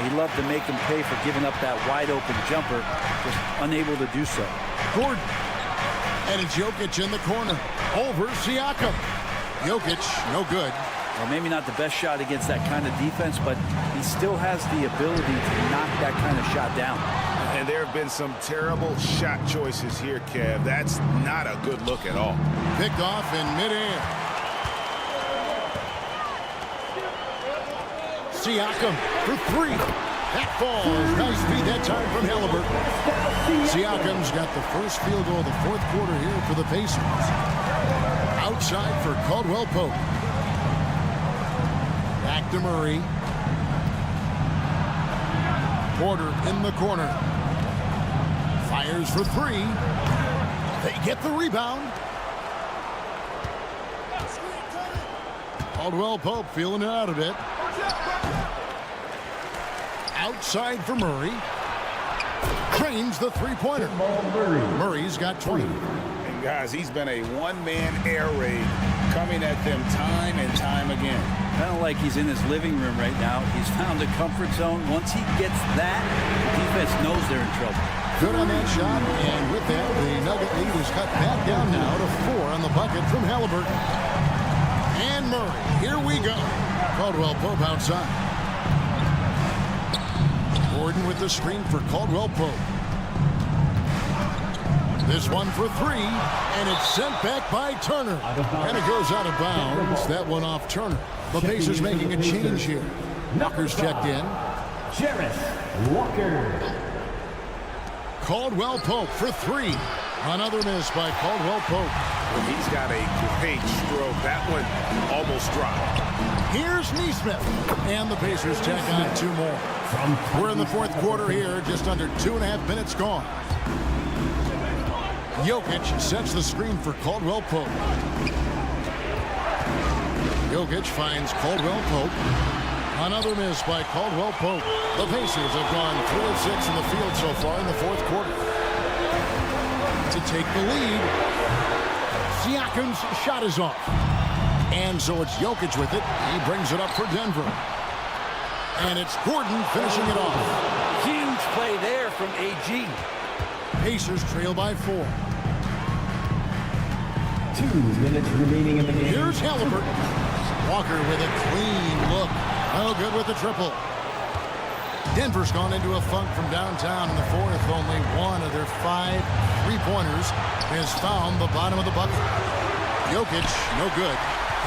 He loved to make him pay for giving up that wide open jumper, just unable to do so. Gordon. And it's Jokic in the corner. Over Siakam. Jokic, no good. Well, maybe not the best shot against that kind of defense, but he still has the ability to knock that kind of shot down. And there have been some terrible shot choices here, Kev. That's not a good look at all. Picked off in midair. Siakam for 3. That falls. Nice feed that time from Halliburton. Siakam's got the first field goal of the fourth quarter here for the Pacers. Outside for Caldwell Pope. Back to Murray. Porter in the corner. Fires for 3. They get the rebound. Caldwell Pope feeling it out a bit. Outside for Murray. Trains the three-pointer. Murray's got 20. And guys, he's been a one-man air raid coming at them time and time again. Kind of like he's in his living room right now. He's found a comfort zone. Once he gets that, the defense knows they're in trouble. Good on that shot, and with that, the Nugget lead is cut back down now to 4 on the bucket from Halliburton. And Murray, here we go. Caldwell Pope outside. Gordon with the screen for Caldwell Pope. This one for 3, and it's sent back by Turner. And it goes out of bounds. That one off Turner. The Pacers making a change here. Walker's checked in. Jarrett Walker. Caldwell Pope for 3. Another miss by Caldwell Pope. Well, he's got a great stroke. That one almost dropped. Here's Neesmith. And the Pacers tack on 2 more. We're in the fourth quarter here. Just under 2.5 minutes gone. Jokic sets the screen for Caldwell Pope. Jokic finds Caldwell Pope. Another miss by Caldwell Pope. The Pacers have gone 3 of 6 in the field so far in the fourth quarter. To take the lead, Siakam's shot is off. And so it's Jokic with it. He brings it up for Denver. And it's Gordon finishing it off. Huge play there from AG. Pacers trail by 4. 2 minutes remaining in the game. Here's Halliburton. Walker with a clean look. No good with the triple. Denver's gone into a funk from downtown in the fourth. Only one of their 5 3-pointers has found the bottom of the bucket. Jokic, no good.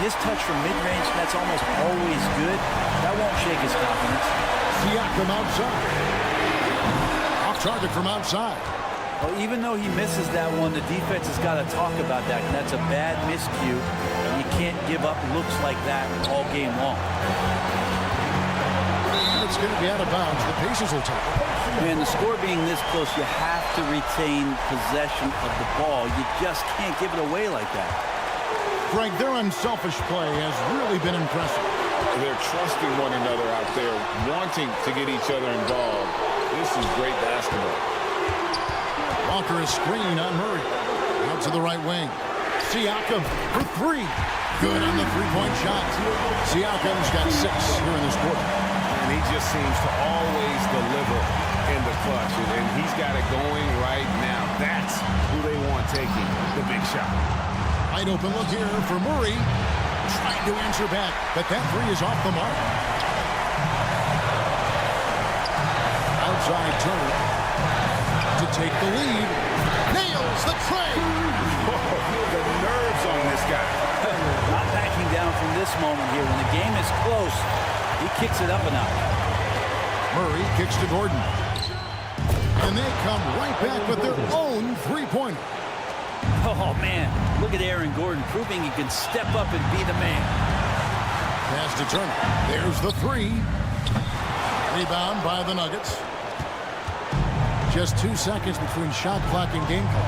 His touch from mid-range, that's almost always good. That won't shake his confidence. Siakam outside. Off target from outside. Well, even though he misses that one, the defense has got to talk about that. That's a bad miscue. You can't give up looks like that all game long. It's going to be out of bounds. The Pacers will take it. Man, the score being this close, you have to retain possession of the ball. You just can't give it away like that. Greg, their unselfish play has really been impressive. They're trusting one another out there, wanting to get each other involved. This is great basketball. Walker is screen on Murray. Out to the right wing. Siakam for 3. Good on the 3-point shot. Siakam's got 6 here in this quarter. And he just seems to always deliver in the clutch. And he's got it going right now. That's who they want taking the big shot. Wide open look here for Murray. Trying to answer back, but that 3 is off the mark. Outside Turner to take the lead. Nails the tray. The nerves on this guy. Not backing down from this moment here. When the game is close, he kicks it up a notch. Murray kicks to Gordon. And they come right back with their own 3-pointer. Oh, man. Look at Aaron Gordon proving he can step up and be the man. Pass to Turner. There's the 3. Rebound by the Nuggets. Just 2 seconds between shot clock and game clock.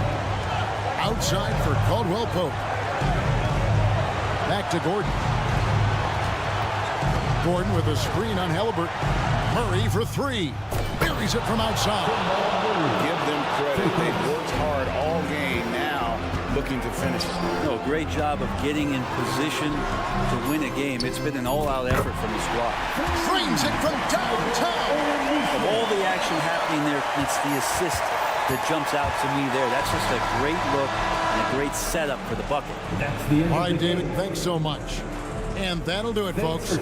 Outside for Caldwell Pope. Back to Gordon. Gordon with a screen on Halliburton. Murray for 3. Buries it from outside. Give them credit. They've worked hard all game now, looking to finish it. No, great job of getting in position to win a game. It's been an all-out effort from the squad. Frames it from downtown. Of all the action happening there, it's the assist that jumps out to me there. That's just a great look and a great setup for the bucket. That's the end. All right, David, thanks so much. And that'll do it, folks.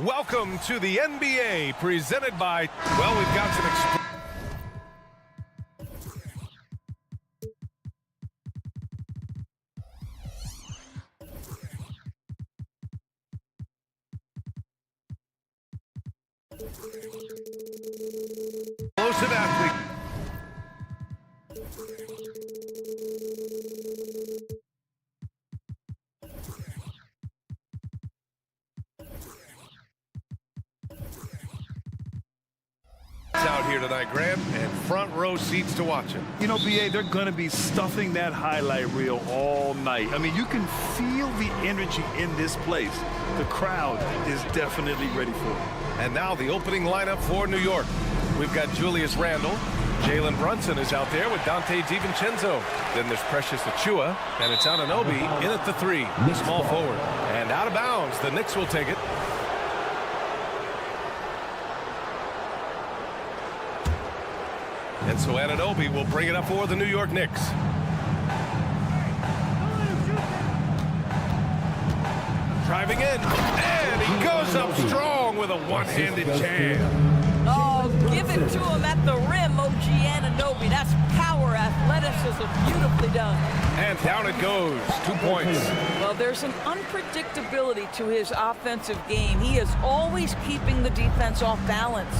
Welcome to the NBA, presented by, well, we've got some explosive athlete. Out here tonight, Graham, and front row seats to watch it. You know, BA, they're going to be stuffing that highlight reel all night. I mean, you can feel the energy in this place. The crowd is definitely ready for it. And now the opening lineup for New York. We've got Julius Randle. Jalen Brunson is out there with Dante DiVincenzo. Then there's Precious Achiuwa, and it's Anunoby in at the 3, small forward. And out of bounds, the Knicks will take it. And so Anunoby will bring it up for the New York Knicks. Driving in, and he goes up strong with a one-handed jam. Oh, give it to him at the rim, OG Anunoby. That's power, athleticism, beautifully done. And down it goes, 2 points. Well, there's an unpredictability to his offensive game. He is always keeping the defense off balance.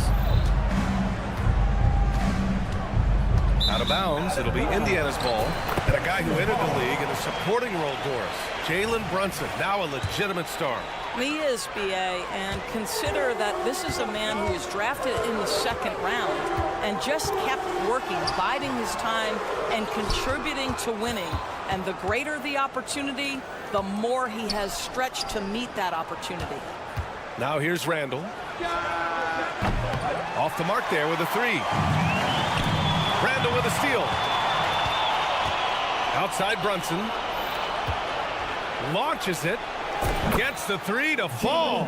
Out of bounds, it'll be Indiana's ball. And a guy who entered the league in a supporting role, Doris. Jalen Brunson, now a legitimate star. He is, BA, and consider that this is a man who was drafted in the 2nd round and just kept working, biding his time and contributing to winning. And the greater the opportunity, the more he has stretched to meet that opportunity. Now here's Randle. Off the mark there with a 3. Randle with a steal. Outside Brunson. Launches it. Gets the 3 to fall.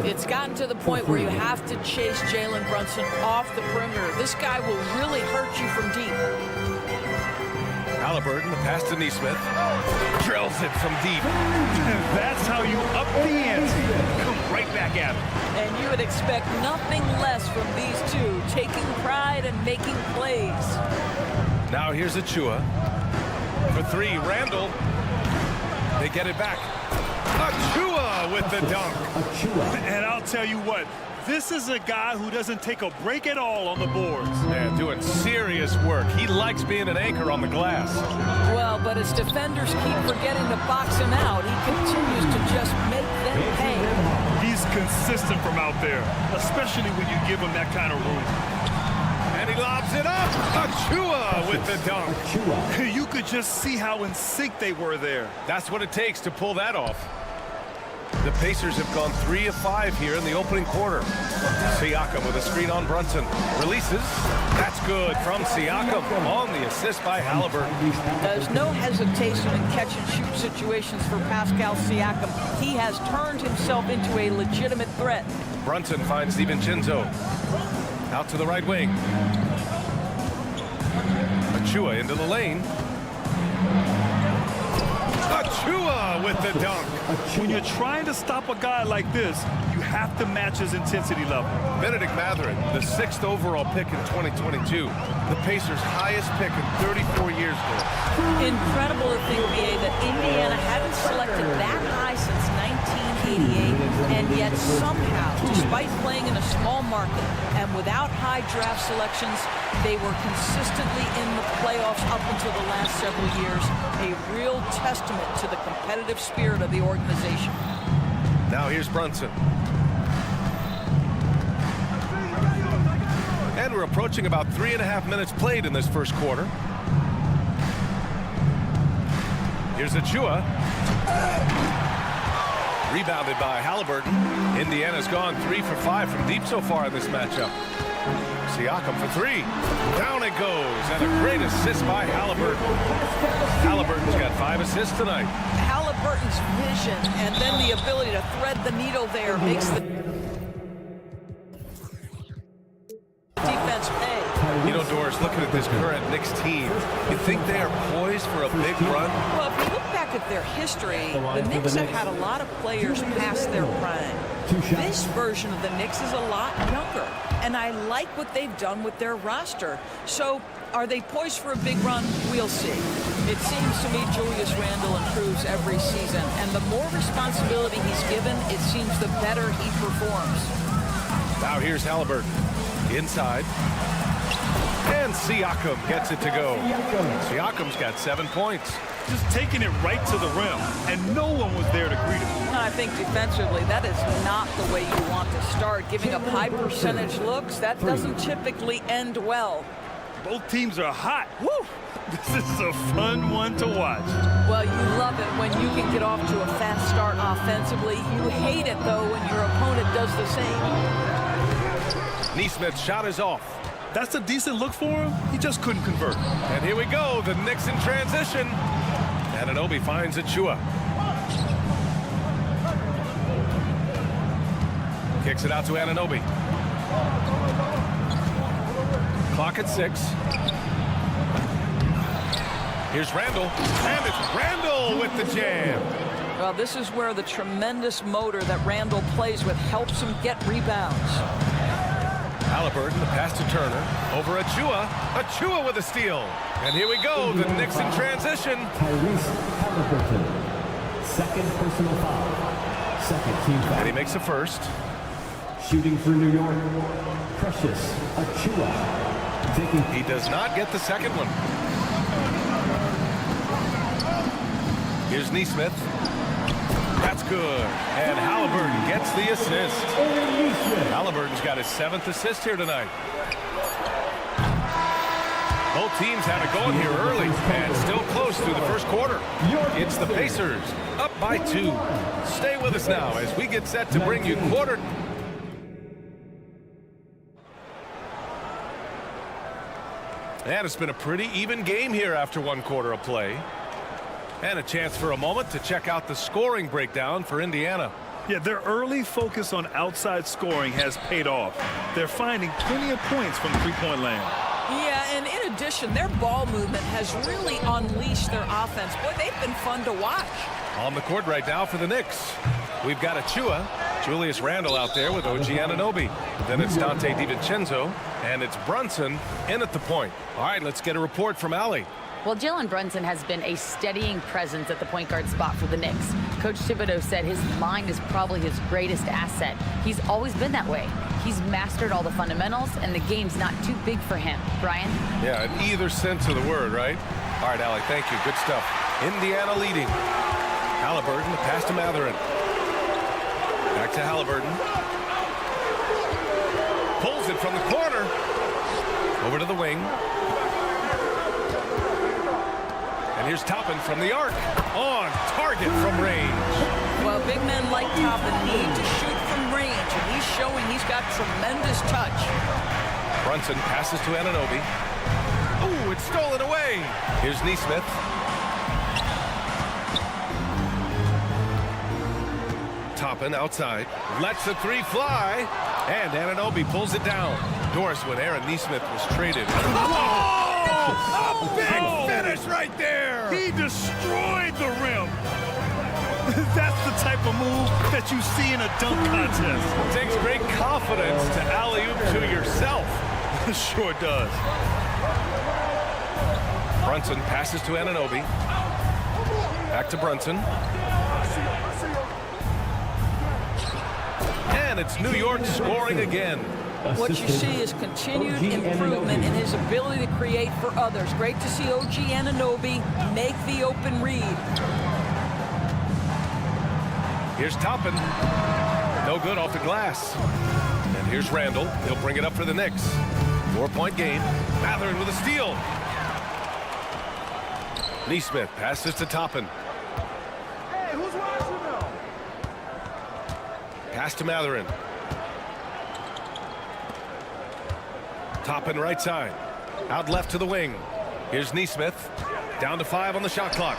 It's gotten to the point where you have to chase Jalen Brunson off the perimeter. This guy will really hurt you from deep. Halliburton, the pass to Neesmith. Drills it from deep. That's how you up the ante. Come right back at him. And you would expect nothing less from these two, taking pride and making plays. Now here's Achiuwa. For 3, Randle. They get it back. Achiuwa with the dunk. And I'll tell you what, this is a guy who doesn't take a break at all on the boards. Yeah, doing serious work. He likes being an anchor on the glass. Well, but as defenders keep forgetting to box him out, he continues to just make them pay. He's consistent from out there, especially when you give him that kind of room. And he lobs it up. Achiuwa with the dunk. You could just see how in sync they were there. That's what it takes to pull that off. The Pacers have gone 3 of 5 here in the opening quarter. Siakam with a screen on Brunson. Releases. That's good from Siakam on the assist by Halliburton. There's no hesitation in catch-and-shoot situations for Pascal Siakam. He has turned himself into a legitimate threat. Brunson finds DiVincenzo. Out to the right wing. Achiuwa into the lane. Achiuwa with the dunk. When you're trying to stop a guy like this, you have to match his intensity level. Benedict Mathurin, the 6th overall pick in 2022. The Pacers' highest pick in 34 years. Incredible to think, BA, that Indiana hadn't selected that high since 1988, and yet somehow, despite playing in a small market and without high draft selections, they were consistently in the playoffs up until the last several years. A real testament to the competitive spirit of the organization. Now here's Brunson. And we're approaching about 3.5 minutes played in this first quarter. Here's Achiuwa. Rebounded by Halliburton. Indiana's gone 3 for 5 from deep so far in this matchup. Siakam for 3. Down it goes. And a great assist by Halliburton. Halliburton's got 5 assists tonight. Halliburton's vision and then the ability to thread the needle there makes the defense pay. You know, Doris, looking at this current Knicks team, you think they are poised for a big run? Well, if you look back at their history, the Knicks have had a lot of players past their prime. This version of the Knicks is a lot younger, and I like what they've done with their roster. So are they poised for a big run? We'll see. It seems to me Julius Randle improves every season, and the more responsibility he's given, it seems the better he performs. Now here's Halliburton. Inside. And Siakam gets it to go. Siakam's got 7 points. Just taking it right to the rim, and no one was there to greet him. I think defensively, that is not the way you want to start. Giving up high percentage looks, that doesn't typically end well. Both teams are hot. Woo! This is a fun one to watch. Well, you love it when you can get off to a fast start offensively. You hate it, though, when your opponent does the same. Neesmith's shot is off. That's a decent look for him. He just couldn't convert. And here we go, the Knicks in transition. Anunoby finds Achua. Kicks it out to Anunoby. Clock at 6. Here's Randle. And it's Randle with the jam. Well, this is where the tremendous motor that Randle plays with helps him get rebounds. Halliburton, the pass to Turner. Over Achua. Achua with a steal. And here we go, the Knicks in transition. Tyrese Halliburton. Second personal foul. Second team foul. And he makes the first. Shooting for New York, Precious Achua. He does not get the second one. Here's Neesmith. That's good. And Halliburton gets the assist. Halliburton's got his 7th assist here tonight. Both teams have it going here early and still close through the first quarter. It's the Pacers up by 2. Stay with us now as we get set to bring you quarter. And it's been a pretty even game here after 1 quarter of play. And a chance for a moment to check out the scoring breakdown for Indiana. Yeah, their early focus on outside scoring has paid off. They're finding plenty of points from three-point land. Yeah, and in addition, their ball movement has really unleashed their offense. Boy, they've been fun to watch. On the court right now for the Knicks, we've got Achua, Julius Randle out there with OG Anunoby. Then it's Dante DiVincenzo, and it's Brunson in at the point. All right, let's get a report from Allie. Well, Jalen Brunson has been a steadying presence at the point guard spot for the Knicks. Coach Thibodeau said his mind is probably his greatest asset. He's always been that way. He's mastered all the fundamentals, and the game's not too big for him. Brian? Yeah, in either sense of the word, right? All right, Allie, thank you. Good stuff. Indiana leading. Halliburton, the pass to Mathurin. Back to Halliburton. Pulls it from the corner. Over to the wing. And here's Toppin from the arc. On target from range. Well, big men like Toppin need to shoot from range, and he's showing he's got tremendous touch. Brunson passes to Anunoby. Ooh, it's stolen away. Here's Neesmith. Toppin outside. Lets the 3 fly. And Anunoby pulls it down. Doris, when Aaron Neesmith was traded. Oh! A big finish right there! He destroyed the rim. That's the type of move that you see in a dunk contest. It takes great confidence to alley-oop to yourself. It sure does. Brunson passes to Anunoby. Back to Brunson. And it's New York scoring again. What you see is continued improvement in his ability to create for others. Great to see OG Anunoby make the open read. Here's Toppin. No good off the glass. And here's Randle. He'll bring it up for the Knicks. 4-point game. Mathurin with a steal. Neesmith passes to Toppin. Hey, who's watching now? Pass to Mathurin. Toppin right side. Out left to the wing. Here's Neesmith. Down to 5 on the shot clock.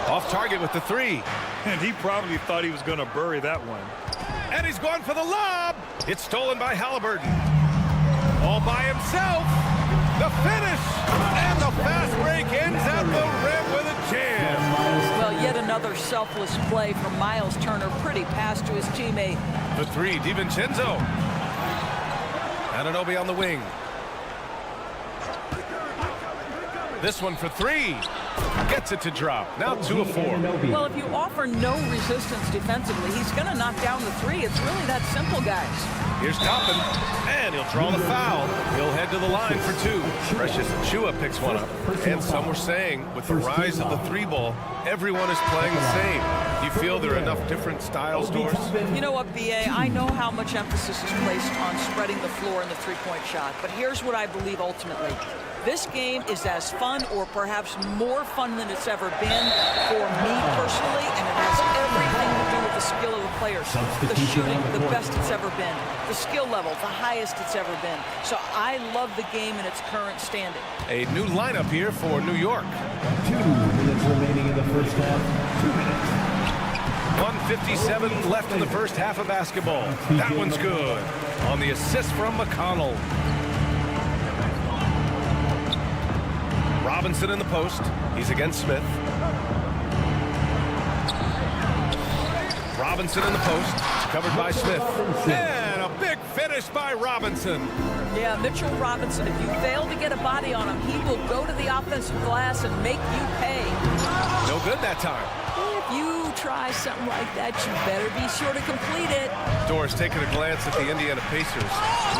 Off target with the 3. And he probably thought he was going to bury that one. And he's going for the lob. It's stolen by Halliburton. All by himself. The finish. And the fast break ends at the rim with a jam. another selfless play from Miles Turner. Pretty pass to his teammate. The three, DiVincenzo. Anunoby on the wing. This one for three. Gets it to drop. Now 2 of 4. Well, if you offer no resistance defensively, he's going to knock down the three. It's really that simple, guys. Here's Toppin, and he'll draw the foul. He'll head to the line for 2. Precious Achiuwa picks one up. And some were saying, with the rise of the 3-ball, everyone is playing the same. Do you feel there are enough different styles, Doris? You know what, B.A.? I know how much emphasis is placed on spreading the floor in the three-point shot, but here's what I believe ultimately. This game is as fun or perhaps more fun than it's ever been for me personally, and it has everything to do with the skill of the players. The shooting, the best it's ever been. The skill level, the highest it's ever been. So I love the game in its current standing. A new lineup here for New York. 2 minutes remaining in the first half. 2 minutes. 1:57 left in the first half of basketball. That one's good. On the assist from McConnell. Robinson in the post. He's against Smith. Robinson in the post. It's covered by Smith. And a big finish by Robinson. Yeah, Mitchell Robinson, if you fail to get a body on him, he will go to the offensive glass and make you pay. No good that time. If you try something like that, you better be sure to complete it. Doris, taking a glance at the Indiana Pacers,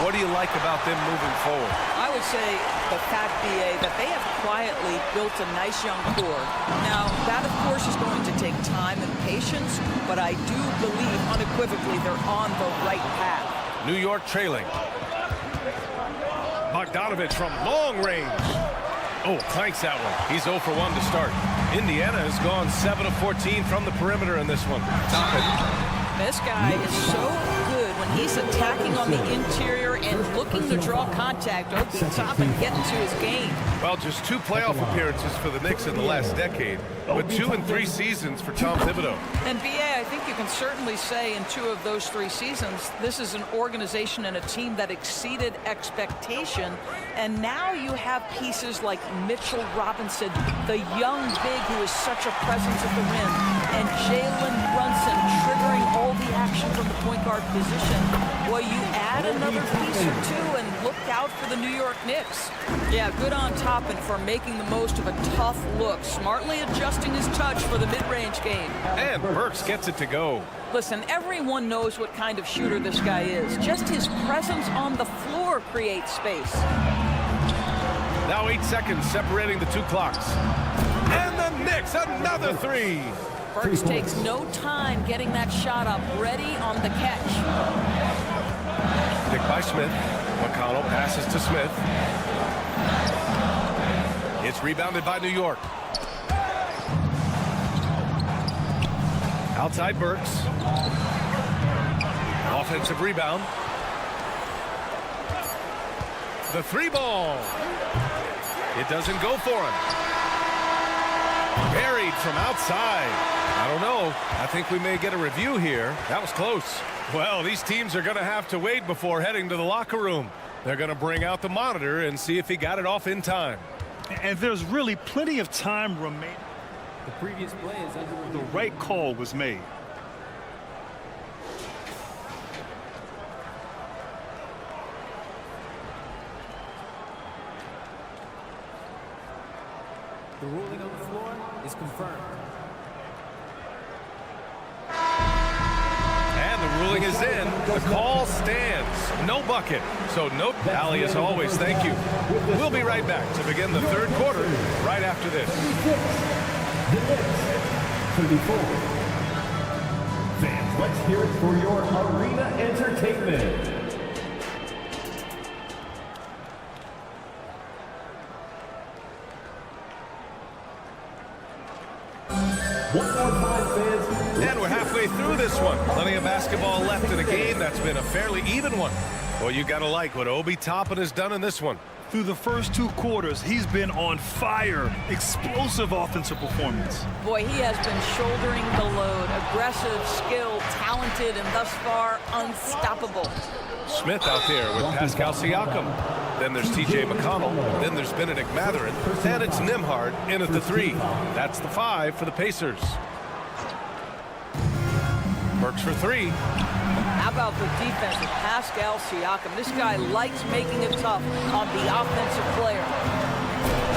what do you like about them moving forward? I would say the fact, B.A., that they have quietly built a nice young core. Now, that, of course, is going to take time and patience, but I do believe unequivocally they're on the right path. New York trailing. Bogdanovich from long range. Oh, clanks that one. He's 0 for 1 to start. Indiana has gone 7 of 14 from the perimeter in this one. Toppin. This guy is so good when he's attacking on the interior and looking to draw contact. Obi Toppin getting to his game. Well, just 2 playoff appearances for the Knicks in the last decade, but 2 in 3 seasons for Tom Thibodeau. And B.A., I think you can certainly say in 2 of those 3 seasons, this is an organization and a team that exceeded expectation. And now you have pieces like Mitchell Robinson, the young big who is such a presence at the rim, and Jalen Brunson triggering all the action from the point guard position. Well, you add another piece or 2 and look out for the New York Knicks. Yeah, good on Toppin for making the most of a tough look, smartly adjusting his touch for the mid-range game. And Burks gets it to go. Listen, everyone knows what kind of shooter this guy is. Just his presence on the floor creates space. Now 8 seconds separating the 2 clocks. And the Knicks, another 3. Burks takes no time getting that shot up, ready on the catch. Picked by Smith. McConnell passes to Smith. It's rebounded by New York. Outside Burks. Offensive rebound. The 3-ball. It doesn't go for him. Buried from outside. I don't know. I think we may get a review here. That was close. Well, these teams are going to have to wait before heading to the locker room. They're going to bring out the monitor and see if he got it off in time. And there's really plenty of time remaining. The previous play is under the right call was made. The ruling on the floor is confirmed. And the ruling is in. The call stands. No bucket. So no tally as always. Thank you. We'll be right back to begin the 3rd quarter right after this. The Knicks, 34. Fans, let's hear it for your arena entertainment. One more time, fans. And we're halfway through this one. Plenty of basketball left in a game that's been a fairly even one. Well, you got to like what Obi Toppin has done in this one. Through the first 2 quarters, he's been on fire. Explosive offensive performance. Boy, he has been shouldering the load. Aggressive, skilled, talented, and thus far unstoppable. Smith out there with Pascal Siakam. Then there's TJ McConnell. Then there's Benedict Mathurin. And it's Nembhard in at the 3. That's the 5 for the Pacers. Works for three. How about the defense of Pascal Siakam? This guy likes making it tough on the offensive player.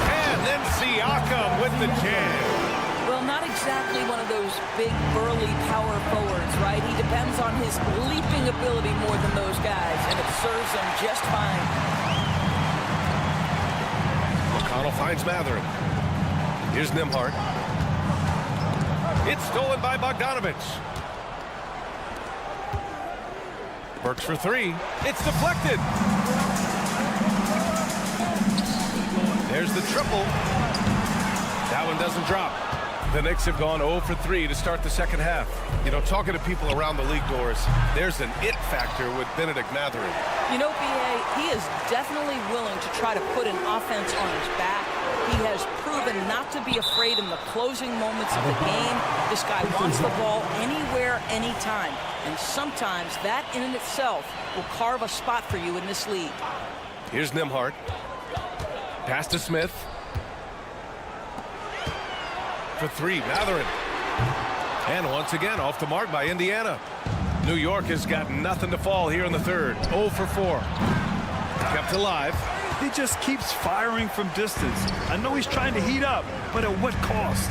And then Siakam with the jam. Well, not exactly one of those big, burly power forwards, right? He depends on his leaping ability more than those guys, and it serves him just fine. McConnell finds Mathurin. Here's Nembhard. It's stolen by Bogdanovich. Works for three. It's deflected. There's the triple. That one doesn't drop. The Knicks have gone 0 for 3 to start the second half. You know, talking to people around the league, Doris, there's an it factor with Benedict Mathurin. You know, B.A., he is definitely willing to try to put an offense on his back. He has proven not to be afraid in the closing moments of the game. This guy wants the ball anywhere, anytime. And sometimes that in and itself will carve a spot for you in this league. Here's Nembhard. Pass to Smith. For three, Mathurin. And once again, off the mark by Indiana. New York has got nothing to fall here in the third. 0 for 4. Kept alive. He just keeps firing from distance. I know he's trying to heat up, but at what cost?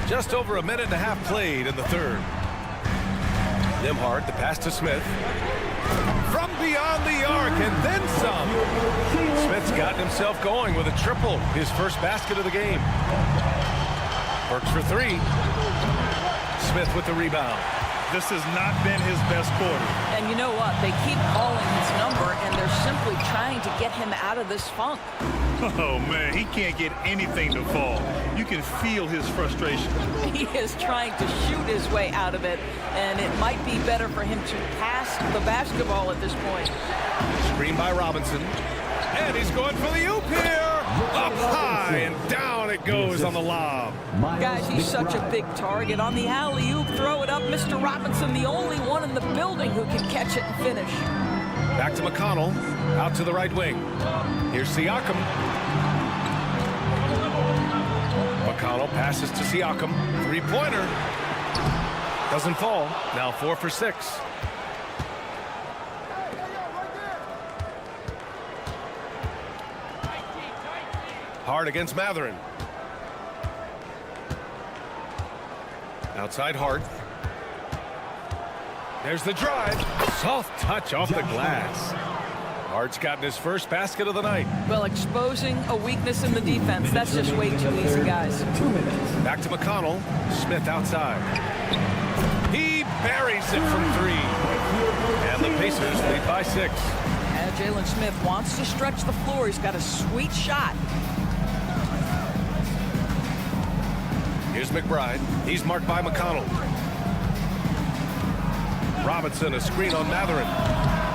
Just over a minute and a half played in the third. Nembhard, the pass to Smith. From beyond the arc, and then some. Smith's gotten himself going with a triple, his first basket of the game. Works for three. Smith with the rebound. This has not been his best quarter. And you know what? They keep calling his number, and they're simply trying to get him out of this funk. Oh, man, he can't get anything to fall. You can feel his frustration. He is trying to shoot his way out of it, and it might be better for him to pass the basketball at this point. Screen by Robinson. And he's going for the oop here. Up high, and down it goes on the lob. Guys, he's such a big target. On the alley-oop, throw it up. Mr. Robinson, the only one in the building who can catch it and finish. Back to McConnell. Out to the right wing. Here's Siakam. McConnell passes to Siakam. Three-pointer. Doesn't fall. Now 4 for 6. Hard against Mathurin. Outside Hart. There's the drive. Soft touch off the glass. Hart's gotten his first basket of the night. Well, exposing a weakness in the defense, that's just way too easy, guys. 2 minutes. Back to McConnell. Smith outside. He buries it from three. And the Pacers lead by 6. And Jalen Smith wants to stretch the floor. He's got a sweet shot. Here's McBride. He's marked by McConnell. Robinson, a screen on Mathurin.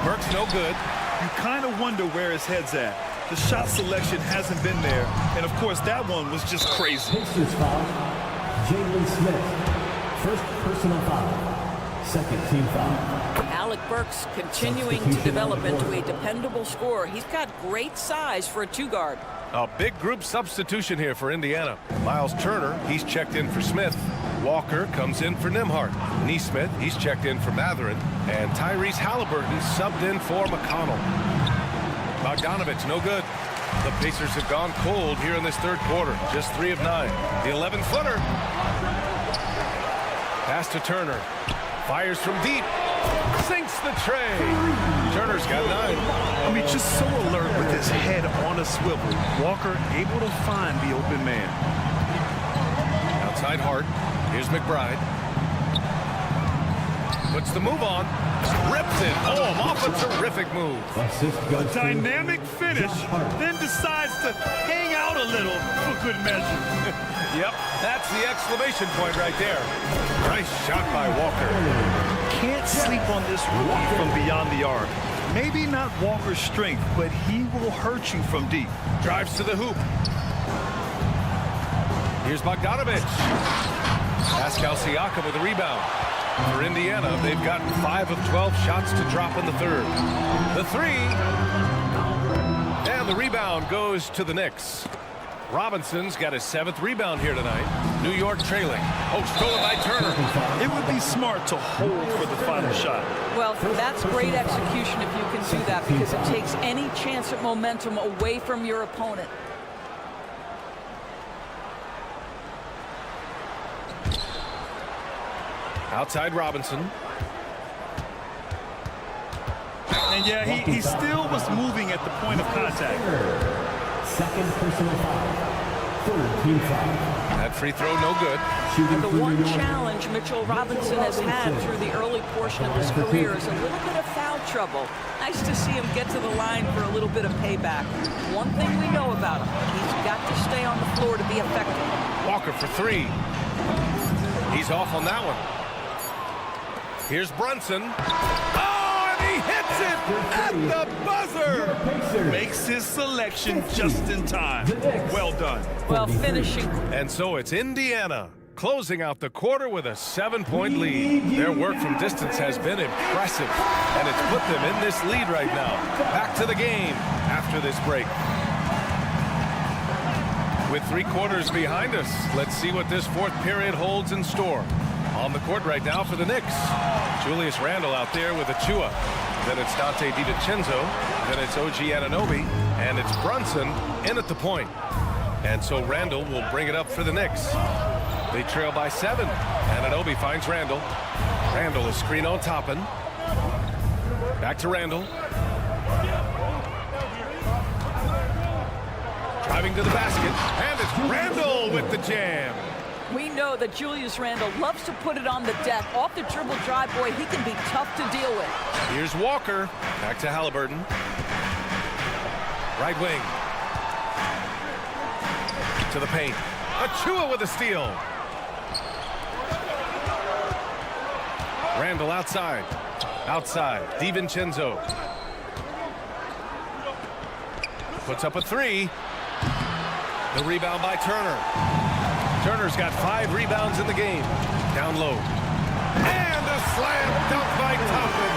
Burke's no good. You kind of wonder where his head's at. The shot selection hasn't been there. And, of course, that one was just crazy. Pacers foul. Jalen Smith. First personal foul. Second team foul. Alec Burks continuing to develop into a dependable scorer. He's got great size for a two-guard. A big group substitution here for Indiana. Miles Turner, he's checked in for Smith. Walker comes in for Nembhard. Nesmith, he's checked in for Mathurin. And Tyrese Halliburton subbed in for McConnell. Bogdanovich, no good. The Pacers have gone cold here in this third quarter. Just 3 of 9. The 11-footer. Pass to Turner. Fires from deep. Sinks the tray. Turner's got 9. I mean, just so alert with his head on a swivel. Walker able to find the open man. Outside Hart. Here's McBride. Puts the move on. Rips it home off a terrific move. A dynamic finish, then decides to hang out a little for good measure. Yep, that's the exclamation point right there. Nice shot by Walker. Can't sleep on this rookie from beyond the arc. Maybe not Walker's strength, but he will hurt you from deep. Drives to the hoop. Here's Bogdanovich. Pascal Siakam with the rebound. For Indiana, they've gotten 5 of 12 shots to drop in the third. The 3. And the rebound goes to the Knicks. Robinson's got his 7th rebound here tonight. New York trailing. Oh, stolen by Turner. It would be smart to hold for the final shot. Well, that's great execution if you can do that, because it takes any chance at momentum away from your opponent. Outside Robinson. And yeah, he still was moving at the point of contact. Second personal foul. Third team foul. That free throw no good. And the one challenge Mitchell Robinson has had through the early portion of his career is a little bit of foul trouble. Nice to see him get to the line for a little bit of payback. One thing we know about him, he's got to stay on the floor to be effective. Walker for 3. He's off on that one. Here's Brunson. Oh, and he hits it at the buzzer. Makes his selection just in time. Well done. Well, finishing. And so it's Indiana closing out the quarter with a 7-point lead. Their work from distance has been impressive, and it's put them in this lead right now. Back to the game after this break. With 3 quarters behind us, let's see what this 4th period holds in store. On the court right now for the Knicks, Julius Randle out there with Achua. Then it's Dante DiVincenzo. Then it's OG Anunoby. And it's Brunson in at the point. And so Randle will bring it up for the Knicks. They trail by 7. Anunoby finds Randle. Randle is screen on Toppin. Back to Randle. Driving to the basket. And it's Randle with the jam. We know that Julius Randle loves to put it on the deck. Off the dribble drive, boy, he can be tough to deal with. Here's Walker. Back to Halliburton. Right wing. To the paint. Achua with a steal. Randle outside. Outside. DiVincenzo. Puts up a 3. The rebound by Turner. Turner's got 5 rebounds in the game. Down low. And a slam dunk by Toppin.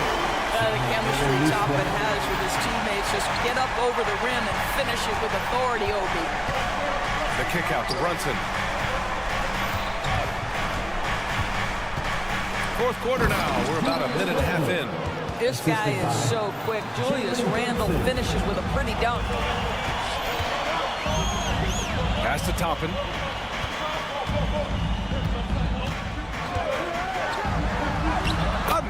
The chemistry Toppin has with his teammates. Just get up over the rim and finish it with authority, Obi. The kick out to Brunson. 4th quarter now. We're about a minute and a half in. This guy is so quick. Julius Randle finishes with a pretty dunk. Pass to Toppin.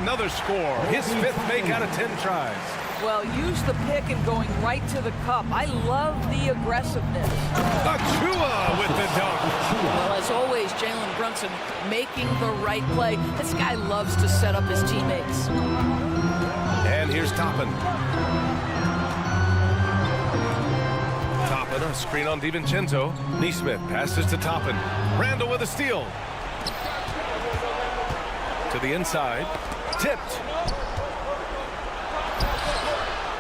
Another score. His 5th make out of 10 tries. Well, use the pick and going right to the cup. I love the aggressiveness. Achua with the dunk. Well, as always, Jalen Brunson making the right play. This guy loves to set up his teammates. And here's Toppin. Toppin, a screen on DiVincenzo. Neesmith passes to Toppin. Randle with a steal. To the inside. Tipped.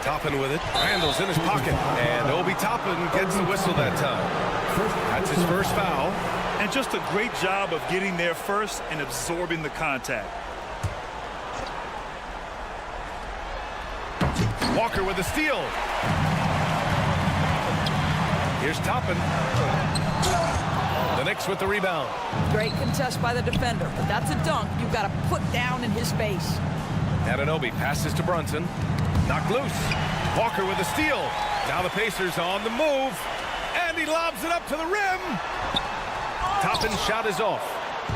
Toppin with it. Randle's in his pocket. And Obi Toppin gets the whistle that time. That's his first foul. And just a great job of getting there first and absorbing the contact. Walker with a steal. Here's Toppin. The Knicks with the rebound. Great contest by the defender, but that's a dunk you've got to put down in his face. Anunoby passes to Brunson. Knocked loose. Walker with a steal. Now the Pacers on the move. And he lobs it up to the rim. Toppin's shot is off.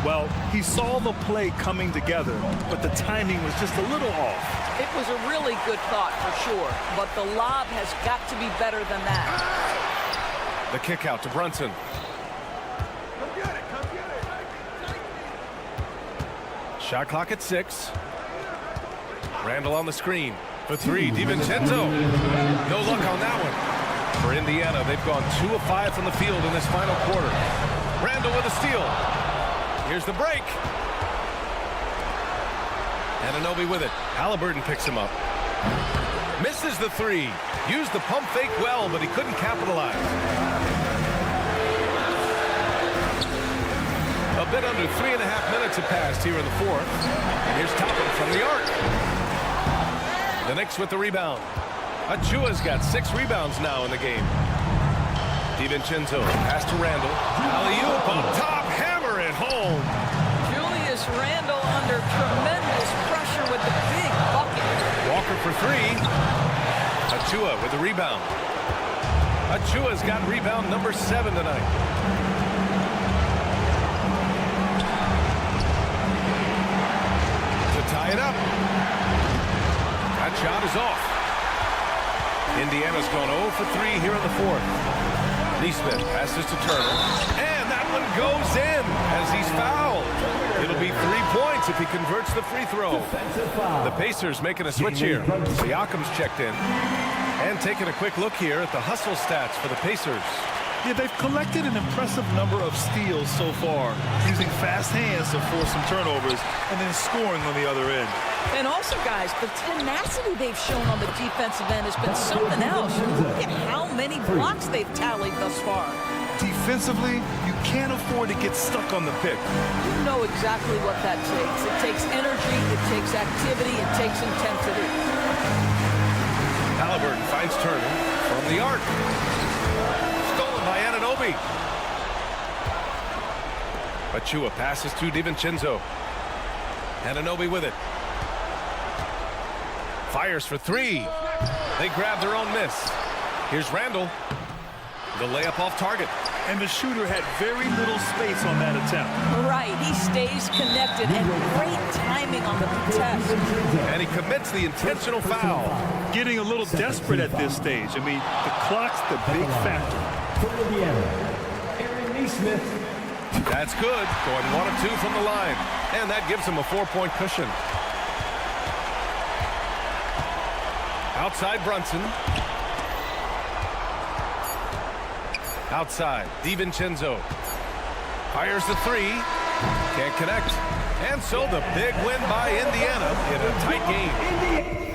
Well, he saw the play coming together, but the timing was just a little off. It was a really good thought for sure, but the lob has got to be better than that. The kick out to Brunson. Shot clock at 6. Randle on the screen for 3. DiVincenzo. No luck on that one. For Indiana, they've gone 2 of 5 from the field in this final quarter. Randle with a steal. Here's the break. Anunoby with it. Halliburton picks him up. Misses the 3. Used the pump fake well, but he couldn't capitalize. A bit under 3.5 minutes have passed here in the 4th. And here's Toppin from the arc. The Knicks with the rebound. Achua's got 6 rebounds now in the game. DiVincenzo, pass to Randall. Alley-oop up top, hammer it home. Julius Randle under tremendous pressure with the big bucket. Walker for three. Achua with the rebound. Achua's got rebound number 7 tonight. To tie it up. That shot is off. Indiana's gone 0 for 3 here in the fourth. Neesmith passes to Turner. And that one goes in as he's fouled. It'll be 3 points if he converts the free throw. The Pacers making a switch here. Siakam's checked in. And taking a quick look here at the hustle stats for the Pacers. Yeah, they've collected an impressive number of steals so far, using fast hands to force some turnovers and then scoring on the other end. And also, guys, the tenacity they've shown on the defensive end has been something else. Look at how many blocks they've tallied thus far. Defensively, you can't afford to get stuck on the pick. You know exactly what that takes. It takes energy, it takes activity, it takes intensity. Halliburton finds Turner from the arc. Stolen by Anunoby. Achua passes to DiVincenzo. Anunoby with it. Fires for 3. They grab their own miss. Here's Randall. The layup off target. And the shooter had very little space on that attempt. Right, he stays connected and great timing on the contest. And he commits the intentional foul. Getting a little desperate at this stage. I mean, the clock's the big factor. For Indiana, Aaron Neesmith. That's good. Going 1 of 2 from the line. And that gives him a 4-point cushion. Outside Brunson. Outside, DiVincenzo. Fires the 3. Can't connect. And so the big win by Indiana in a tight game.